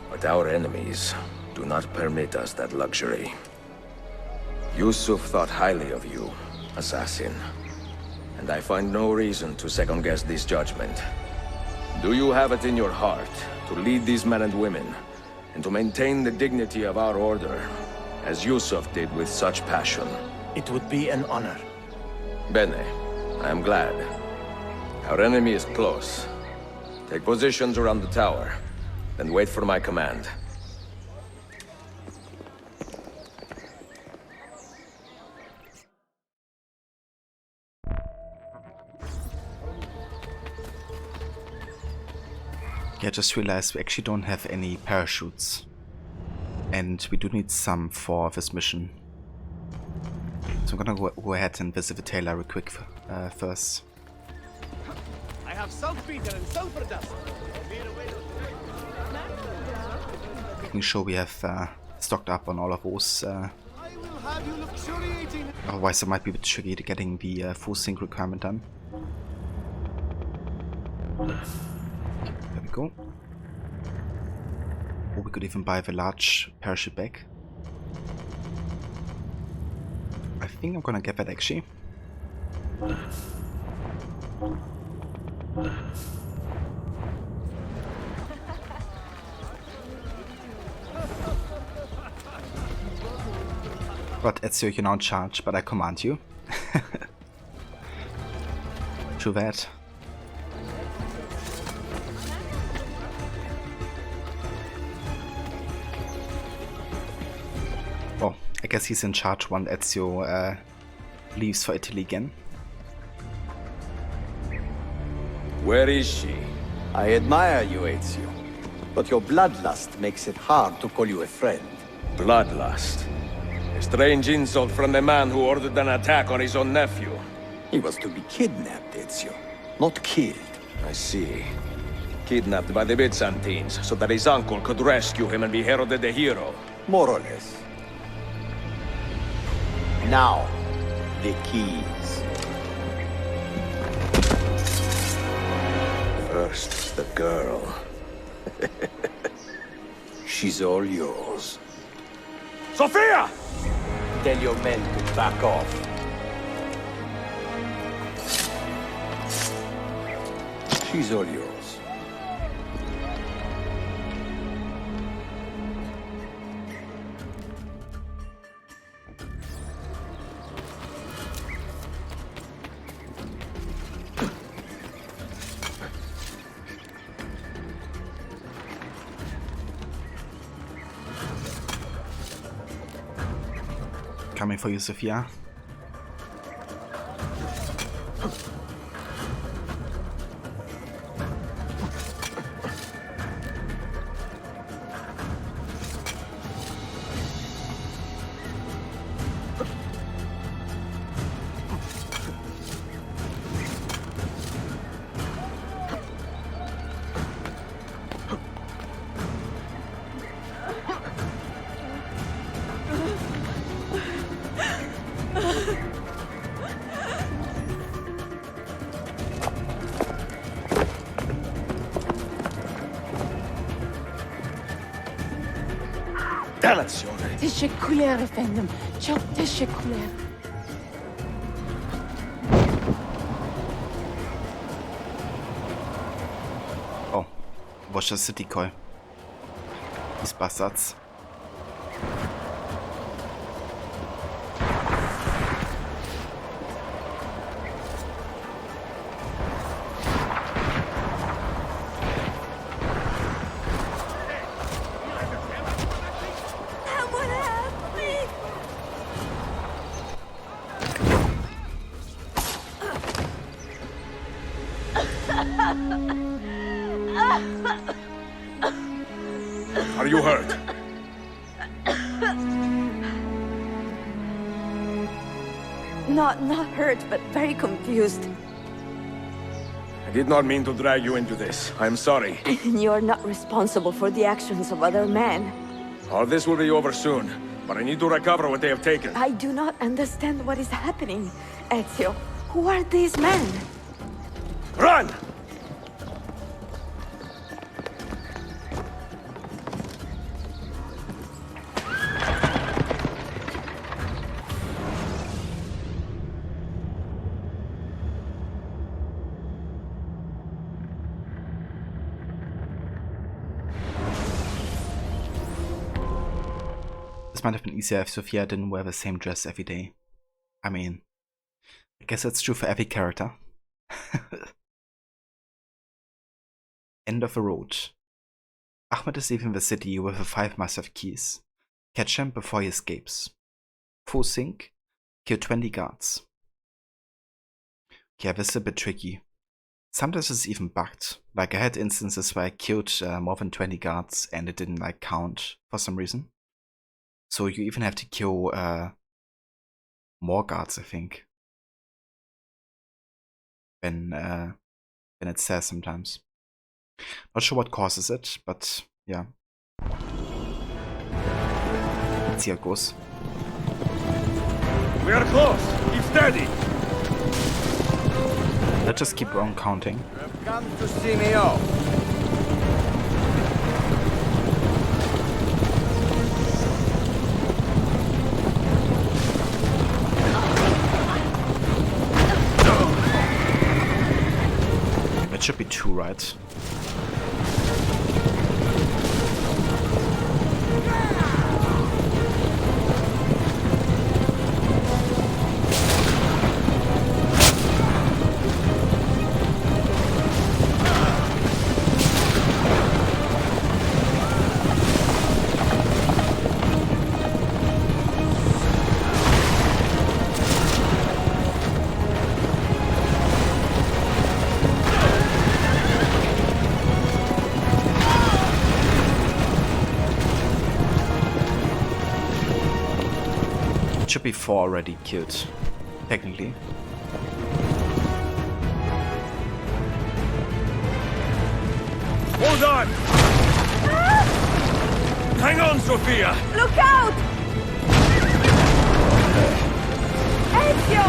But our enemies do not permit us that luxury. Yusuf thought highly of you, assassin. And I find no reason to second-guess this judgment. Do you have it in your heart to lead these men and women, and to maintain the dignity of our order, as Yusuf did with such passion? It would be an honor. Bene, I am glad. Our enemy is close. Take positions around the tower, then wait for my command. Yeah, just realized we actually don't have any parachutes. And we do need some for this mission. So I'm gonna go ahead and visit the tailor real quick first. I have saltpeter and sulfur dust. Making sure we have stocked up on all of those. Otherwise it might be a bit tricky to getting the full sync requirement done. There we go. Or we could even buy the large parachute bag. I think I'm gonna get that actually. But Ezio, you're not in charge, but I command you. True that. Oh, I guess he's in charge when Ezio leaves for Italy again. Where is she? I admire you, Ezio. But your bloodlust makes it hard to call you a friend. Bloodlust? A strange insult from the man who ordered an attack on his own nephew. He was to be kidnapped, Ezio, not killed. I see. Kidnapped by the Byzantines, so that his uncle could rescue him and be heralded a hero. More or less. Now, the keys. First, the girl. She's all yours. Sophia! Tell your men to back off. She's all yours. Coming for you, Sophia. تشكر efendim. Çok teşekkürler. Oh, watch the city coil. These bastards. Are you hurt? Not hurt, but very confused. I did not mean to drag you into this. I'm sorry. You're not responsible for the actions of other men. All this will be over soon, but I need to recover what they have taken. I do not understand what is happening. Ezio, who are these men? Run! This might have been easier if Sophia didn't wear the same dress every day. I mean, I guess that's true for every character. End of the road. Ahmed is leaving the city with the 5 massive keys. Catch him before he escapes. Full sync. Kill 20 guards. Yeah, this is a bit tricky. Sometimes it's even bugged. Like I had instances where I killed more than 20 guards and it didn't like count for some reason. So you even have to kill more guards, I think, than it says sometimes. Not sure what causes it, but yeah. Let's see how it goes. We are close. Keep steady. Let's just keep on counting. You have come to see me off. It should be 2, right? Should be 4 already killed, technically. Hold on! Hang on, Sophia! Look out! Ezio!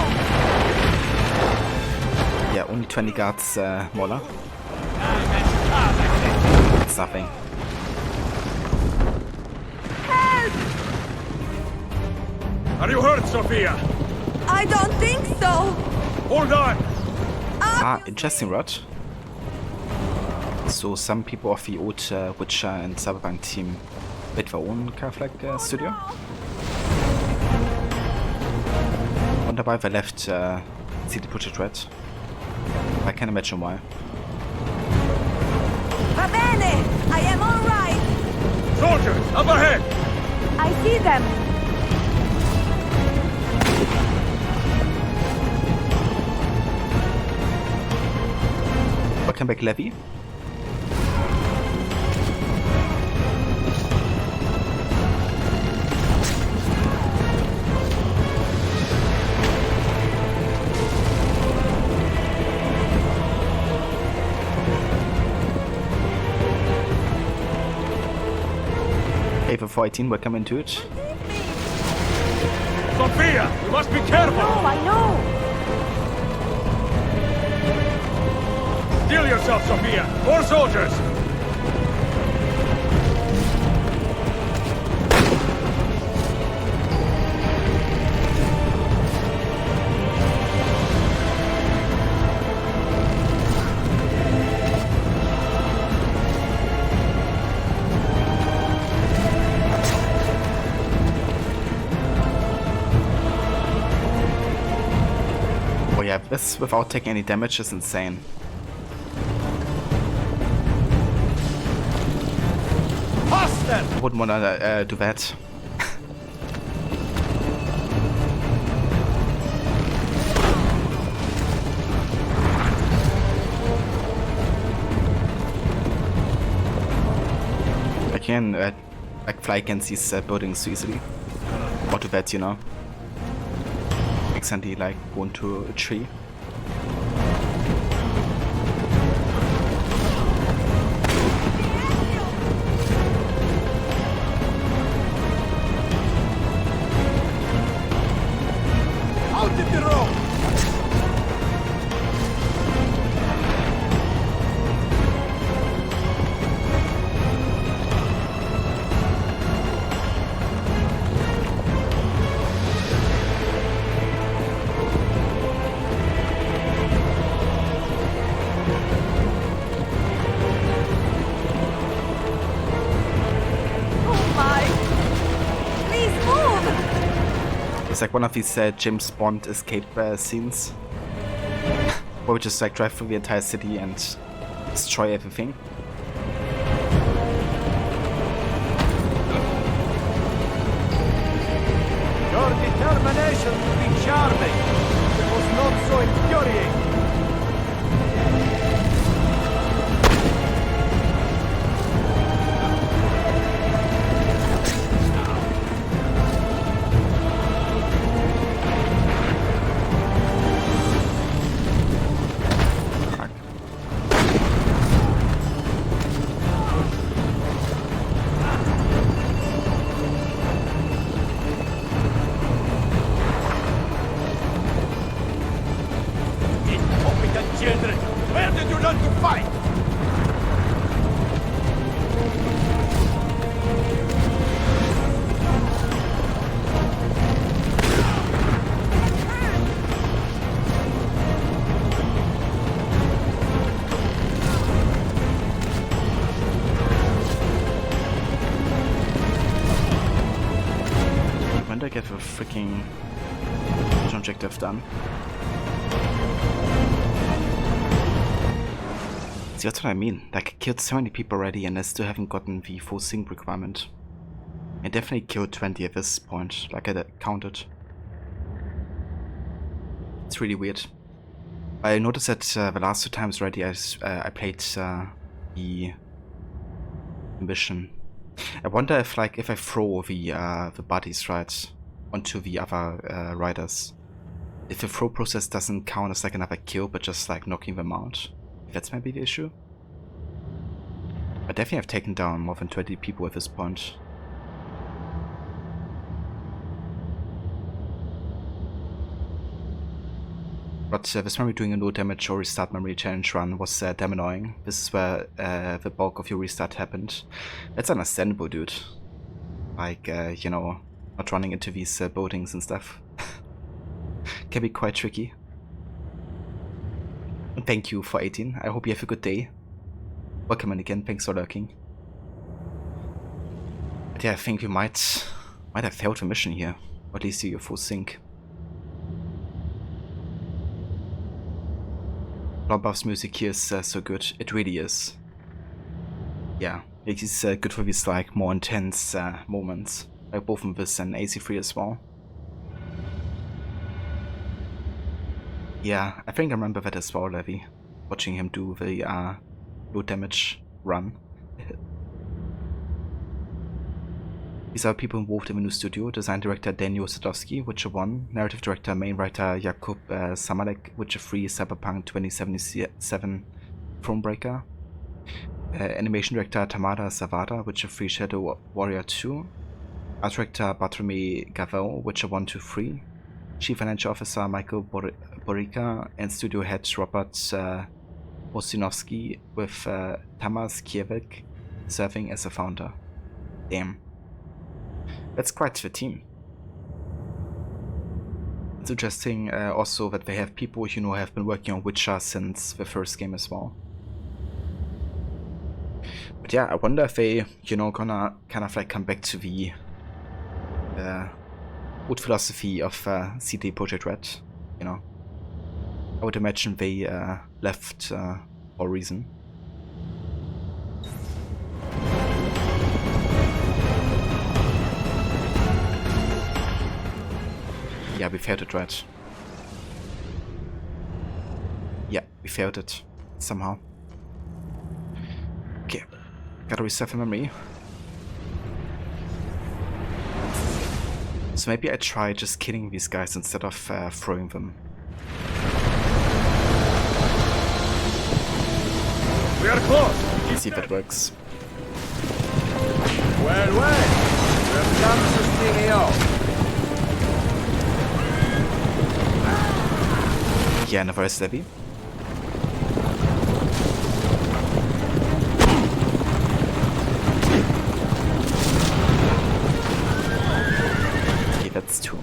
Yeah, only 20 guards, Mola. It's nothing. Help! Are you hurt, Sophia? I don't think so! Hold on! Ah, interesting, Rod. So some people of the old Witcher and Cyberpunk team made their own Carflag studio. Wonder why they left CD Projekt Red. I can imagine why. Va bene! I am alright! Soldiers, up ahead! I see them! Welcome back, Levy. April 14, welcome into it. Sophia, you must be careful! No, I know! Steel yourself, Sophia! More soldiers! Oh yeah, this without taking any damage is insane. I wouldn't want to do that. I can like fly against these buildings so easily. Or do that, you know. Accidentally like go into a tree. It's like one of these James Bond escape scenes. Where we just like drive through the entire city and destroy everything. Your determination to be charming was not so infuriating. Where did you learn to fight? When did I get the freaking objective done? See, that's what I mean. Like, I killed so many people already and I still haven't gotten the full sync requirement. I definitely killed 20 at this point, like I counted. It's really weird. I noticed that the last 2 times already I played the mission. I wonder if I throw the bodies right onto the other riders, if the throw process doesn't count as like another kill but just like knocking them out. That's maybe the issue. I definitely have taken down more than 20 people at this point. But this memory doing a no damage or restart memory challenge run was damn annoying. This is where the bulk of your restart happened. That's understandable, dude. Like, you know, not running into these buildings and stuff. Can be quite tricky. Thank you for 18. I hope you have a good day. Welcome in again. Thanks for lurking. But yeah, I think we might have failed the mission here. Or at least do your full sync. Blobbuff's music here is so good. It really is. Yeah, it is good for these like more intense moments. Like both in this and AC3 as well. Yeah, I think I remember that as well, Levi. Watching him do the low damage run. These are people involved in the new studio. Design director Daniel Sadowski, Witcher 1. Narrative director, main writer Jakub Samalek, Witcher 3, Cyberpunk 2077, Thronebreaker. Animation director Tamara Zavada, Witcher 3, Shadow Warrior 2. Art director Bartolomé Gavel, Witcher 1, 2, 3. Chief Financial Officer Michael Borica and studio head Robert Osinovsky with Tamas Kiewicz serving as a founder. Damn. That's quite the team. It's interesting also that they have people who, you know, have been working on Witcher since the first game as well. But yeah, I wonder if they, you know, gonna kind of like come back to the old philosophy of CD Projekt Red, you know. I would imagine they left for a reason. Yeah, we failed it, right? Yeah, we failed it somehow. Okay, gotta reset the memory. So maybe I try just killing these guys instead of throwing them. We are close. Let's see if that works. Well, here comes the stereo. Yeah, no worries, Levi. Okay, that's 2.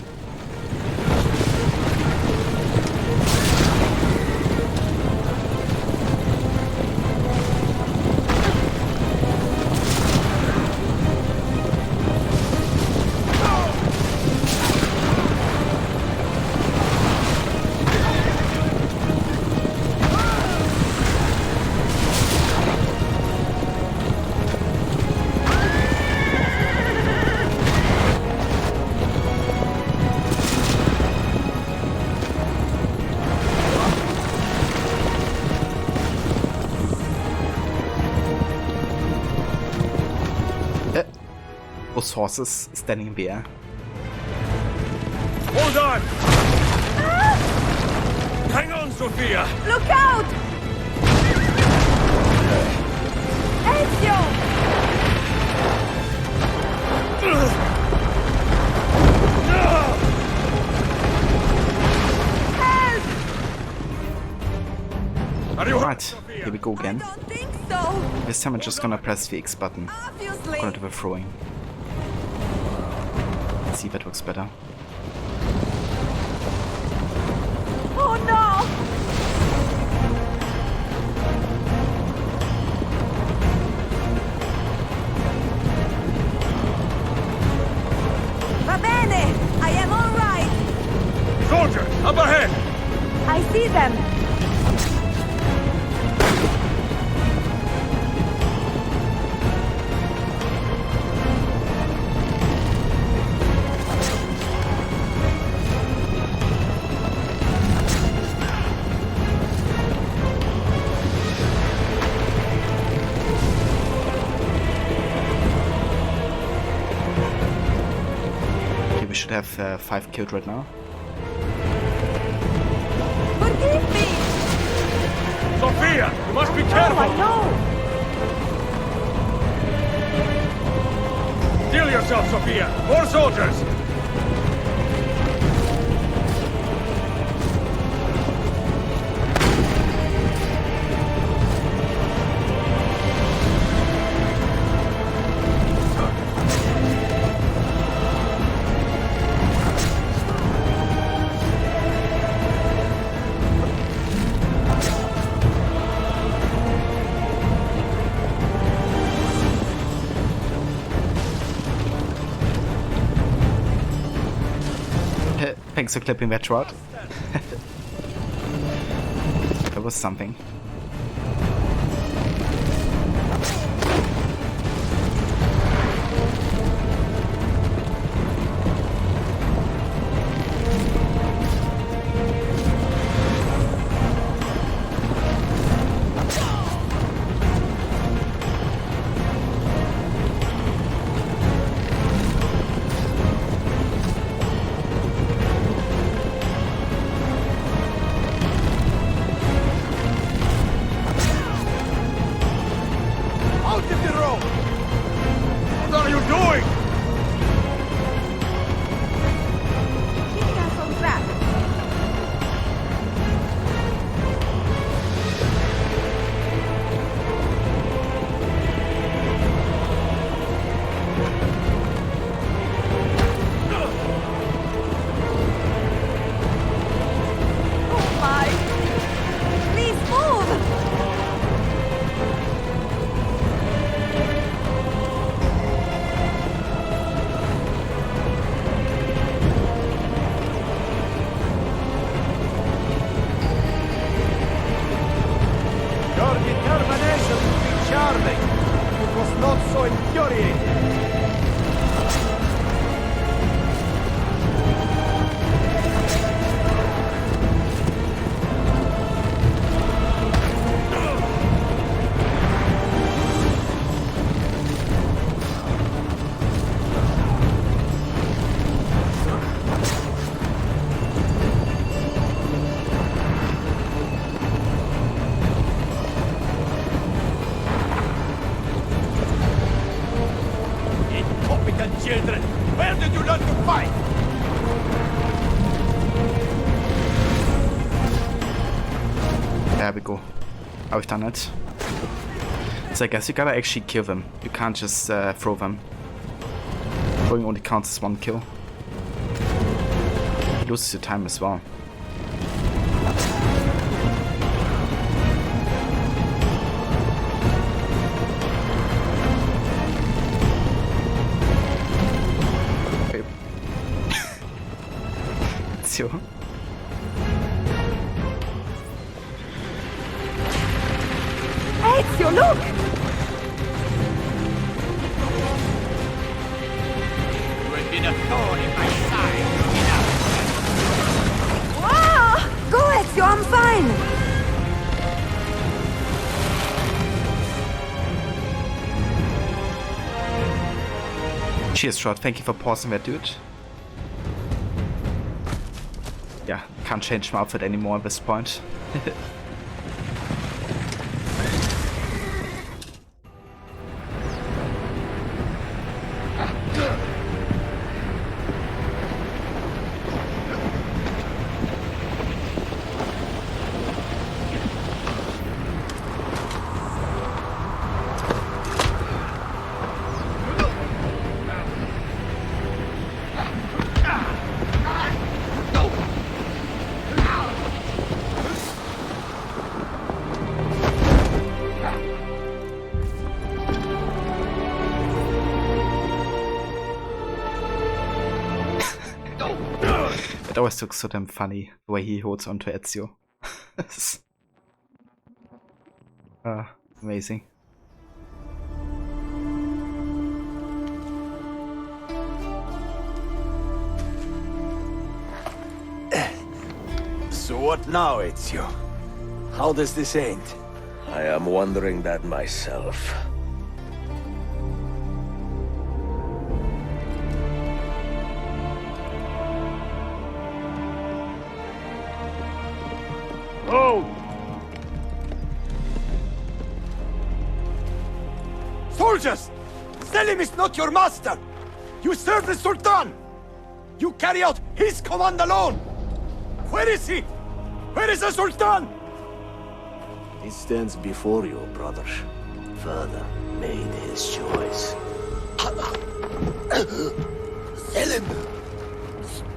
Those horses standing there. Hold on! Hang on, Sophia! Look out! Ezio! Are you Right, here we go again. Think so. This time I'm just gonna press the X button. Obviously. Gonna do the throwing. Let's see if that works better. Oh no! Va bene! I am all right! Soldier, up ahead! I see them! Okay, we should have 5 killed right now. Forgive me! Sophia, you must be careful! I know! Heal yourself, Sophia! More soldiers! Thanks for clipping that shot. That was something. Children, where did you learn to fight? There we go. Have we done it? So I guess you gotta actually kill them. You can't just throw them. Throwing only counts as 1 kill. It loses your time as well. Ezio. Ezio, look! You have been a thorn in my side. Wow! Go, Ezio, I'm fine! Cheers, Shot. Thank you for pausing that, dude. Yeah, can't change my outfit anymore at this point. It always looks so damn funny the way he holds onto Ezio. Amazing. So what now, Ezio? How does this end? I am wondering that myself. Oh! Soldiers! Selim is not your master! You serve the Sultan! You carry out his command alone! Where is he? Where is the Sultan? He stands before you, brother. Father made his choice. Selim!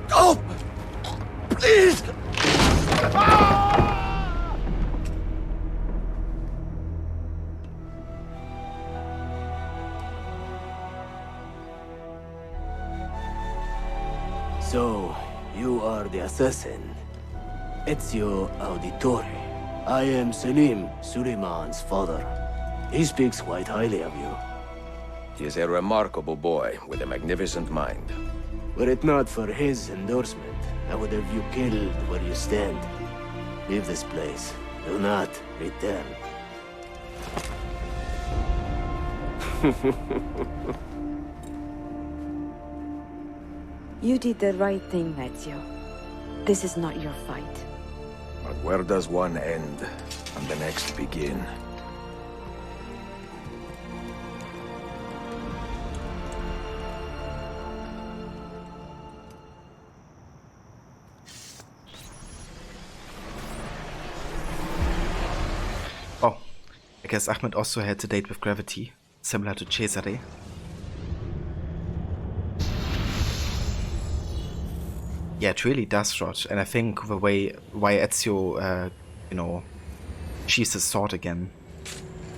Stop! Please! So, you are the assassin. Ezio Auditore. I am Selim, Suleiman's father. He speaks quite highly of you. He is a remarkable boy with a magnificent mind. Were it not for his endorsement, I would have you killed where you stand. Leave this place. Do not return. You did the right thing, Ezio. This is not your fight. But where does one end and the next begin? Oh, I guess Ahmed also had a date with gravity, similar to Cesare. Yeah, it really does, Rod, and I think the way why Ezio, you know, sheathes his sword again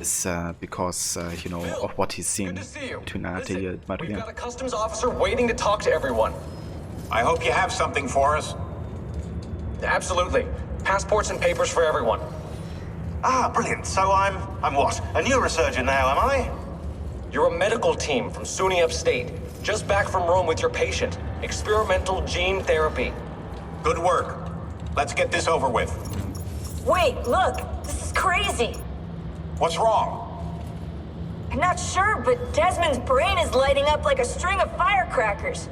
is because, you know, of what he's seen between Anatolia and Maria. We've got a customs officer waiting to talk to everyone. I hope you have something for us. Absolutely. Passports and papers for everyone. Ah, brilliant. So I'm what? A neurosurgeon now, am I? You're a medical team from SUNY Upstate. Just back from Rome with your patient. Experimental gene therapy. Good work. Let's get this over with. Wait, look! This is crazy! What's wrong? I'm not sure, but Desmond's brain is lighting up like a string of firecrackers.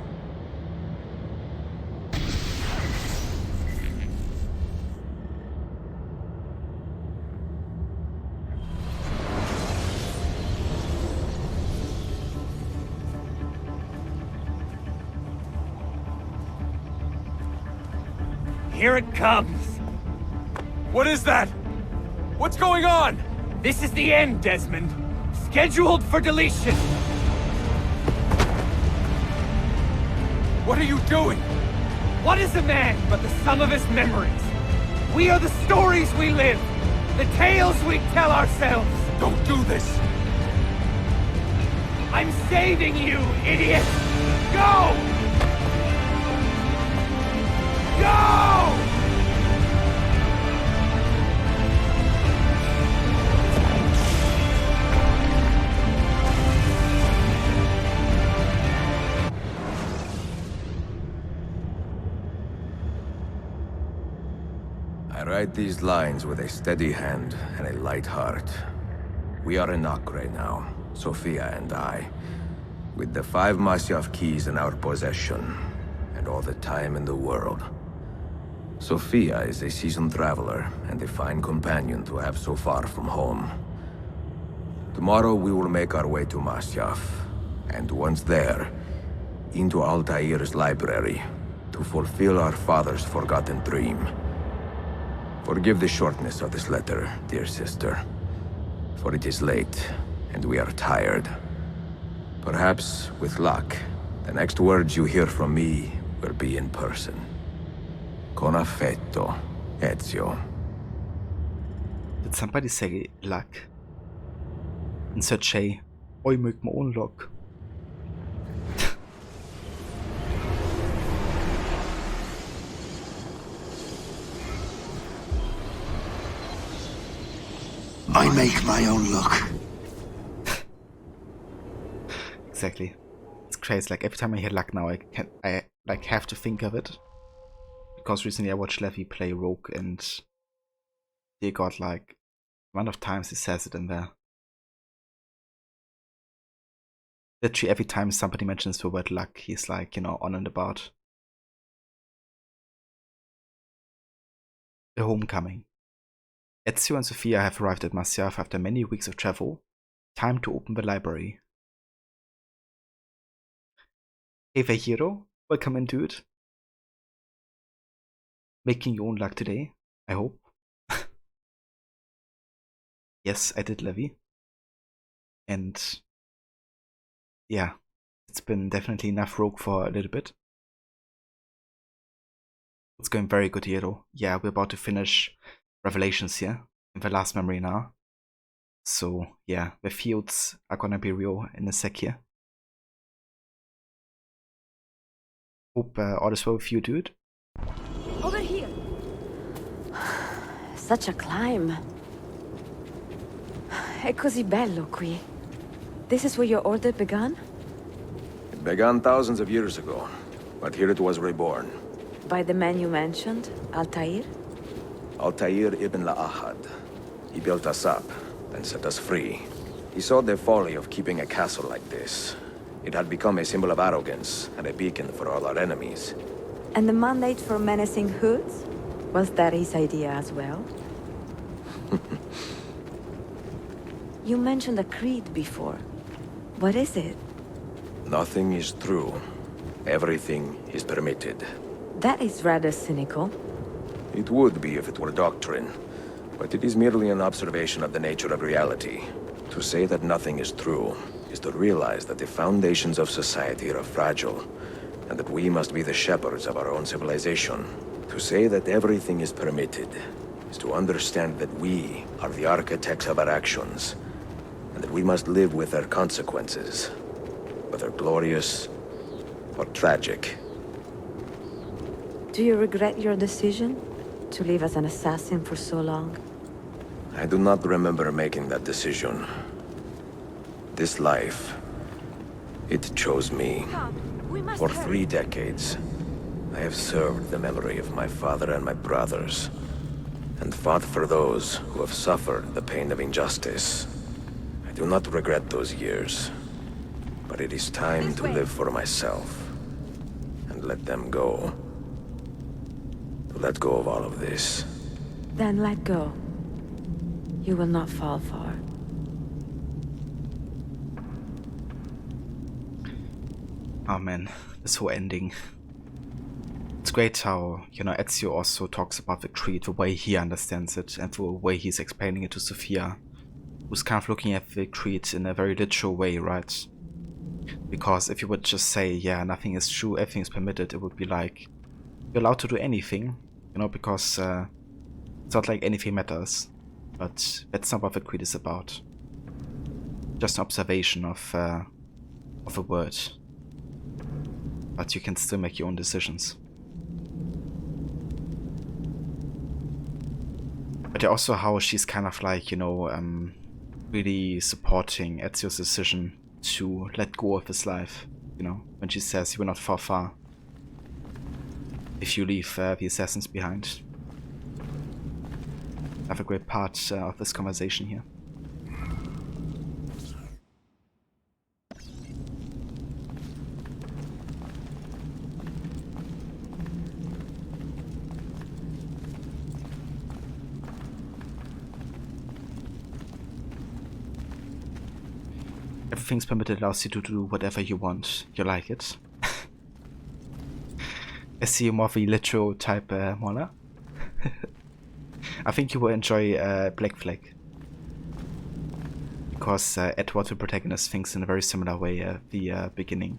Here it comes! What is that? What's going on? This is the end, Desmond. Scheduled for deletion. What are you doing? What is a man but the sum of his memories? We are the stories we live, the tales we tell ourselves. Don't do this! I'm saving you, idiot! Go! Go! I write these lines with a steady hand and a light heart. We are in Acre now, Sophia and I. With the 5 Masyaf keys in our possession, and all the time in the world, Sophia is a seasoned traveler and a fine companion to have so far from home. Tomorrow we will make our way to Masyaf, and once there, into Altair's library, to fulfill our father's forgotten dream. Forgive the shortness of this letter, dear sister, for it is late, and we are tired. Perhaps, with luck, the next words you hear from me will be in person. Con affetto, Ezio. Did somebody say luck? In such a I make my own luck. I make my own luck. Exactly. It's crazy. Like every time I hear luck now, I like have to think of it. Because recently I watched Levy play Rogue, and dear God, like the amount of times he says it in there. Literally every time somebody mentions the word luck, he's like, you know, on and about. The homecoming. Ezio and Sophia have arrived at Masyaf after many weeks of travel. Time to open the library. Hey there, hero. Welcome in, dude. Making your own luck today, I hope. Yes, I did, Levy. And yeah, it's been definitely enough Rogue for a little bit. It's going very good here though. Yeah, we're about to finish Revelations here, in the last memory now. So yeah, the fields are gonna be real in a sec here. Hope all is well with you, dude. Over here. Such a climb. È così bello qui. This is where your order began? It began thousands of years ago, but here it was reborn. By the man you mentioned, Altair? Altair ibn La'ahad. He built us up, then set us free. He saw the folly of keeping a castle like this. It had become a symbol of arrogance and a beacon for all our enemies. And the mandate for menacing hoods? Was that his idea as well? You mentioned a creed before. What is it? Nothing is true. Everything is permitted. That is rather cynical. It would be if it were doctrine, but it is merely an observation of the nature of reality. To say that nothing is true is to realize that the foundations of society are fragile, and that we must be the shepherds of our own civilization. To say that everything is permitted is to understand that we are the architects of our actions, and that we must live with their consequences, whether glorious or tragic. Do you regret your decision to live as an assassin for so long? I do not remember making that decision. This life, it chose me. For 3 decades, I have served the memory of my father and my brothers, and fought for those who have suffered the pain of injustice. I do not regret those years, but it is time to live for myself, and let them go. To let go of all of this. Then let go. You will not fall far. Oh man, this whole ending. It's great how, you know, Ezio also talks about the creed, the way he understands it, and the way he's explaining it to Sophia, who's kind of looking at the creed in a very literal way, right? Because if you would just say, yeah, nothing is true, everything is permitted, it would be like, you're allowed to do anything, you know, because it's not like anything matters. But that's not what the creed is about. Just an observation of a word. But you can still make your own decisions. But also how she's kind of like, you know, really supporting Ezio's decision to let go of his life. You know, when she says you will not fall far if you leave the assassins behind. Have a great part of this conversation here. Everything's permitted allows you to do whatever you want. You like it. I see you more of a literal type, Mola. I think you will enjoy Black Flag. Because Edward, the protagonist, thinks in a very similar way at the beginning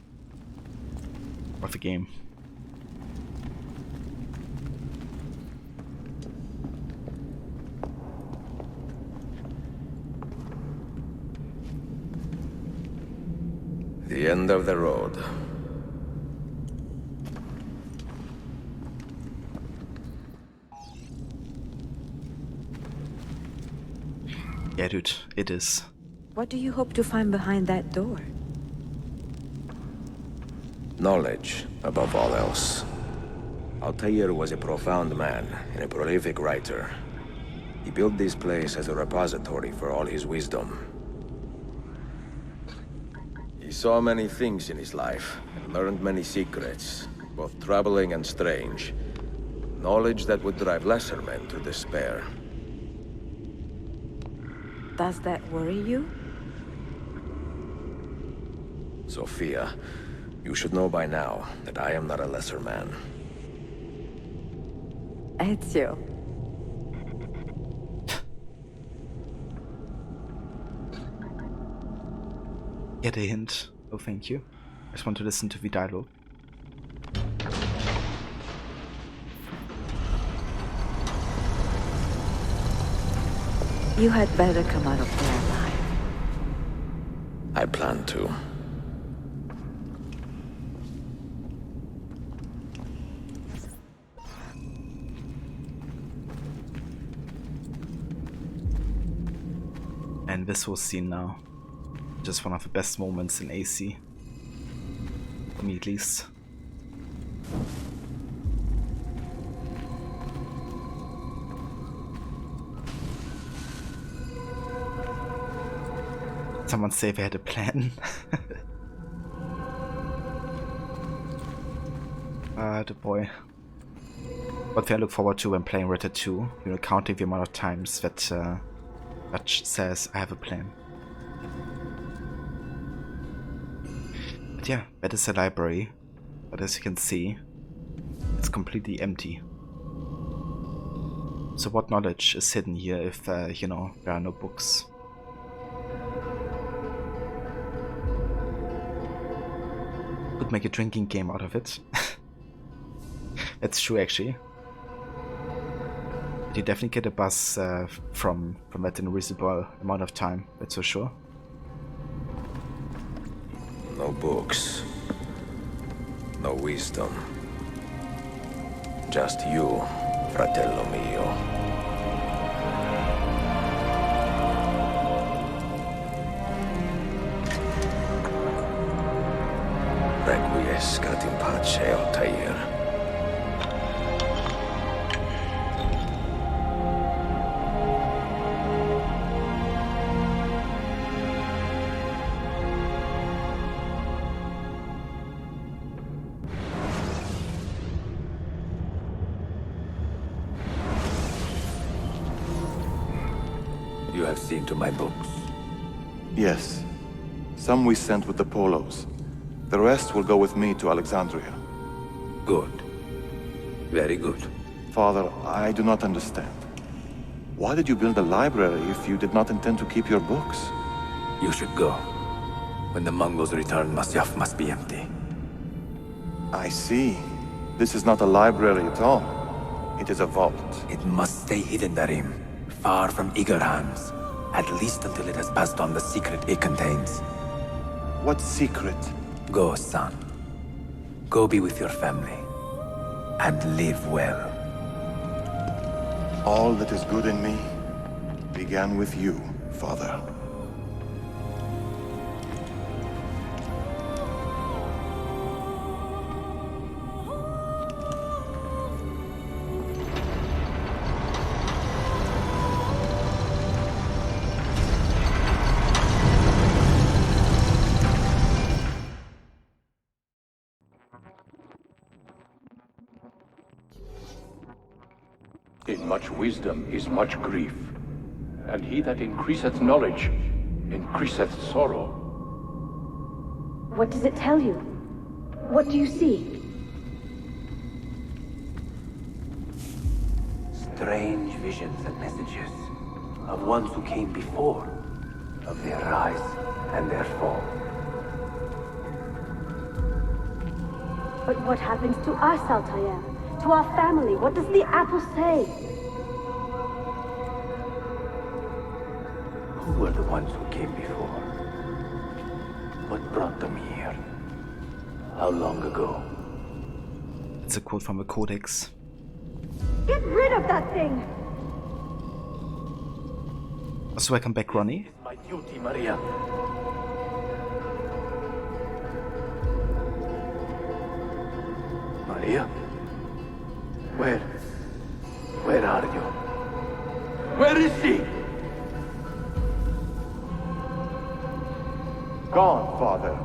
of the game. The end of the road. Yeah, dude, it is. What do you hope to find behind that door? Knowledge, above all else. Altair was a profound man and a prolific writer. He built this place as a repository for all his wisdom. He saw many things in his life, and learned many secrets, both troubling and strange. Knowledge that would drive lesser men to despair. Does that worry you? Sophia, you should know by now that I am not a lesser man. Ezio. Get a hint. Oh, thank you. I just want to listen to the dialogue. You had better come out of there alive. I plan to. And this whole scene now. Just one of the best moments in AC. For me at least. Someone say they had a plan. The boy. What thing I look forward to when playing Red Dead 2, you know, counting the amount of times that Dutch says I have a plan. But yeah, that is a library, but as you can see, it's completely empty. So what knowledge is hidden here if, you know, there are no books? Could make a drinking game out of it. That's true, actually. But you definitely get a buzz from that in a reasonable amount of time, that's for sure. No books. No wisdom. Just you, fratello mio. Requiescat in pace, Altair. You have seen to my books? Yes. Some we sent with the Polos. The rest will go with me to Alexandria. Good. Very good. Father, I do not understand. Why did you build a library if you did not intend to keep your books? You should go. When the Mongols return, Masyaf must be empty. I see. This is not a library at all. It is a vault. It must stay hidden, Darim. Far from eager hands. At least until it has passed on the secret it contains. What secret? Go, son. Go be with your family. And live well. All that is good in me began with you, Father. In much wisdom is much grief, and he that increaseth knowledge increaseth sorrow. What does it tell you? What do you see? Strange visions and messages of ones who came before, of their rise and their fall. But what happens to us, Altair? To our family? What does the apple say? Who were the ones who came before? What brought them here? How long ago? It's a quote from the Codex. Get rid of that thing! So welcome back, Ronnie. It's my duty, Maria. Maria? Where are you? Where is she? Gone, Father.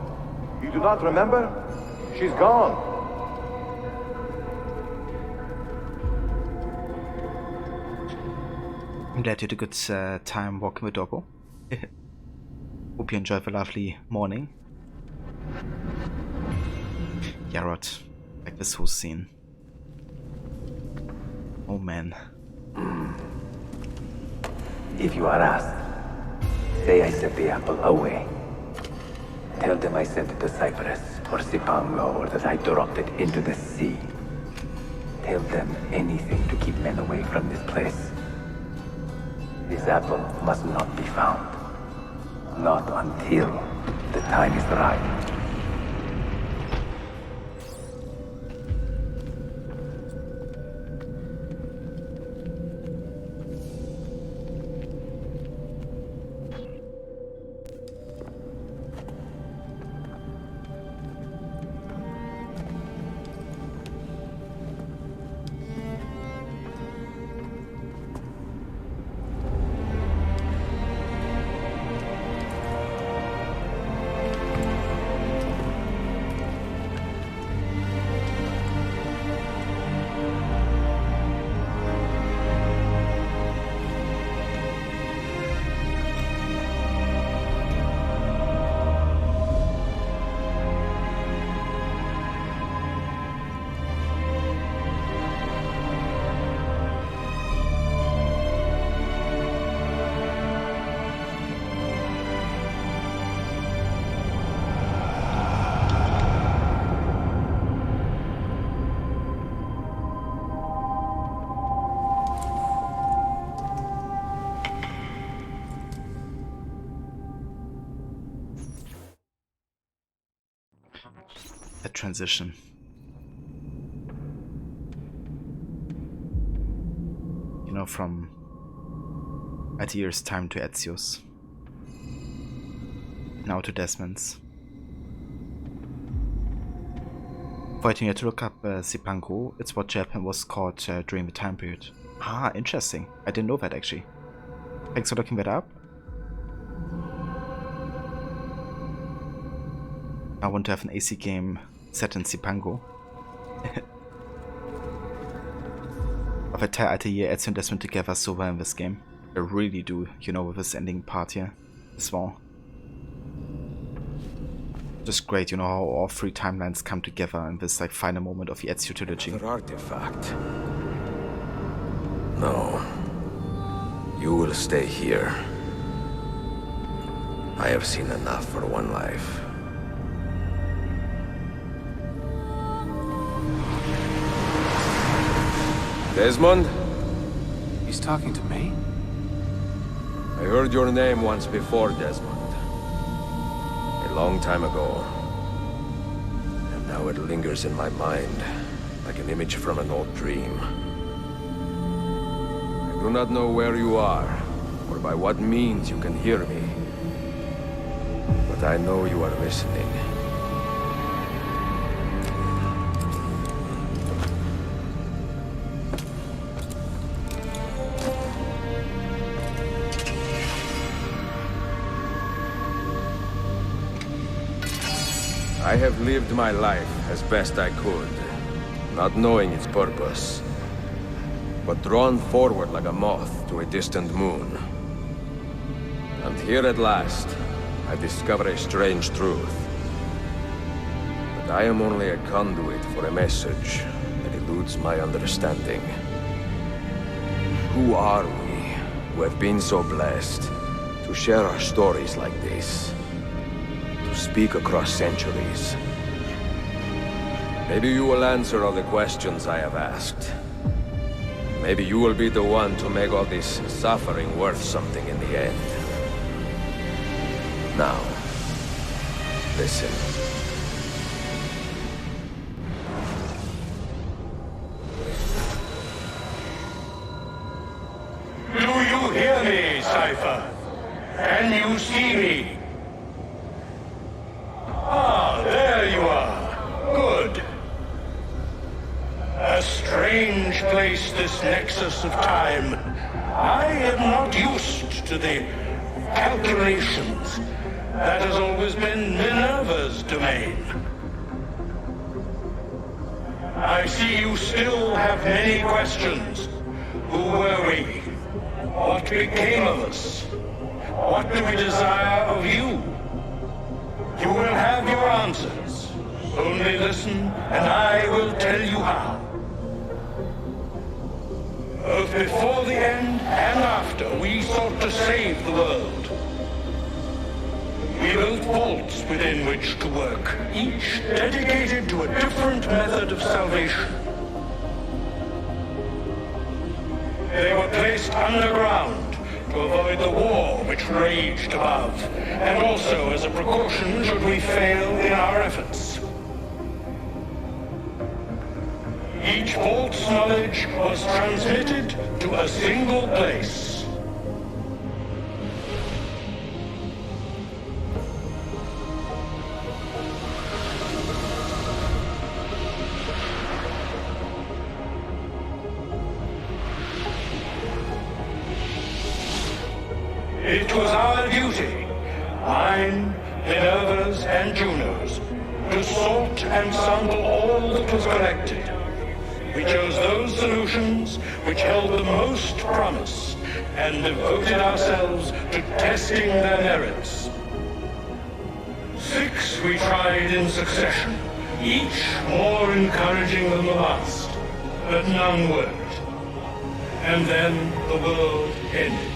You do not remember? She's gone. I'm glad you had a good time walking with Doggo. Hope you enjoyed the lovely morning. Yarod, like this whole scene. Oh man. If you are asked, say I sent the apple away. Tell them I sent it to Cyprus or Cipango, or that I dropped it into the sea. Tell them anything to keep men away from this place. This apple must not be found. Not until the time is right. That transition. You know, from Altair's time to Ezio's. Now to Desmond's. Fighting, you had to look up Cipango. It's what Japan was called during the time period. Ah, interesting. I didn't know that actually. Thanks for looking that up. I want to have an AC game set in Cipango. Of a tie Altair, Ezio and Desmond together so well in this game. I really do, you know, with this ending part here as well. Just great, you know, how all three timelines come together in this like final moment of the Ezio trilogy. Another artifact. No. You will stay here. I have seen enough for one life. Desmond? He's talking to me? I heard your name once before, Desmond. A long time ago. And now it lingers in my mind, like an image from an old dream. I do not know where you are, or by what means you can hear me. But I know you are listening. I have lived my life as best I could, not knowing its purpose, but drawn forward like a moth to a distant moon. And here at last, I discover a strange truth. and I am only a conduit for a message that eludes my understanding. Who are we, who have been so blessed to share our stories like this? To speak across centuries? Maybe you will answer all the questions I have asked. Maybe you will be the one to make all this suffering worth something in the end. Now, listen. Do you hear me, Cypher? Can you see me? Ah, there you are. Good. A strange place, this nexus of time. I am not used to the calculations. That has always been Minerva's domain. I see you still have many questions. Who were we? What became of us? What do we desire of you? You will have your answers. Only listen, and I will tell you how. Both before the end and after, we sought to save the world. We built vaults within which to work, each dedicated to a different method of salvation. They were placed underground to avoid the war which raged above, and also as a precaution should we fail in our efforts. Each vault's knowledge was transmitted to a single place. It was our duty, mine, Minerva's, and Juno's, to sort and sample all that was collected. We chose those solutions which held the most promise, and devoted ourselves to testing their merits. 6 we tried in succession, each more encouraging than the last, but none worked. And then the world ended.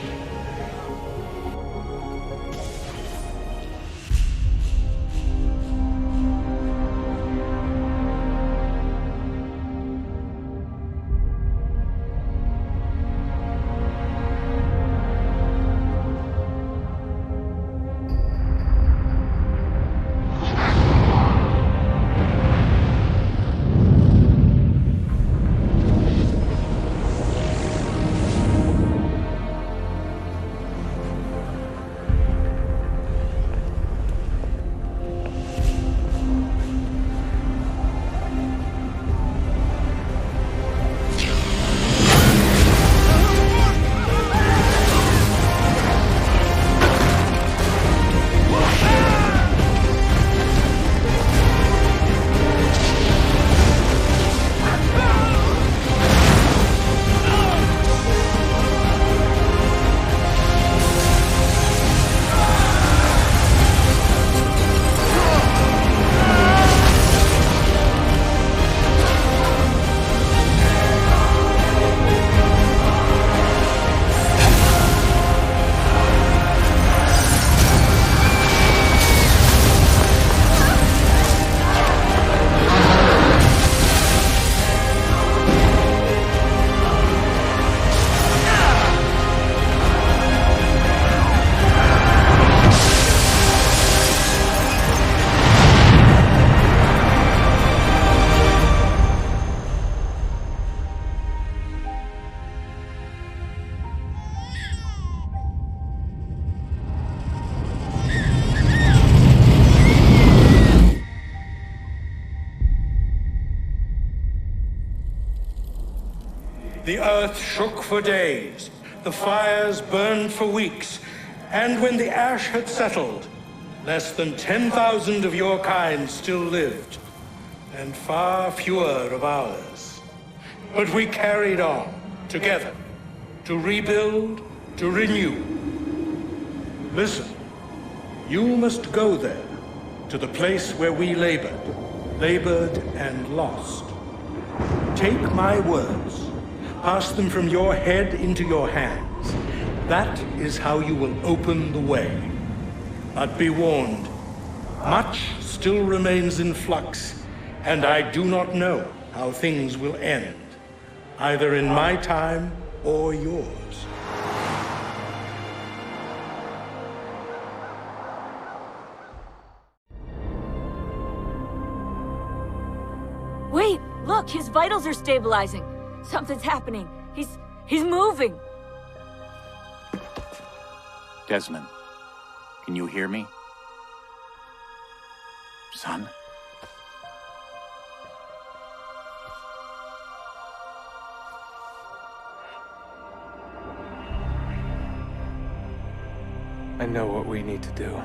The earth shook for days, the fires burned for weeks, and when the ash had settled, less than 10,000 of your kind still lived, and far fewer of ours. But we carried on, together, to rebuild, to renew. Listen, you must go there, to the place where we labored. labored and lost. Take my words, pass them from your head into your hands. That is how you will open the way. But be warned, much still remains in flux, and I do not know how things will end, either in my time or yours. Wait, look, his vitals are stabilizing. Something's happening. He's moving. Desmond, can you hear me? Son? I know what we need to do.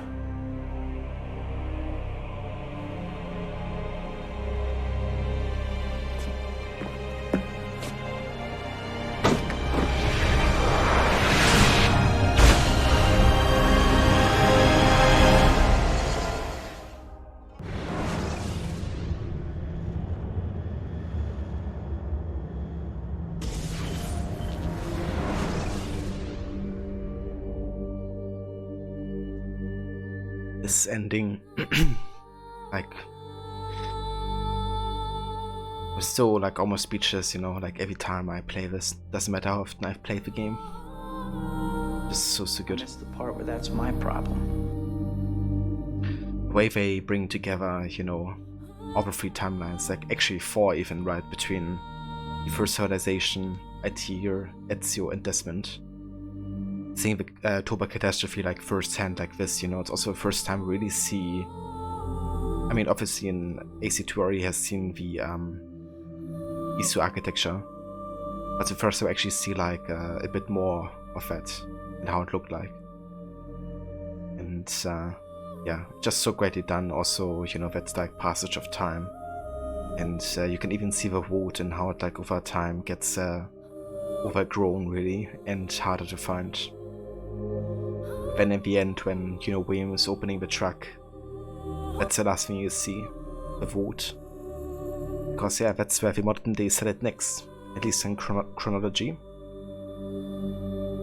This ending, like, I'm still like almost speechless, you know, like every time I play this, doesn't matter how often I've played the game. Just so good. That's the part where that's my problem. The way they bring together, you know, all the 3 timelines, like actually 4 even, right, between the first civilization, Aether, Ezio and Desmond. Seeing the Toba catastrophe like firsthand like this, you know, it's also the first time we really see, I mean obviously in AC2 already has seen the ISU architecture, but the first time we actually see like a bit more of that and how it looked like. And yeah, just so greatly done. Also, you know, that's like passage of time, and you can even see the wood and how it like over time gets overgrown really and harder to find. Then in the end, when, you know, William is opening the truck, that's the last thing you see, the wood. Because yeah, that's where the modern day set it next, at least in chronology.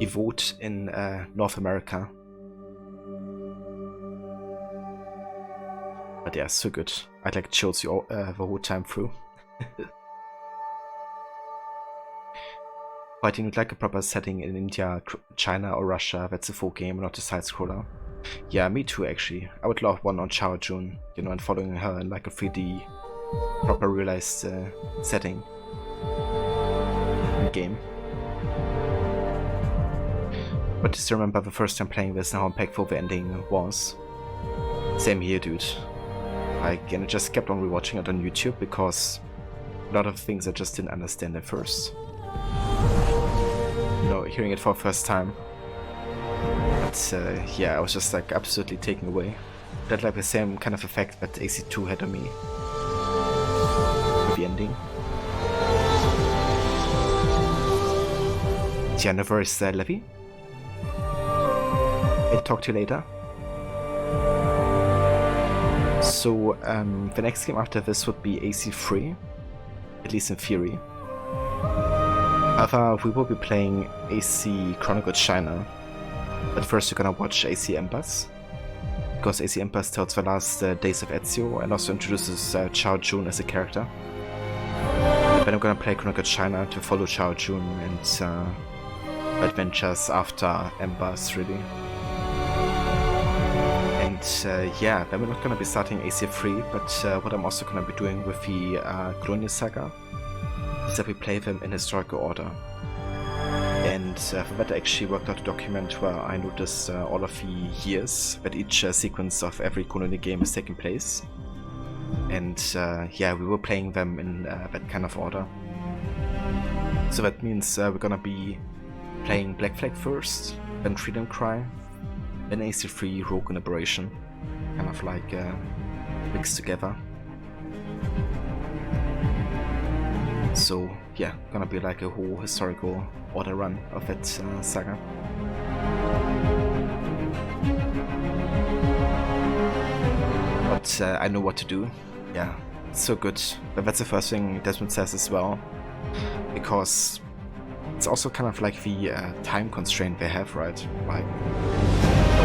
The wood in North America. But yeah, so good. I'd like chills you the whole time through. Fighting with like a proper setting in India, China or Russia, that's a full game, not a side-scroller. Yeah, me too actually. I would love one on Chao Jun, you know, and following her in like a 3D, proper realized setting game. But just remember the first time playing this and how impactful the ending was. Same here, dude. Like, and I just kept on rewatching it on YouTube because a lot of things I just didn't understand at first. You know, hearing it for the first time. But yeah, I was just like absolutely taken away. That like the same kind of effect that AC2 had on me. With the ending. Jennifer is Levy. I'll talk to you later. So the next game after this would be AC3, at least in theory. However, we will be playing AC Chronicles China, but first we're gonna watch AC Embers, because AC Embers tells the last days of Ezio and also introduces Chao Jun as a character. And then I'm gonna play Chronicles China to follow Chao Jun and adventures after Embers, really. And yeah, then we're not gonna be starting AC3, but what I'm also gonna be doing with the Colonial Saga is that we play them in historical order. And for that I actually worked out a document where I noticed all of the years that each sequence of every Colonial game is taking place. And yeah, we were playing them in that kind of order. So that means we're gonna be playing Black Flag first, then Freedom Cry, then AC3 Rogue and Liberation, kind of like mixed together. So yeah, gonna be like a whole historical order run of that saga. But I know what to do. Yeah, It's so good. But that's the first thing Desmond says as well. Because it's also kind of like the time constraint they have, right? Like,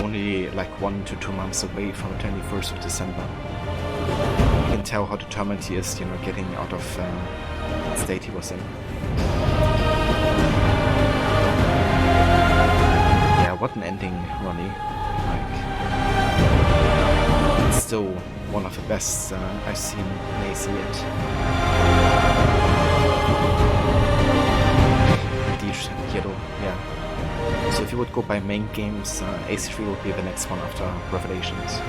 only like 1 to 2 months away from the 21st of December. You can tell how determined he is, you know, getting out of the state he was in. Yeah, what an ending, Ronnie. Like, it's still one of the best I've seen in AC yet. Indeed, Yellow, yeah. So if you would go by main games, AC3 would be the next one after Revelations.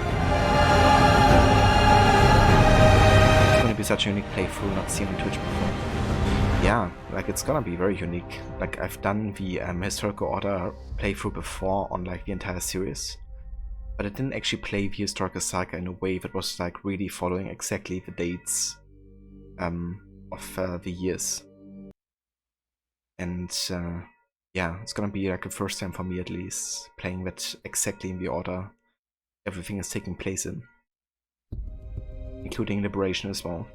It's gonna be such a unique playthrough, not seen on Twitch before. Yeah, like it's gonna be very unique. Like I've done the Historical Order playthrough before on like the entire series, but I didn't actually play the Historical Saga in a way that was like really following exactly the dates of the years. And yeah, it's gonna be like a first time for me at least, playing that exactly in the order everything is taking place in. Including Liberation as well.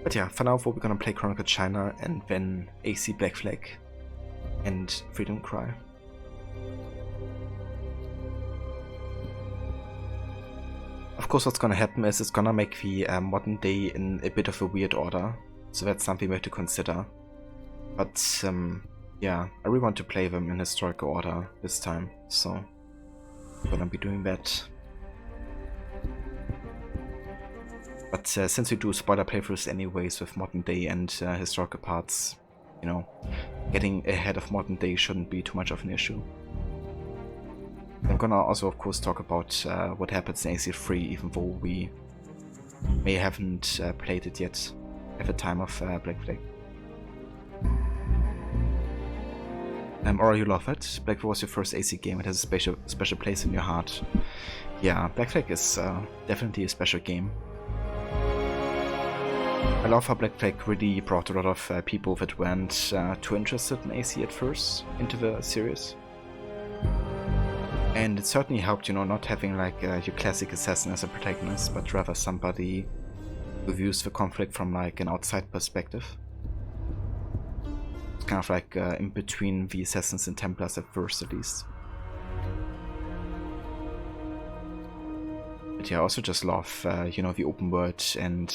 But yeah, for now we're gonna play Chronicle China and then AC Black Flag and Freedom Cry. Of course what's gonna happen is it's gonna make the modern day in a bit of a weird order, so that's something we have to consider. But yeah, I really want to play them in historical order this time, so I'm gonna be doing that. But since we do spoiler playthroughs anyways with modern day and historical parts, you know, getting ahead of modern day shouldn't be too much of an issue. I'm gonna also of course talk about what happens in AC3, even though we may haven't played it yet at the time of Black Flag. Or you love it. Black Flag was your first AC game. It has a special place in your heart. Yeah, Black Flag is definitely a special game. I love how Black Flag really brought a lot of people that weren't too interested in AC at first into the series. And it certainly helped, you know, not having like your classic assassin as a protagonist, but rather somebody who views the conflict from like an outside perspective. It's kind of like in between the assassins and Templars at first, at least. But yeah, I also just love, you know, the open world and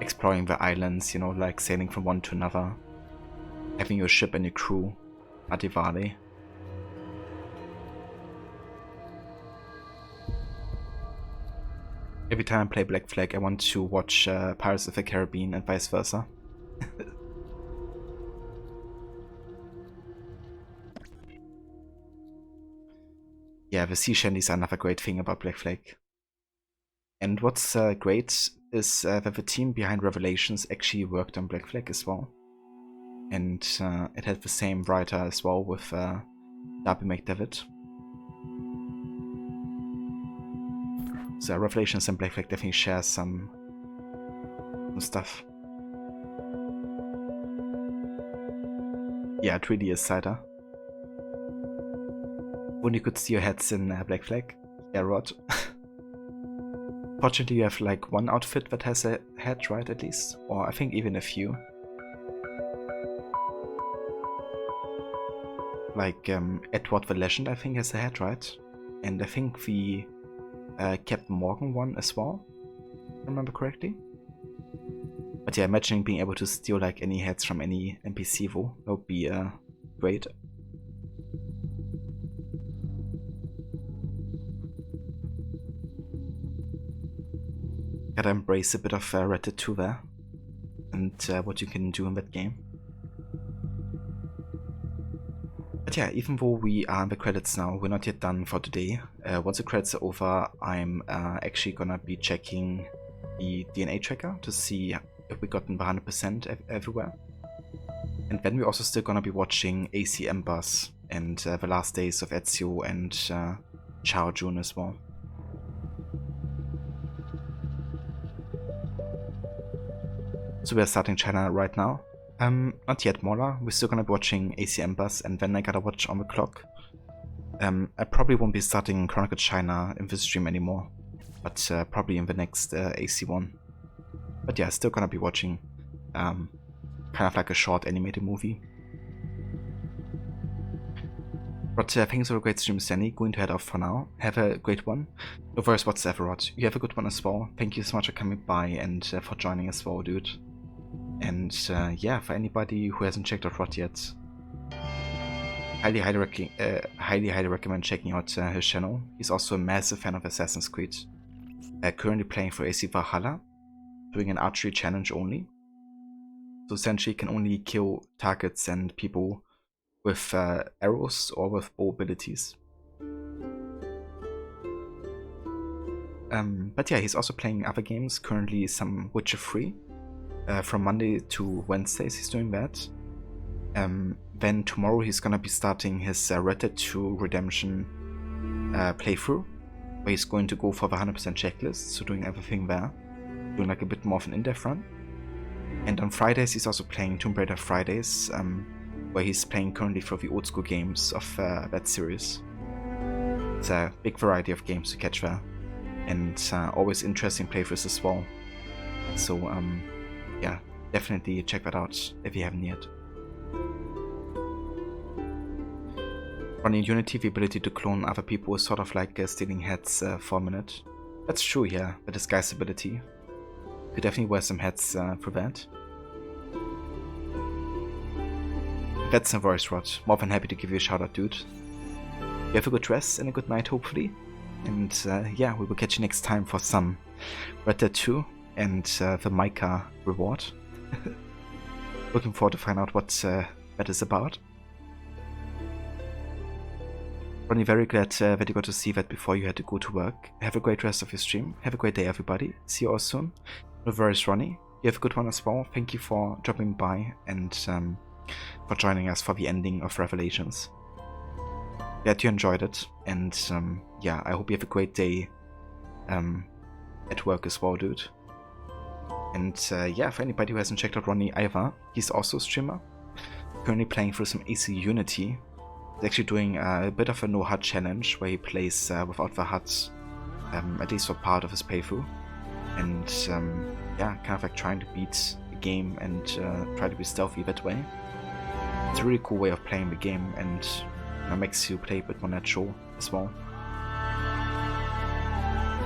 exploring the islands, you know, like sailing from one to another, having your ship and your crew at Diwali. Every time I play Black Flag, I want to watch Pirates of the Caribbean and vice versa. Yeah, the sea shanties are another great thing about Black Flag. And what's great is that the team behind Revelations actually worked on Black Flag as well. And it had the same writer as well with Darby McDevitt. So Revelations and Black Flag definitely share some stuff. Yeah, it really is cider. When you could see your heads in Black Flag. Yeah, Rod. Fortunately, you have like one outfit that has a head, right, at least? Or I think even a few. Like Edward the Legend, I think, has a head, right? And I think the Captain Morgan one as well, if I remember correctly. But yeah, imagining being able to steal like any heads from any NPC though, that would be great. Gotta embrace a bit of Red Dead 2 there, and what you can do in that game. But yeah, even though we are in the credits now, we're not yet done for today. Once the credits are over, I'm actually gonna be checking the DNA tracker to see if we gotten 100% everywhere. And then we're also still gonna be watching AC Embers and the last days of Ezio and Chao Jun as well. So we're starting China right now. Not yet Mola, we're still gonna be watching AC Embers and then I gotta watch On the Clock. I probably won't be starting Chronicle China in this stream anymore. but probably in the next AC one. But yeah, still gonna be watching kind of like a short animated movie. But thanks for a great stream, Stanley. Going to head off for now. Have a great one. No worries whatsoever, Rod. You have a good one as well. Thank you so much for coming by and for joining as well, dude. And yeah, for anybody who hasn't checked out Rod yet, highly recommend checking out his channel. He's also a massive fan of Assassin's Creed. Currently playing for AC Valhalla, doing an archery challenge only. So essentially, you can only kill targets and people with arrows or with bow abilities. But yeah, he's also playing other games, currently some Witcher 3. From Monday to Wednesdays he's doing that. Then tomorrow he's gonna be starting his Red Dead 2 Redemption playthrough, where he's going to go for the 100% checklist, so doing everything there, doing like a bit more of an in-depth run. And on Fridays he's also playing Tomb Raider Fridays, where he's playing currently for the old school games of that series. It's a big variety of games to catch there, and always interesting playthroughs as well. So yeah, definitely check that out if you haven't yet. Running Unity, the ability to clone other people is sort of like stealing heads for a minute. That's true, yeah, the disguise ability. Could definitely wear some heads for that. That's no worries, Rod. More than happy to give you a shout out, dude. You have a good rest and a good night, hopefully. And yeah, we will catch you next time for some Red Dead 2 and the Micah reward. Looking forward to find out what that is about. Ronnie, very glad that you got to see that before you had to go to work. Have a great rest of your stream. Have a great day, everybody. See you all soon. No worries, Ronnie. You have a good one as well. Thank you for dropping by and for joining us for the ending of Revelations. Glad you enjoyed it, and yeah, I hope you have a great day at work as well, dude. And yeah, for anybody who hasn't checked out Ronnie either, he's also a streamer, currently playing through some AC Unity. He's actually doing a bit of a no HUD challenge where he plays without the HUD, at least for part of his playthrough, and yeah, kind of like trying to beat the game and try to be stealthy that way. It's a really cool way of playing the game, and makes you play a bit more natural as well.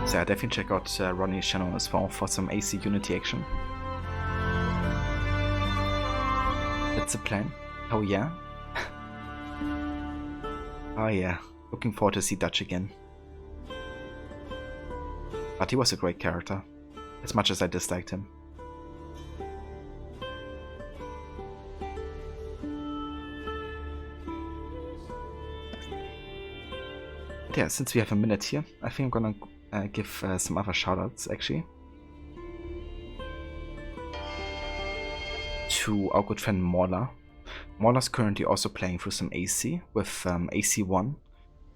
So yeah, definitely check out Ronnie's channel as well for some AC Unity action. That's the plan. Oh yeah? Oh yeah, looking forward to see Dutch again. But he was a great character, as much as I disliked him. Yeah, since we have a minute here, I think I'm gonna give some other shoutouts actually to our good friend Morla. Morla's currently also playing through some AC with AC1.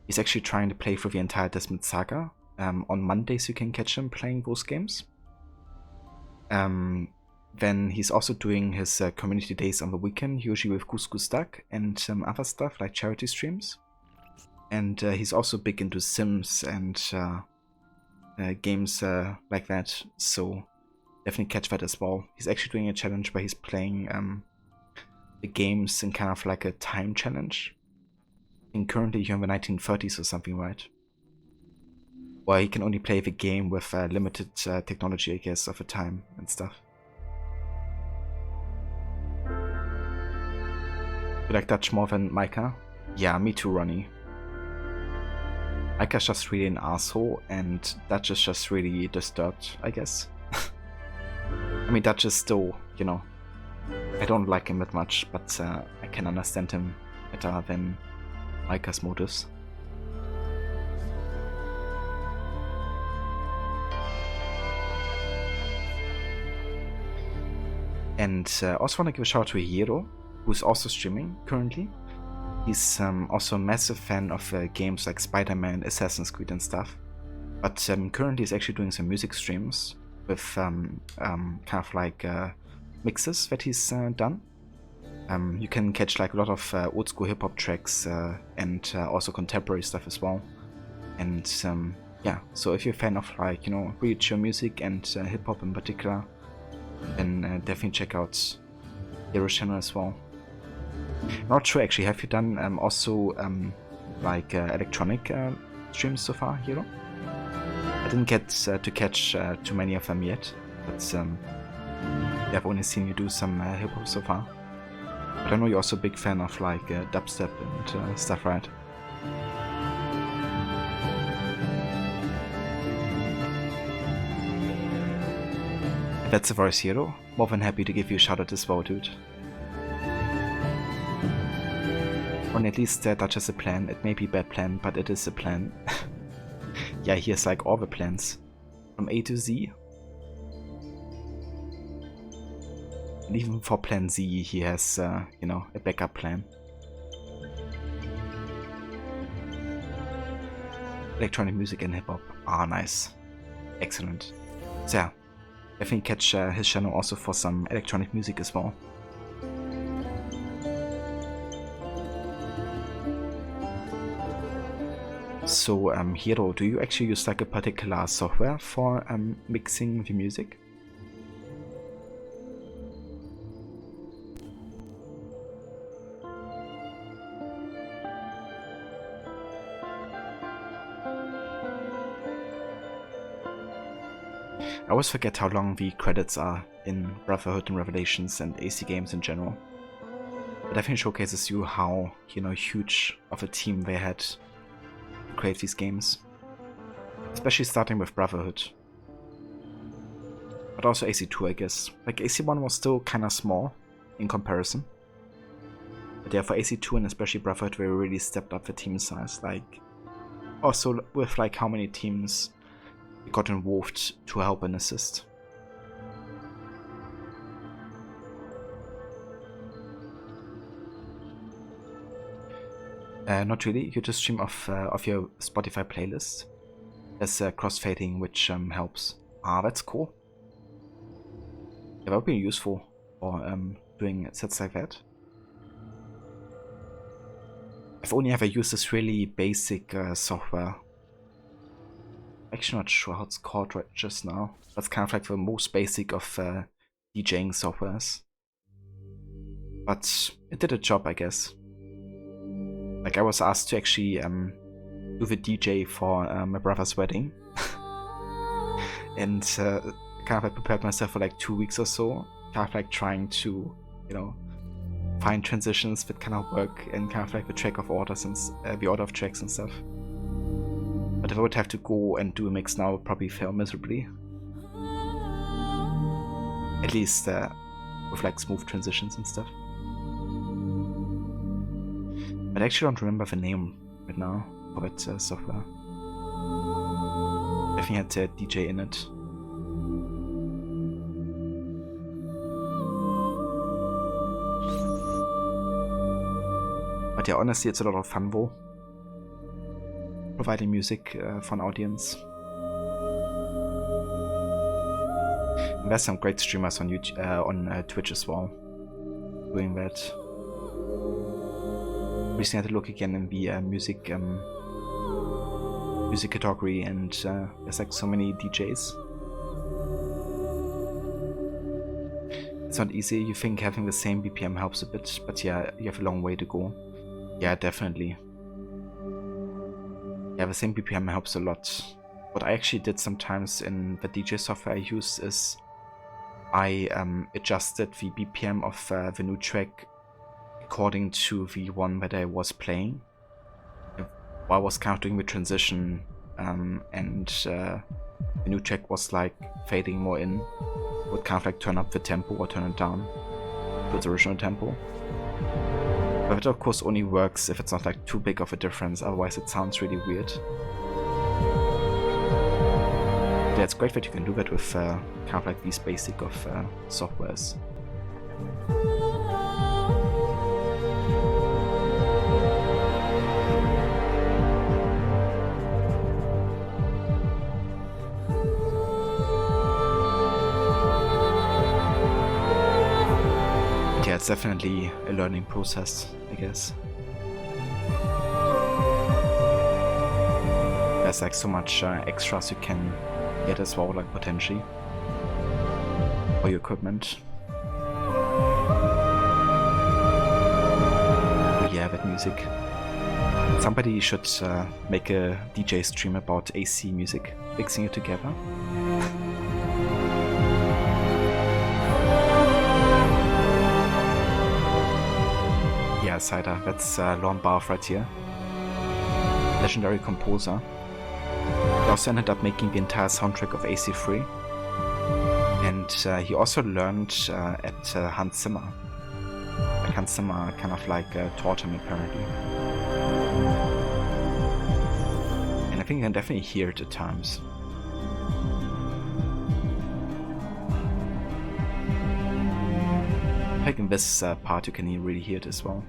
He's actually trying to play through the entire Desmond Saga. On Mondays you can catch him playing those games. Then he's also doing his community days on the weekend, usually with Couscous Duck and some other stuff like charity streams. And he's also big into Sims and games like that, so definitely catch that as well. He's actually doing a challenge where he's playing the games in kind of like a time challenge. I think currently you're in the 1930s or something, right? Where he can only play the game with limited technology, I guess, of the time and stuff. You like Dutch more than Micah? Yeah, me too, Ronnie. Micah's just really an asshole, and Dutch is just really disturbed, I guess. I mean, Dutch is still, you know, I don't like him that much, but I can understand him better than Micah's motives. And also want to give a shout out to Hiro, who's also streaming currently. He's also a massive fan of games like Spider-Man, Assassin's Creed and stuff. But currently he's actually doing some music streams with kind of like mixes that he's done. You can catch like a lot of old school hip-hop tracks and also contemporary stuff as well. And yeah, so if you're a fan of like, you know, really chill music and hip-hop in particular, then definitely check out Hero's channel as well. Not sure actually, have you done also like electronic streams so far, Hero? I didn't get to catch too many of them yet, but yeah, I've only seen you do some hip-hop so far. But I know you're also a big fan of like dubstep and stuff, right? If that's the voice, Hero, more than happy to give you a shout out as well, dude. Or at least that's just a plan. It may be a bad plan, but it is a plan. Yeah, he has like all the plans. From A to Z. And even for plan Z, he has, you know, a backup plan. Electronic music and hip-hop. Ah, nice. Excellent. So yeah, definitely catch his channel also for some electronic music as well. So, Hero, do you actually use like a particular software for mixing the music? I always forget how long the credits are in Brotherhood and Revelations and AC games in general. It definitely showcases you how, you know, huge of a team they had to create these games. Especially starting with Brotherhood. But also AC2, I guess. Like, AC1 was still kinda small in comparison. But yeah, for AC2 and especially Brotherhood, they really stepped up the team size. Like, also with like how many teams got involved to help and assist. Not really, you just stream off your Spotify playlist. There's crossfading, which helps. Ah, that's cool. Yeah, that would be useful for doing sets like that. I've only ever used this really basic software. Actually not sure how it's called right just now. That's kind of like the most basic of DJing softwares. But it did a job, I guess. Like, I was asked to actually do the DJ for my brother's wedding. And kind of like prepared myself for like 2 weeks or so. Kind of like trying to, you know, find transitions that kind of work and kind of like the track of orders and the order of tracks and stuff. But if I would have to go and do a mix now, I would probably fail miserably. At least with like smooth transitions and stuff. But I actually don't remember the name right now for that software. I think it had DJ in it. But yeah, honestly, it's a lot of fun though. Providing music for an audience. And there's some great streamers on YouTube, on Twitch as well, doing that. Recently I had to look again in the music category, and there's like so many DJs. It's not easy. You think having the same BPM helps a bit, but yeah, you have a long way to go. Yeah, definitely. Yeah, the same BPM helps a lot. What I actually did sometimes in the DJ software I use is I adjusted the BPM of the new track according to the one that I was playing. While I was kind of doing the transition and the new track was like fading more in, I would kind of like turn up the tempo or turn it down to its original tempo. But it of course only works if it's not like too big of a difference, otherwise it sounds really weird. Yeah, it's great that you can do that with kind of like these basic of softwares. Yeah, it's definitely a learning process, I guess. there's like so much extras you can get as well, like potentially, for your equipment. Oh yeah, that music. Somebody should make a DJ stream about AC music, mixing it together. Yeah, Cider, that's Lorne Barth right here. Legendary composer. He also ended up making the entire soundtrack of AC3. And he also learned at Hans Zimmer. Like Hans Zimmer kind of like taught him apparently. And I think you can definitely hear it at times. Like in this part you can really hear it as well.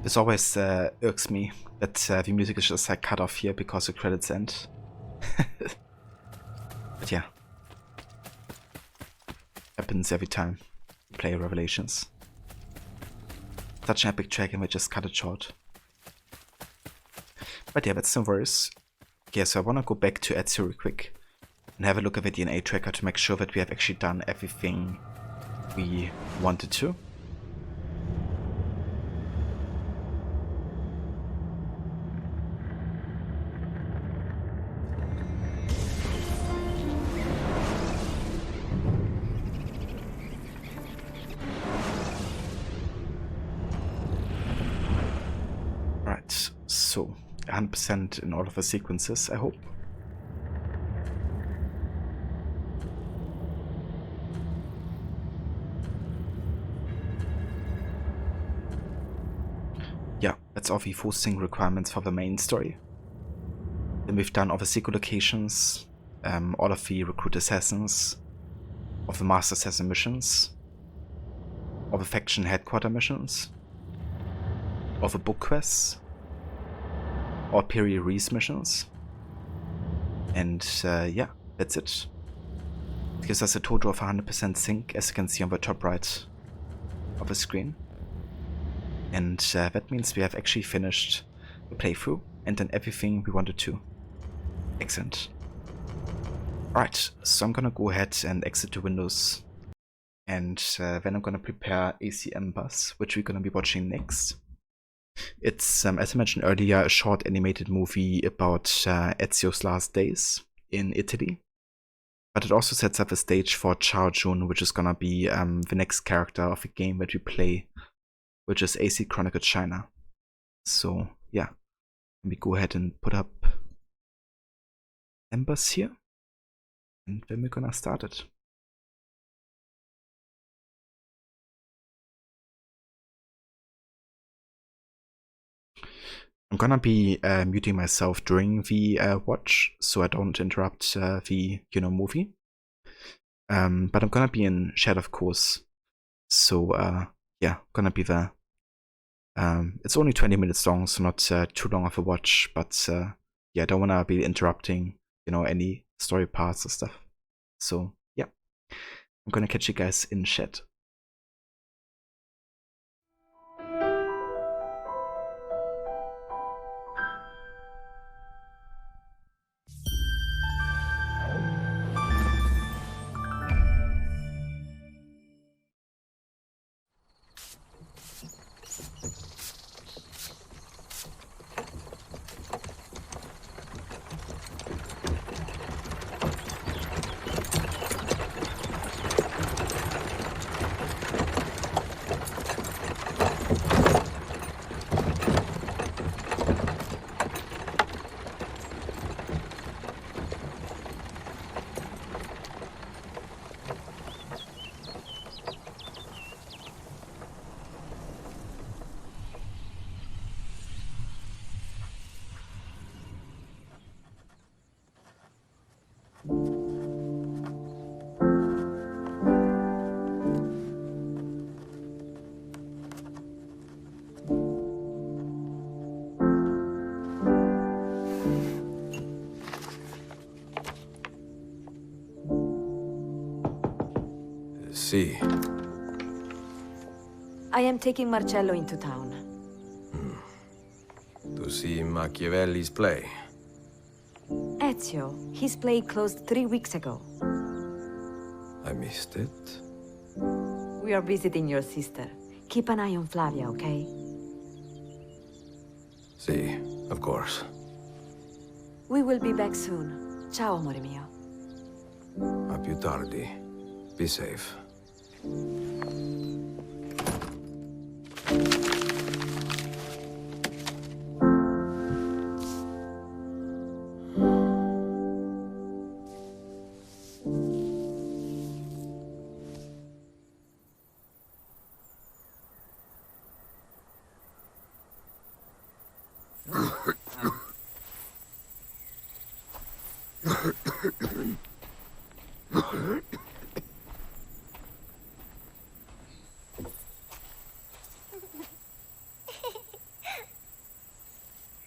This always irks me that the music is just like cut off here because the credits end. But yeah, happens every time you play Revelations. Such an epic track and we just cut it short. But yeah, that's no worries. Okay, so I want to go back to Ezio real quick and have a look at the DNA tracker to make sure that we have actually done everything we wanted to. So 100% in all of the sequences, I hope. Yeah, that's all the hosting requirements for the main story. Then we've done all the secret locations, all of the recruit assassins, all the master assassin missions, all the faction headquarter missions, all the book quests, all Piri Reese missions, and yeah, that's it. It gives us a total of 100% sync, as you can see on the top right of the screen. And that means we have actually finished the playthrough and done everything we wanted to. Excellent. Alright, so I'm gonna go ahead and exit the windows, and then I'm gonna prepare AC Embers, which we're gonna be watching next. It's, as I mentioned earlier, a short animated movie about Ezio's last days in Italy. But it also sets up a stage for Chao Jun, which is gonna be the next character of the game that we play, which is AC Chronicles China. So yeah, let me go ahead and put up Embers here, and then we're gonna start it. I'm gonna be muting myself during the watch, so I don't interrupt the movie. But I'm gonna be in chat, of course. So yeah, gonna be there. It's only 20 minutes long, so not too long of a watch. But yeah, I don't wanna be interrupting, any story parts or stuff. So yeah, I'm gonna catch you guys in chat. see. I am taking Marcello into town. To see Machiavelli's play. Ezio, his play closed 3 weeks ago. I missed it. We are visiting your sister. Keep an eye on Flavia, okay? See, of course. We will be back soon. Ciao, amore mio. A più tardi. Be safe.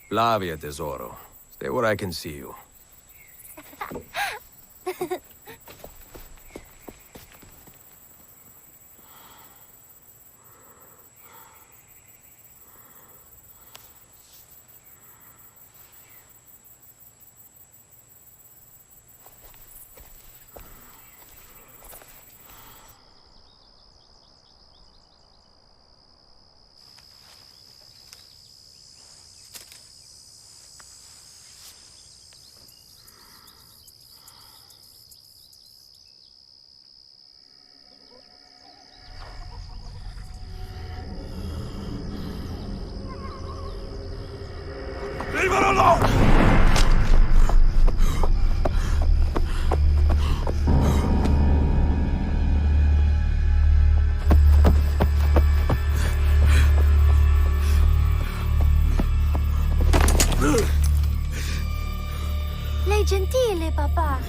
Flavia, tesoro. Stay where I can see you. Leave her alone! Lei gentile, papà.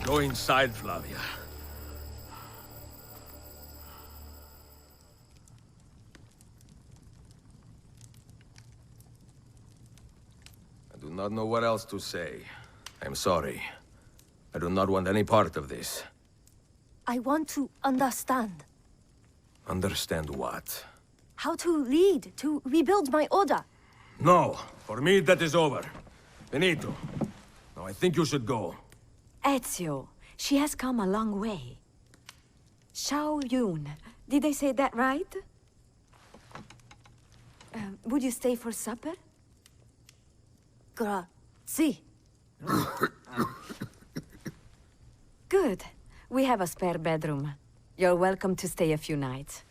Go inside, Flavia. I do not know what else to say. I'm sorry. I do not want any part of this. I want to understand. Understand what? How to lead, to rebuild my order. No, for me that is over. Benito. Now I think you should go. Ezio, she has come a long way. Xiao Yun, did I say that right? Would you stay for supper? Grazie. Good. We have a spare bedroom. You're welcome to stay a few nights.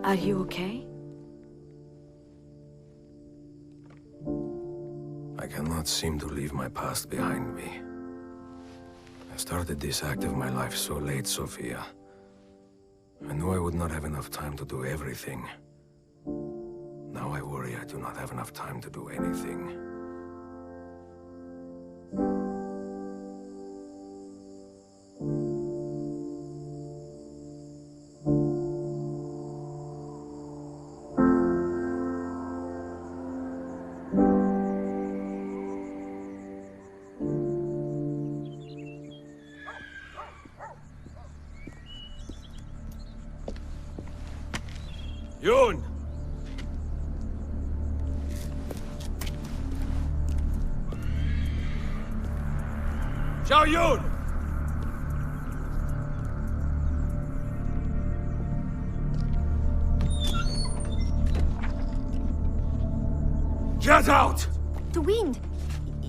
Are you okay? I cannot seem to leave my past behind me. I started this act of my life so late, Sophia. I knew I would not have enough time to do everything. Now I worry I do not have enough time to do anything. Yun! Xiao Yun! Get out! The wind.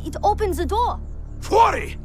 It opens the door. Fuori!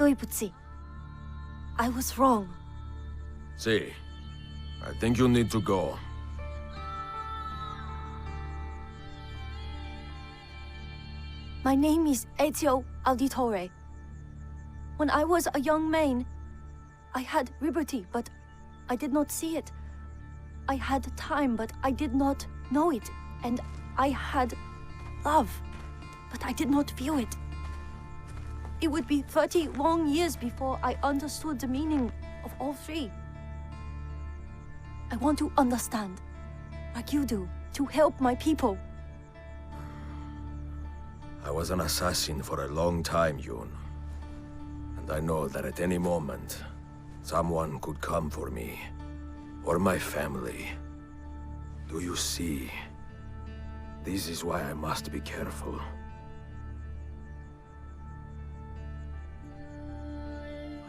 对不起. I was wrong. See, I think you need to go. My name is Ezio Auditore. When I was a young man, I had liberty, but I did not see it. I had time, but I did not know it. And I had love, but I did not feel it. It would be 30 long years before I understood the meaning of all three. I want to understand, like you do, to help my people. I was an assassin for a long time, Yoon. And I know that at any moment, someone could come for me. Or my family. Do you see? This is why I must be careful.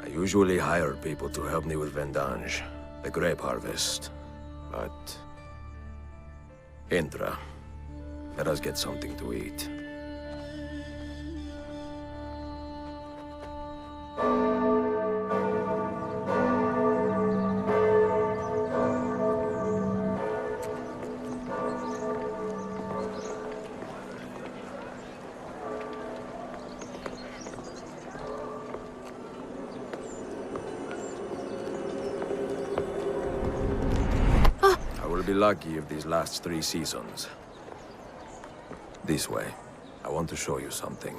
I usually hire people to help me with vendange, the grape harvest. But... Indra, let us get something to eat. I will be lucky if these last 3 seasons. This way. I want to show you something.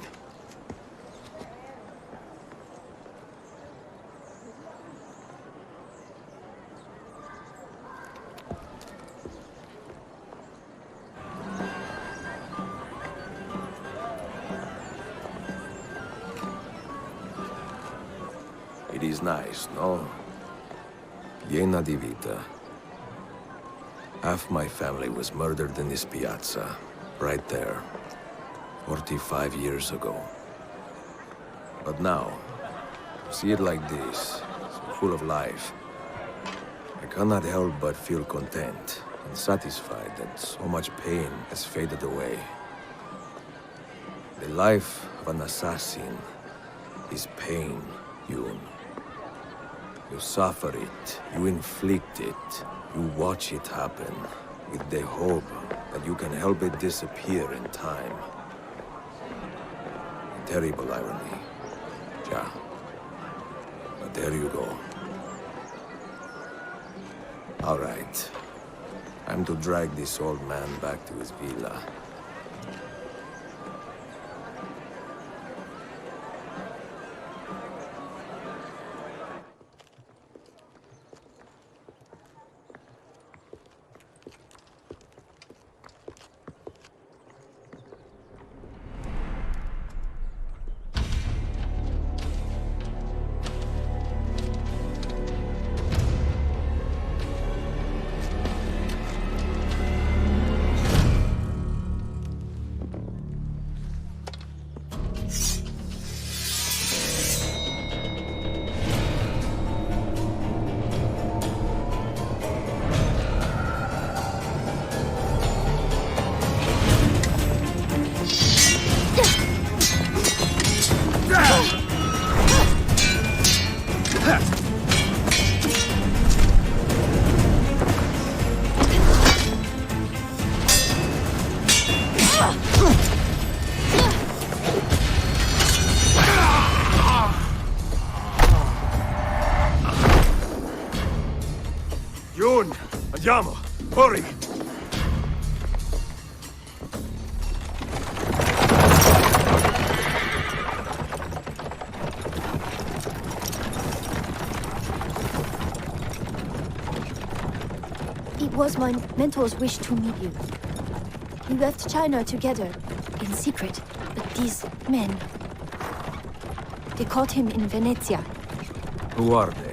It is nice, no? Llena di vita. Half my family was murdered in this piazza, right there, 45 years ago. But now, see it like this, so full of life. I cannot help but feel content and satisfied that so much pain has faded away. The life of an assassin is pain, Yoon. You suffer it, you inflict it, you watch it happen, with the hope that you can help it disappear in time. A terrible irony. Yeah. But there you go. All right. Time to drag this old man back to his villa. Yoon! Andiamo! Hurry! It was my mentor's wish to meet you. We left China together, in secret, but these men... They caught him in Venezia. Who are they?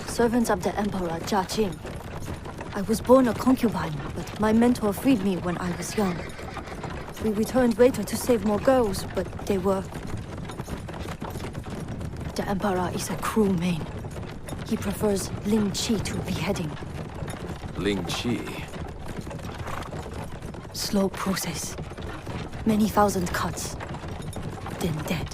Servants of the Emperor Jia Jing. I was born a concubine, but my mentor freed me when I was young. We returned later to save more girls, but they were... The Emperor is a cruel man. He prefers Ling Qi to beheading. Ling Qi? Slow process. Many thousand cuts. Then dead.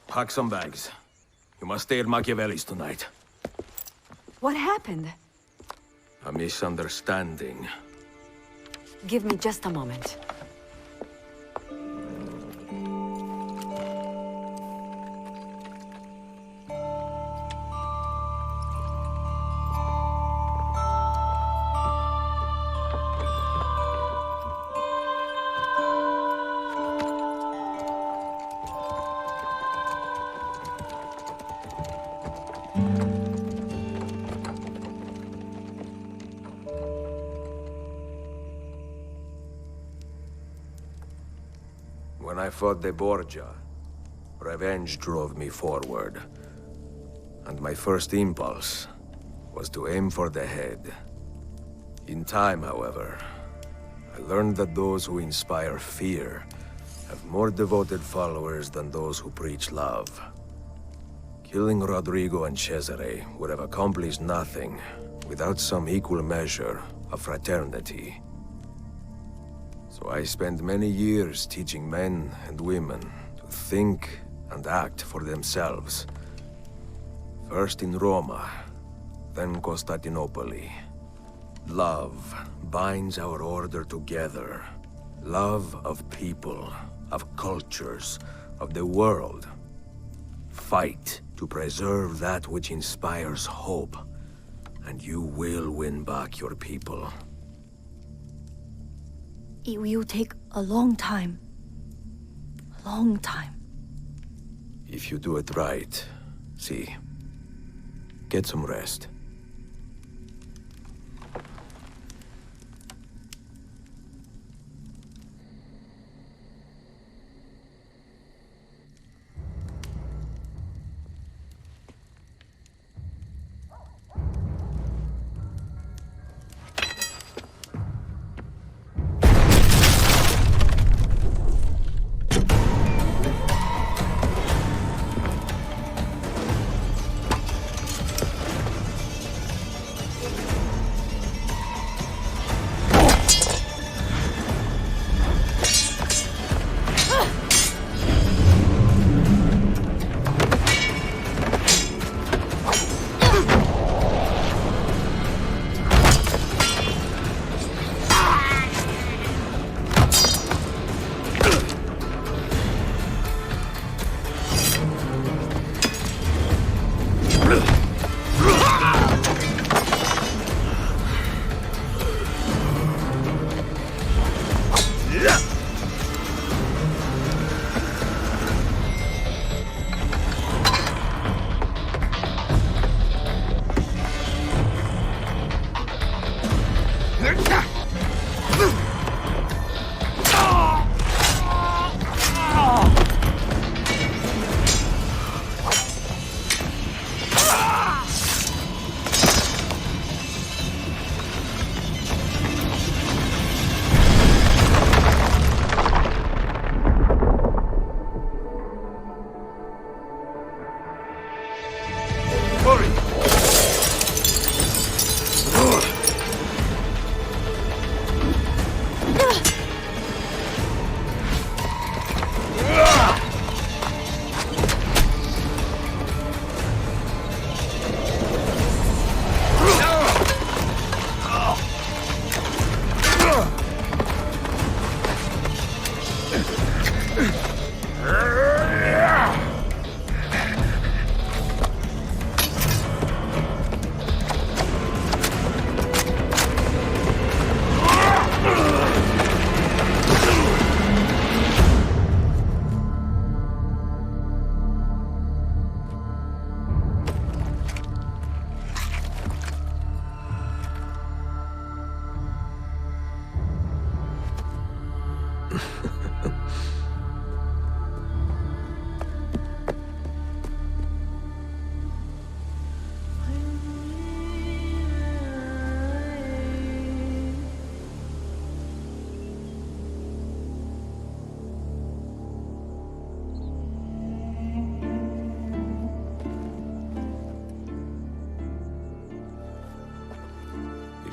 Pack some bags. You must stay at Machiavelli's tonight. What happened? A misunderstanding. Give me just a moment. When I fought the Borgia, revenge drove me forward. And my first impulse was to aim for the head. In time, however, I learned that those who inspire fear have more devoted followers than those who preach love. Killing Rodrigo and Cesare would have accomplished nothing without some equal measure of fraternity. So I spent many years teaching men and women to think and act for themselves. First in Roma, then Constantinople. Love binds our order together. Love of people, of cultures, of the world. Fight to preserve that which inspires hope, and you will win back your people. It will take a long time. A long time. If you do it right, see, get some rest.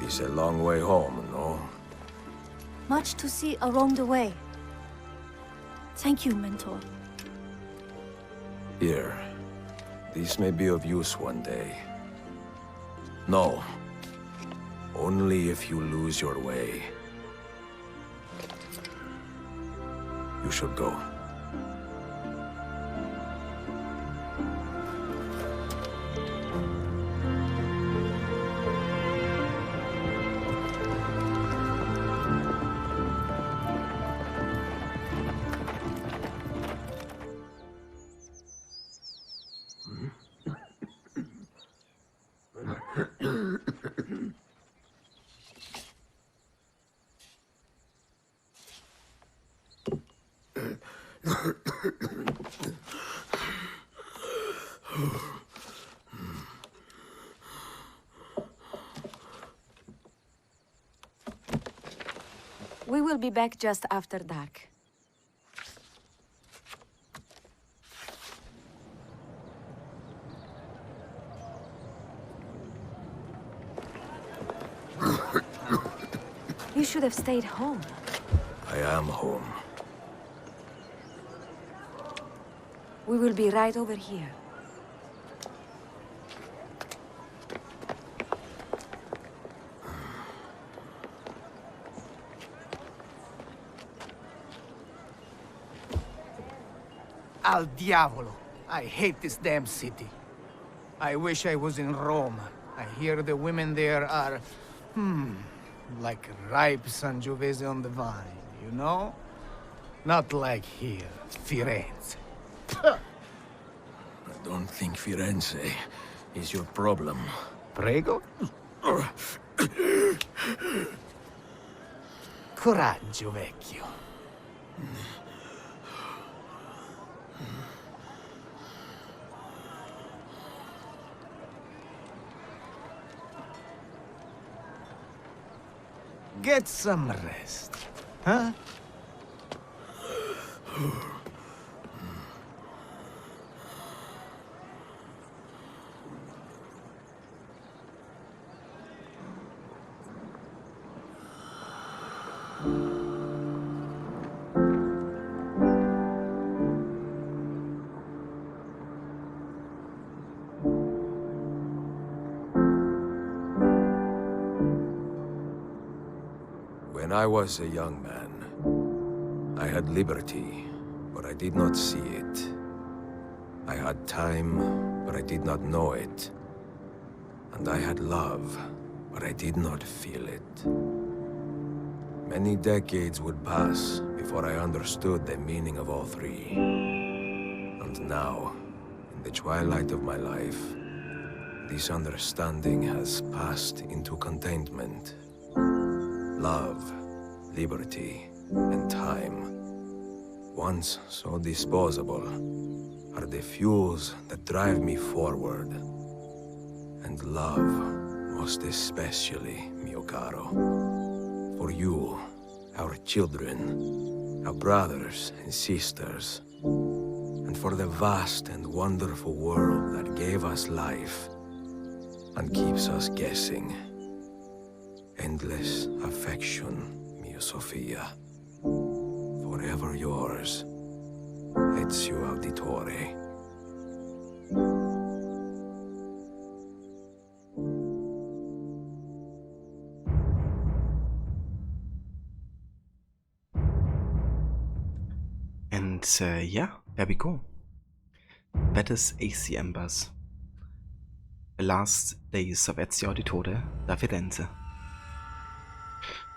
is a long way home, no? Much to see along the way. Thank you, Mentor. Here. This may be of use one day. No. Only if you lose your way. You should go. We will be back just after dark. You should have stayed home. I am home. We will be right over here. Al diavolo! I hate this damn city. I wish I was in Rome. I hear the women there are, like ripe Sangiovese on the vine, you know? Not like here, Firenze. I don't think Firenze is your problem. Prego? Coraggio, vecchio. Get some rest, huh? When I was a young man, I had liberty, but I did not see it. I had time, but I did not know it. And I had love, but I did not feel it. Many decades would pass before I understood the meaning of all three. And now, in the twilight of my life, this understanding has passed into contentment. Love, liberty, and time, once so disposable, are the fuels that drive me forward. And love, most especially, mio caro. For you, our children, our brothers and sisters, and for the vast and wonderful world that gave us life and keeps us guessing. Endless affection, mia Sofia. Forever yours, Ezio Auditore. And yeah, there we go. That is AC Embers. The last days of Ezio Auditore da Firenze.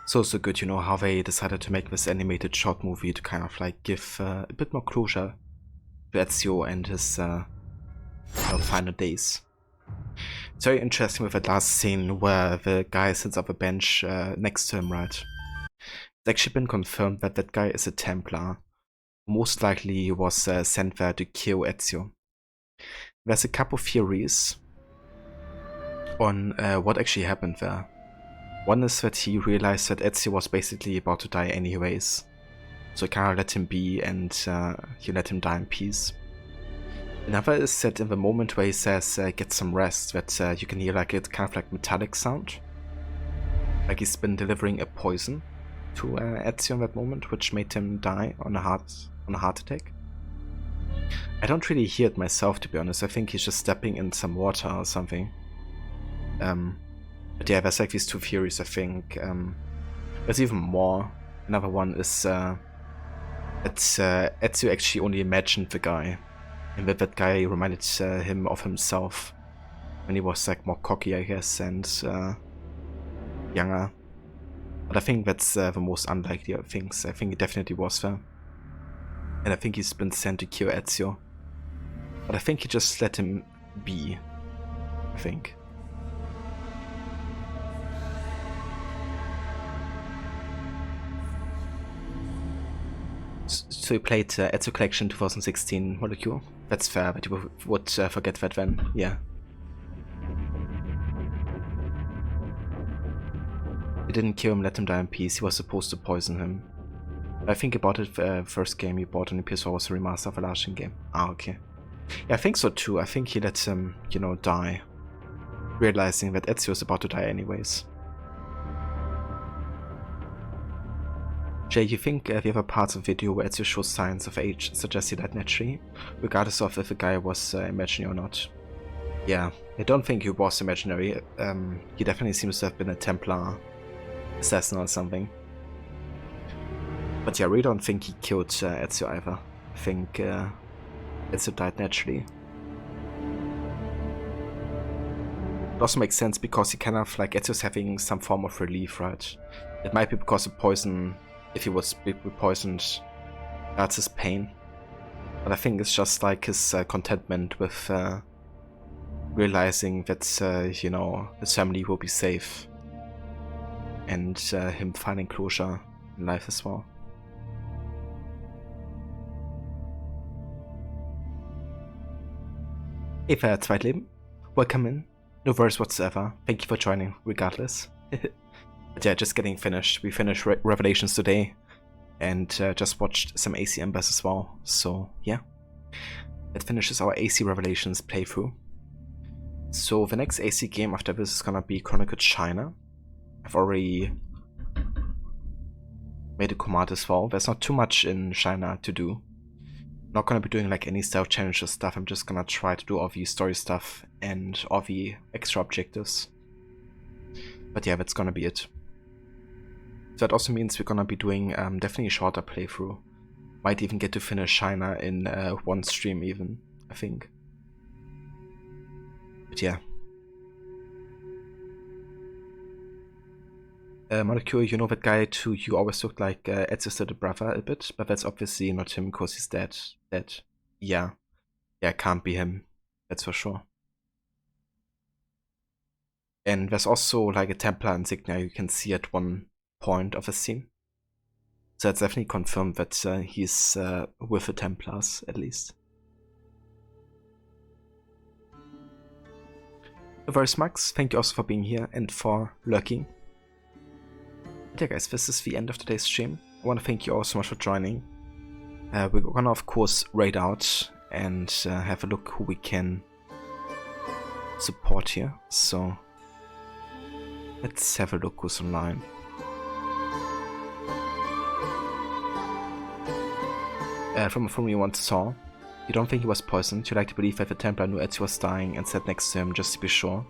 So good, you know, how they decided to make this animated short movie to kind of like give a bit more closure to Ezio and his final days. It's very interesting with that last scene where the guy sits on the bench next to him, right? It's actually been confirmed that that guy is a Templar. Most likely he was sent there to kill Ezio. There's a couple theories on what actually happened there. One is that he realized that Ezio was basically about to die anyways, so he kind of let him be and he let him die in peace. Another is that in the moment where he says get some rest, that you can hear like a kind of like metallic sound. Like he's been delivering a poison to Ezio in that moment, which made him die on a heart attack. I don't really hear it myself, to be honest. I think he's just stepping in some water or something. But yeah, there's like these two theories, I think. There's even more. Another one is that Ezio actually only imagined the guy, and that guy reminded him of himself when he was like more cocky, I guess, and younger. But I think that's the most unlikely of things. I think it definitely was there. And I think he's been sent to cure Ezio. But I think he just let him be. I think. So you played Ezio Collection 2016 Molecule. That's fair, but you would forget that then. Yeah. You didn't kill him, let him die in peace. He was supposed to poison him. I think about it, first game you bought on the PS4 was a remaster of a Larsen game. Ah, okay. Yeah, I think so too. I think he let him, you know, die, realizing that Ezio is about to die anyways. Jay, you think the other parts of the video where Ezio shows signs of age suggest he died naturally, regardless of if the guy was imaginary or not? Yeah, I don't think he was imaginary. He definitely seems to have been a Templar assassin or something. But yeah, I really don't think he killed Ezio either. I think Ezio died naturally. It also makes sense because he kind of like Ezio's having some form of relief, right? It might be because of poison, if he was poisoned, that's his pain. But I think it's just like his contentment with realizing that, you know, his family will be safe. And him finding closure in life as well. Eva Zweitleben, welcome in. No worries whatsoever. Thank you for joining, regardless. But yeah, just getting finished. We finished Revelations today, and just watched some AC Embers as well. So yeah, that finishes our AC Revelations playthrough. So the next AC game after this is gonna be Chronicles China. I've already made a command as well. There's not too much in China to do. Not gonna be doing like any stealth challenges stuff. I'm just gonna try to do all the story stuff and all the extra objectives. But yeah, that's gonna be it. So that also means we're gonna be doing definitely a shorter playthrough. Might even get to finish China in one stream even, I think. But yeah. Molecule, you know that guy too, you always looked like Ezio's little brother a bit, but that's obviously not him because he's dead. Yeah, it can't be him, that's for sure. And there's also like a Templar insignia you can see at one point of the scene. So it's definitely confirmed that he's with the Templars, at least. Very Max, thank you also for being here and for lurking. But yeah guys, this is the end of today's stream. I want to thank you all so much for joining. We're gonna of course raid out and have a look who we can support here. So let's have a look who's online. From you once saw, you don't think he was poisoned. You like to believe that the Templar knew Ezio was dying and sat next to him just to be sure.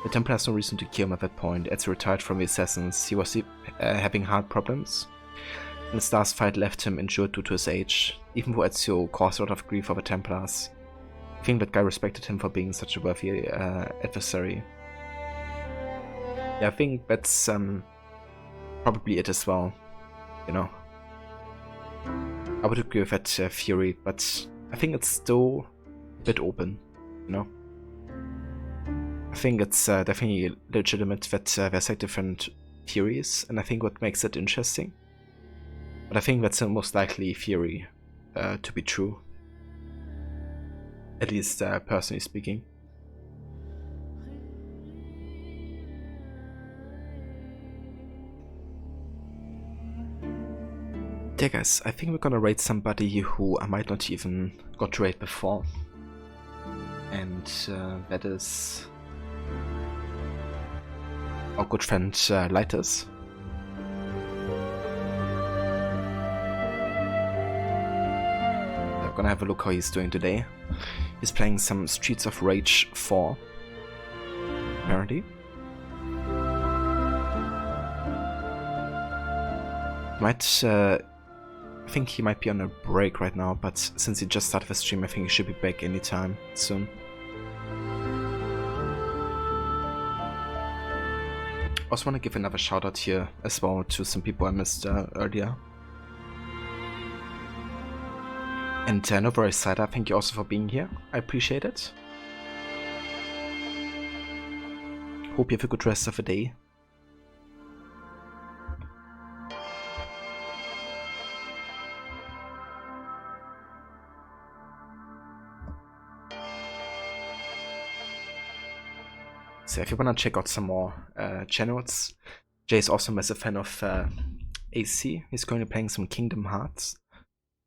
The Templar has no reason to kill him at that point. Ezio retired from the Assassins. He was having heart problems, and the Stars fight left him injured due to his age. Even though Ezio caused a lot of grief for the Templars, I think that guy respected him for being such a worthy adversary. Yeah, I think that's probably it as well, you know. I would agree with that theory, but I think it's still a bit open, you know. I think it's definitely legitimate that there's like different theories, and I think what makes it interesting. But I think that's the most likely theory to be true. At least personally speaking. Yeah guys, I think we're gonna raid somebody who I might not even got to raid before. And that is our good friend Lighters. I'm gonna have a look how he's doing today. He's playing some Streets of Rage 4, apparently. I think he might be on a break right now, but since he just started the stream, I think he should be back anytime soon. Also want to give another shout out here as well to some people I missed earlier. And Nova Cider, thank you also for being here. I appreciate it. Hope you have a good rest of the day. So if you want to check out some more channels, Jay is also a massive fan of AC. He's currently playing some Kingdom Hearts.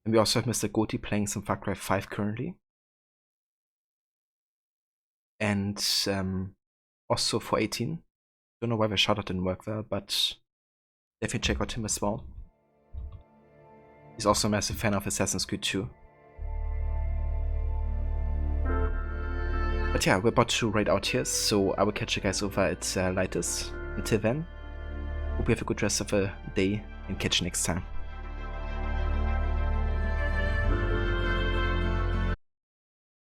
And we also have Mr. Goti playing some Far Cry 5 currently. And also for 18. Don't know why the shoutout didn't work there, but definitely check out him as well. He's also a massive fan of Assassin's Creed 2. But yeah, we're about to raid out here, so I will catch you guys over at Lighters. Until then, hope you have a good rest of the day and catch you next time.